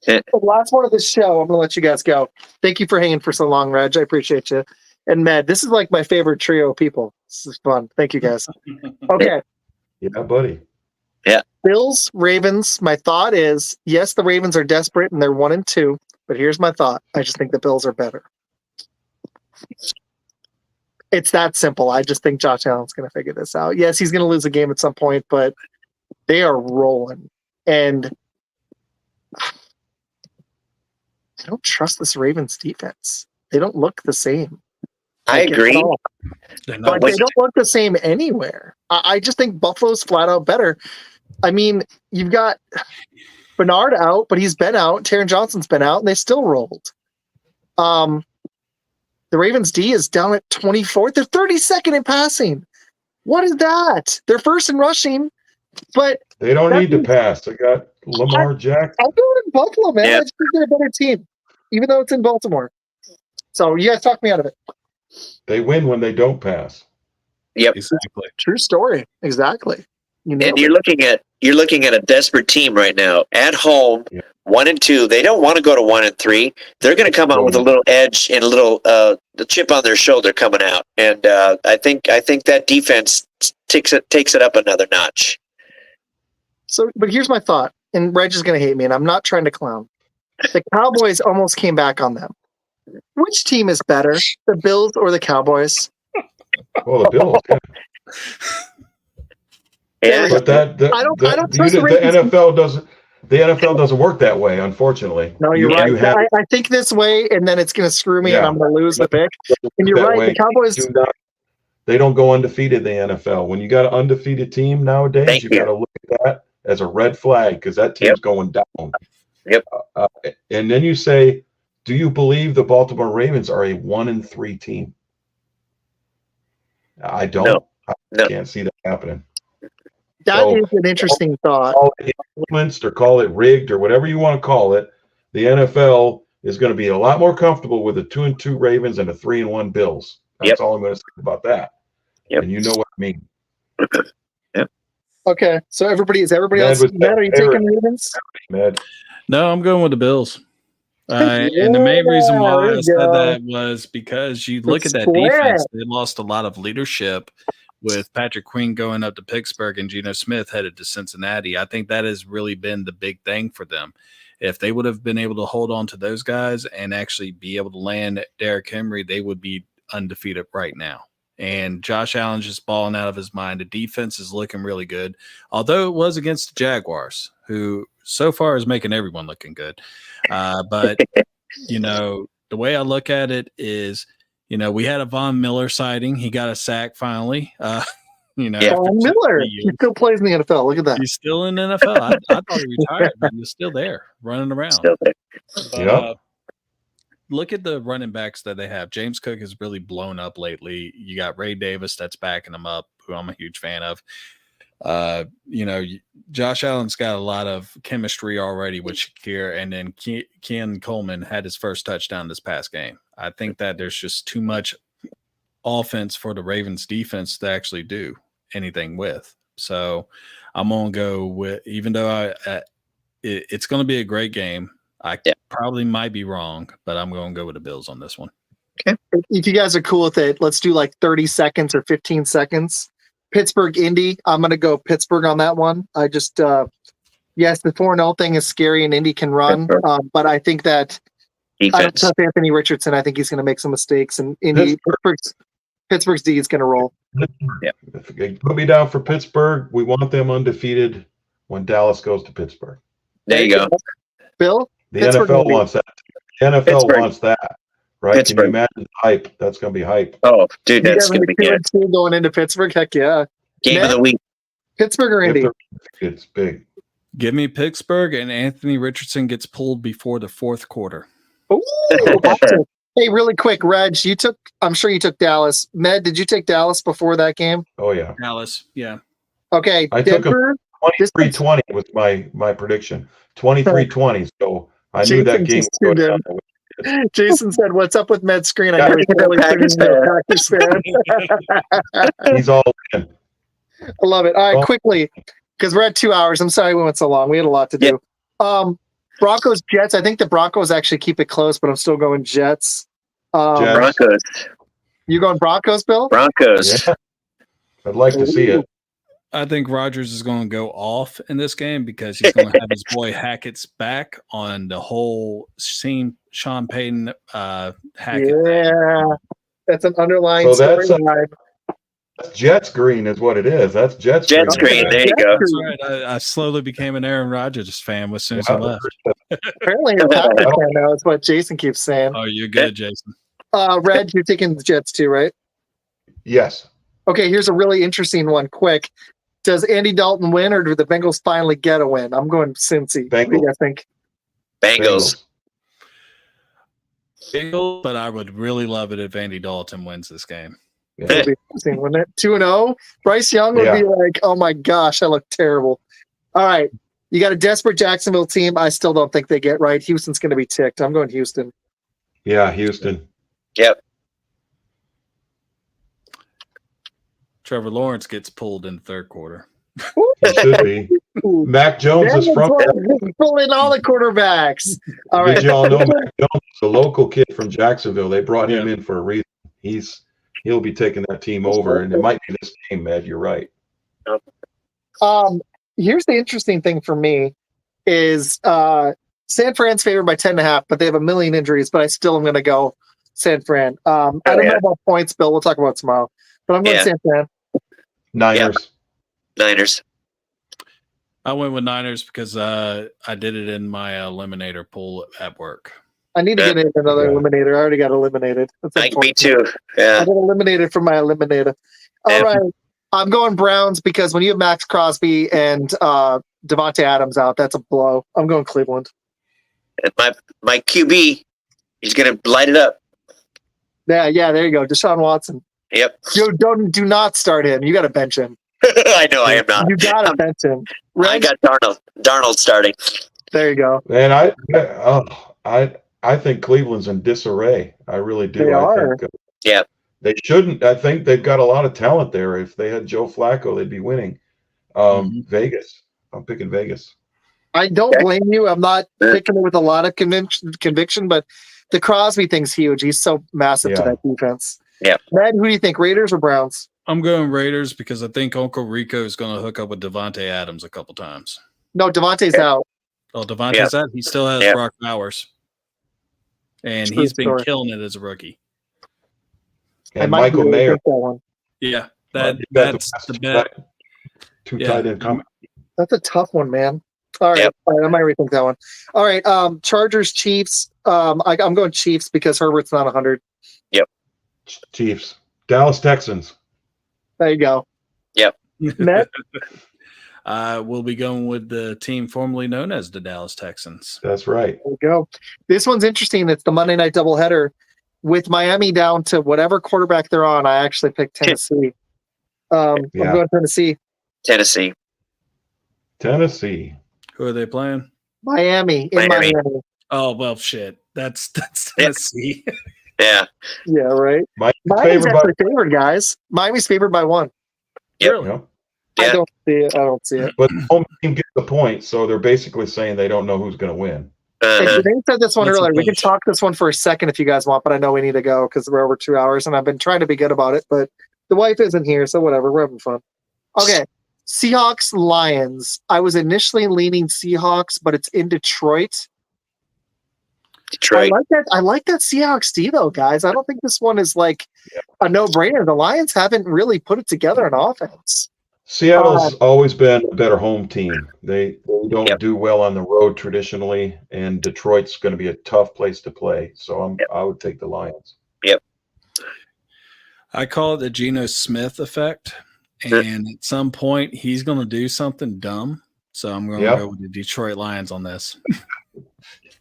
The last one of the show. I'm going to let you guys go. Thank you for hanging for so long, Reg. I appreciate you. And Med, this is like my favorite trio of people. This is fun. Thank you, guys. Okay. Yeah, buddy. Yeah. Bills, Ravens. My thought is, yes, the Ravens are desperate and they're 1-2, but here's my thought. I just think the Bills are better. It's that simple. I just think Josh Allen's going to figure this out. Yes, he's going to lose a game at some point, but they are rolling. And I don't trust this Ravens defense. They don't look the same. I agree. But they don't look the same anywhere. I just think Buffalo's flat out better. I mean, you've got Bernard out, but he's been out. Taron Johnson's been out, and they still rolled. The Ravens D is down at 24th. They're 32nd in passing. What is that? They're first in rushing, but they don't need to pass. They got Lamar Jackson. I'll go in Buffalo, man. Yeah. I just think they're a better team, even though it's in Baltimore. So you guys talk me out of it. They win when they don't pass. Yep. Exactly. True story. Exactly. And you're looking at a desperate team right now at home, 1-2. They don't want to go to 1-3. They're going to come out with a little edge and a little the chip on their shoulder coming out. And I think that defense takes it up another notch. So, but here's my thought, and Reg is going to hate me, and I'm not trying to clown. The Cowboys almost came back on them. Which team is better, the Bills or the Cowboys? Well, the Bills. Yeah. But I don't trust the NFL doesn't. The NFL doesn't work that way, unfortunately. No, you're right. I think this way, and then it's going to screw me, and I'm going to lose the pick. And you're right. The Cowboys. They don't go undefeated in the NFL. When you got an undefeated team nowadays, you got to look at that as a red flag because that team's going down. Yep. And then you say, do you believe the Baltimore Ravens are a 1-3 team? I don't. No. I can't see that happening. That is an interesting thought. Call it influenced or call it rigged or whatever you want to call it. The NFL is going to be a lot more comfortable with a 2-2 Ravens and a 3-1 Bills. That's all I'm going to say about that. Yep. And you know what I mean. Yep. Okay, so everybody else? Matt, are you taking Ravens? Med. No, I'm going with the Bills. And the main reason why I said that was because you look at that defense, they lost a lot of leadership with Patrick Queen going up to Pittsburgh and Geno Smith headed to Cincinnati. I think that has really been the big thing for them. If they would have been able to hold on to those guys and actually be able to land Derrick Henry, they would be undefeated right now. And Josh Allen's just balling out of his mind. The defense is looking really good, although it was against the Jaguars, who so far is making everyone looking good. But, the way I look at it is, we had a Von Miller sighting. He got a sack finally. Von Miller, he still plays in the NFL. Look at that. He's still in the NFL. I thought he retired, but he's still there, running around. Still there. But, look at the running backs that they have. James Cook has really blown up lately. You got Ray Davis that's backing him up, who I'm a huge fan of. Josh Allen's got a lot of chemistry already with Shakir, and then Ken Coleman had his first touchdown this past game. I think that there's just too much offense for the Ravens defense to actually do anything with. So I'm going to go with, even though it's going to be a great game, I probably might be wrong, but I'm going to go with the Bills on this one. Okay. If you guys are cool with it, let's do like 30 seconds or 15 seconds. Pittsburgh, Indy. I'm going to go Pittsburgh on that one. I just, yes, the 4-0 thing is scary and Indy can run, but I think that I don't trust Anthony Richardson. I think he's going to make some mistakes, and Indy, Pittsburgh's D is going to roll. Yeah. Put me down for Pittsburgh. We want them undefeated when Dallas goes to Pittsburgh. There you go. Bill? The NFL wants that. The NFL wants that, right? Pittsburgh. Can you imagine the hype? That's going to be hype. Oh, dude, that's going to be good. Going into Pittsburgh, heck yeah. Game of the week. Pittsburgh or Indy? It's big. Give me Pittsburgh, and Anthony Richardson gets pulled before the fourth quarter. Ooh, Hey, really quick, Reg, I'm sure you took Dallas. Med, did you take Dallas before that game? Oh yeah. Dallas, yeah. Okay, I took Denver. 23-20 was my prediction. 23-20. So I knew that Jason game just would tuned go in. down. Jason said, "What's up with Med's screen?" I know he's totally Packers tuning into a Packers fan. He's all in. I love it. All right, Oh. quickly, because we're at 2 hours. I'm sorry we went so long. We had a lot to do. Broncos, Jets. I think the Broncos actually keep it close, but I'm still going Jets. Jets. Broncos. You going Broncos, Bill? Broncos. Yeah. I'd like to see it. I think Rodgers is going to go off in this game because he's going to have his boy Hackett's back on the whole scene. Sean Payton, Hackett. Yeah, that's an underlying So that's storyline. Jets green is what it is. That's Jets Jets green. There you go. That's right. I slowly became an Aaron Rodgers fan as soon as he left. Apparently, you're a Packers fan now. That's what Jason keeps saying. Oh, you're good, Jason. Reg, you're taking the Jets too, right? Yes. Okay, here's a really interesting one. Quick. Does Andy Dalton win, or do the Bengals finally get a win? I'm going Cincy. What do you guys think? Bengals. Bengals, but I would really love it if Andy Dalton wins this game. Yeah. That'd be interesting, wouldn't it? 2-0. Bryce Young would be like, "Oh my gosh, I look terrible." All right, you got a desperate Jacksonville team. I still don't think they get right. Houston's going to be ticked. I'm going Houston. Yeah, Houston. Yep. Trevor Lawrence gets pulled in the third quarter. He should be. Mac Jones is from. Pulling all the quarterbacks. All right. Did y'all know Mac Jones is a local kid from Jacksonville? They brought him in for a reason. He'll be taking that team over, and it might be this game, Matt. You're right. Here's the interesting thing for me is San Fran's favored by 10.5, but they have a million injuries. But I still am going to go San Fran. I don't know about points, Bill. We'll talk about it tomorrow. But I'm going San Fran. Niners. Niners. I went with Niners because I did it in my eliminator pool at work. I need to get in another eliminator. I already got eliminated. Me too. Yeah. I got eliminated from my eliminator. All right. I'm going Browns because when you have Max Crosby and Devontae Adams out, that's a blow. I'm going Cleveland. And my QB, he's going to light it up. Yeah, there you go. Deshaun Watson. Yep. Do not start him. You got to bench him. I know I am not. You got to bench him. I got Darnold starting. There you go. And I think Cleveland's in disarray. I really do. They are. They shouldn't. I think they've got a lot of talent there. If they had Joe Flacco, they'd be winning. Vegas. I'm picking Vegas. I don't blame you. I'm not picking it with a lot of conviction, but the Crosby thing's huge. He's so massive to that defense. Yeah. Matt, who do you think, Raiders or Browns? I'm going Raiders because I think Uncle Rico is going to hook up with Devontae Adams a couple times. No, Devontae's out. Oh, Devontae's out? He still has Brock Bowers. And he's been killing it as a rookie. And Michael Mayer. Yeah, that's the bet. Too tight end comment. That's a tough one, man. All right, I might rethink that one. All right, Chargers, Chiefs. I'm going Chiefs because Herbert's not 100. Yep. Chiefs. Dallas Texans. There you go. Yep. Matt? We'll be going with the team formerly known as the Dallas Texans. That's right. There you go. This one's interesting. It's the Monday night doubleheader. With Miami down to whatever quarterback they're on, I actually picked Tennessee. I'm going Tennessee. Tennessee. Who are they playing? Miami. Miami. Oh, well, shit. That's Tennessee. Yeah. Yeah, right. Miami's actually favored, guys. Miami's favored by 1. Yep. Really? Yeah. I don't see it. But the home team gets the point, so they're basically saying they don't know who's going to win. Hey, Jane said this one earlier. We can talk this one for a second if you guys want, but I know we need to go because we're over 2 hours, and I've been trying to be good about it, but the wife isn't here, so whatever. We're having fun. Okay. Seahawks, Lions. I was initially leaning Seahawks, but it's in Detroit. I like that Seahawks D though, guys. I don't think this one is like a no-brainer. The Lions haven't really put it together in offense. Seattle's always been a better home team. They don't do well on the road traditionally, and Detroit's going to be a tough place to play. So I would take the Lions. Yep. I call it the Geno Smith effect, and at some point he's going to do something dumb. So I'm going to go with the Detroit Lions on this.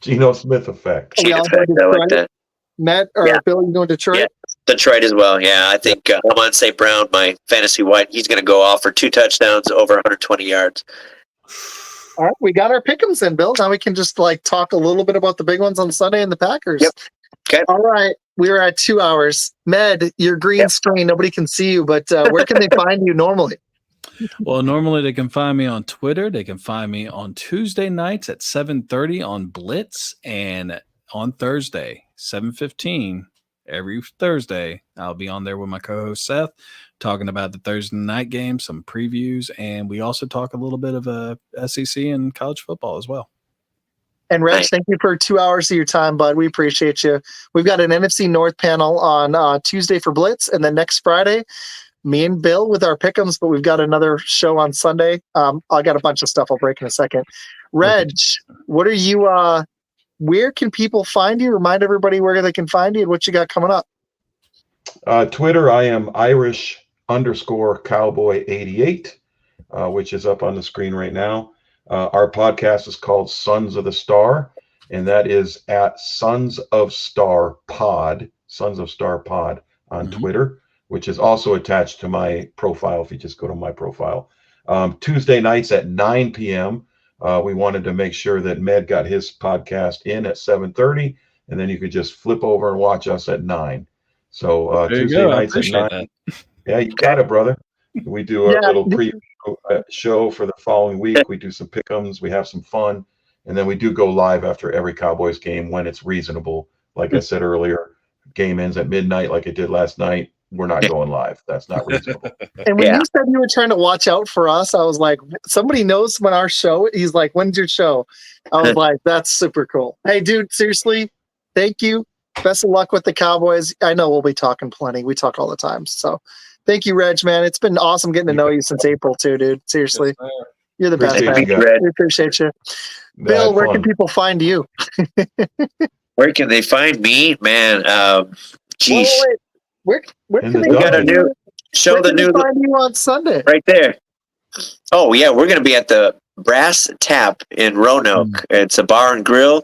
Geno Smith effect. I like that. Matt or Bill, you going Detroit? Yeah, Detroit as well. Yeah, I think Amon St. Brown, my fantasy white, he's going to go off for 2 touchdowns over 120 yards. All right, we got our pick'ems in, Bill. Now we can just talk a little bit about the big ones on Sunday and the Packers. Yep. Okay. All right, we are at 2 hours. Med, your green screen, nobody can see you, but where can they find you normally? Well, normally they can find me on Twitter. They can find me on Tuesday nights at 7:30 on Blitz, and on Thursday, 7:15 every Thursday, I'll be on there with my co-host Seth, talking about the Thursday night game, some previews, and we also talk a little bit of SEC and college football as well. And Regg, thank you for 2 hours of your time, bud. We appreciate you. We've got an NFC North panel on Tuesday for Blitz, and then next Friday, me and Bill with our pick'ems, but we've got another show on Sunday. I got a bunch of stuff I'll break in a second. Regg, what are you where can people find you? Remind everybody where they can find you and what you got coming up. Twitter, I am Irish_Cowboy88, which is up on the screen right now. Our podcast is called Sons of the Star, and that is at Sons of Star Pod on Twitter, which is also attached to my profile if you just go to my profile. Tuesday nights at 9 p.m., we wanted to make sure that Med got his podcast in at 7:30, and then you could just flip over and watch us at 9. So Tuesday nights at 9. That. Yeah, you got it, brother. We do a little preview show for the following week. We do some pick'ems. We have some fun. And then we do go live after every Cowboys game when it's reasonable. Like I said earlier, game ends at midnight like it did last night. We're not going live. That's not reasonable. And when you said you were trying to watch out for us, I was like, somebody knows when our show, he's like, when's your show? I was like, that's super cool. Hey, dude, seriously, thank you. Best of luck with the Cowboys. I know we'll be talking plenty. We talk all the time. So thank you, Regg, man. It's been awesome getting to know you since April too, dude. Seriously. You're the best, man. We appreciate you. Bill, where can people find you? Where can they find me? Man, geez. Where can they find you on Sunday? Right there. Oh, yeah. We're going to be at the Brass Tap in Roanoke. It's a bar and grill.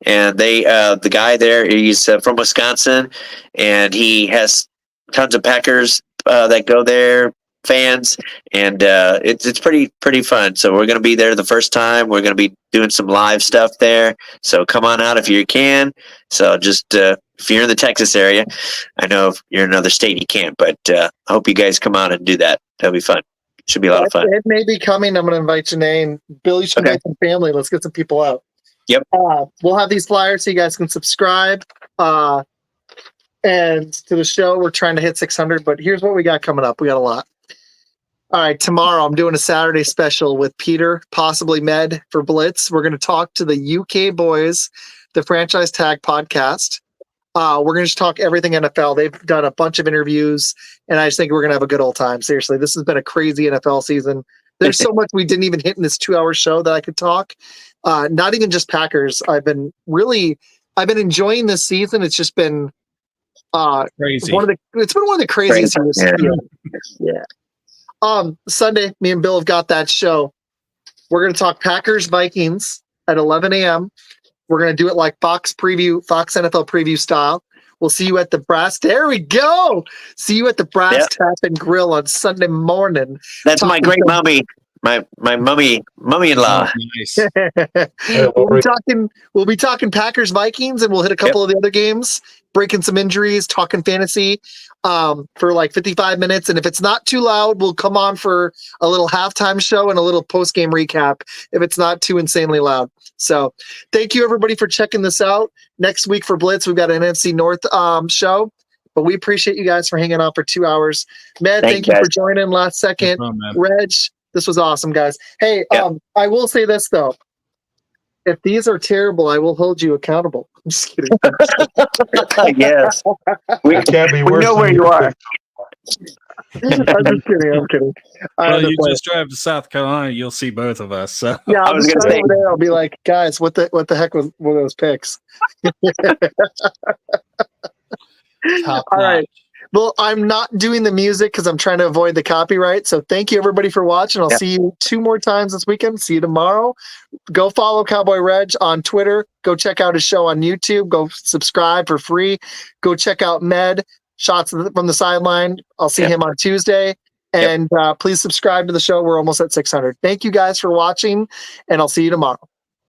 And they, the guy there, he's from Wisconsin, and he has tons of Packers that go there, fans, and it's pretty fun. So we're going to be there the first time. We're going to be doing some live stuff there. So come on out if you can. So just if you're in the Texas area, I know if you're in another state you can't, but I hope you guys come out and do that. That'll be fun. Should be a lot of fun. It may be coming. I'm going to invite Janae and Bill. You should invite some family. Let's get some people out. Yep. We'll have these flyers so you guys can subscribe. And to the show, we're trying to hit 600, but here's what we got coming up. We got a lot. All right, tomorrow I'm doing a Saturday special with Peter, possibly Med for Blitz. We're going to talk to the UK boys, the Franchise Tag podcast. We're going to just talk everything NFL. They've done a bunch of interviews, and I just think we're going to have a good old time. Seriously, this has been a crazy NFL season. There's so much we didn't even hit in this 2-hour show that I could talk. Not even just Packers. I've been enjoying this season. It's just been crazy. It's been one of the craziest years. Yeah. Sunday, me and Bill have got that show. We're going to talk Packers Vikings at 11 a.m. We're going to do it like Fox NFL preview style. We'll see you at the Brass. There we go. See you at the Brass Tap and Grill on Sunday morning. That's my great mummy. My mummy-in-law. Nice. We'll be talking Packers Vikings, and we'll hit a couple of the other games, breaking some injuries, talking fantasy for like 55 minutes. And if it's not too loud, we'll come on for a little halftime show and a little post-game recap if it's not too insanely loud. So thank you, everybody, for checking this out. Next week for Blitz, we've got an NFC North show. But we appreciate you guys for hanging out for 2 hours. Matt, thank you for joining last second. No problem, Reg, this was awesome, guys. Hey, I will say this, though. If these are terrible, I will hold you accountable. I'm just kidding. Yes. We know where you are. I'm just kidding. Well, you just drive to South Carolina, you'll see both of us. So. Yeah, I was going to say, there, I'll be like, guys, what the heck were those picks? All right. Well, I'm not doing the music because I'm trying to avoid the copyright. So thank you everybody for watching. I'll see you 2 more times this weekend. See you tomorrow. Go follow Cowboy Regg on Twitter. Go check out his show on YouTube. Go subscribe for free. Go check out Med Shots from the Sideline. I'll see him on Tuesday. And please subscribe to the show. We're almost at 600. Thank you guys for watching, and I'll see you tomorrow.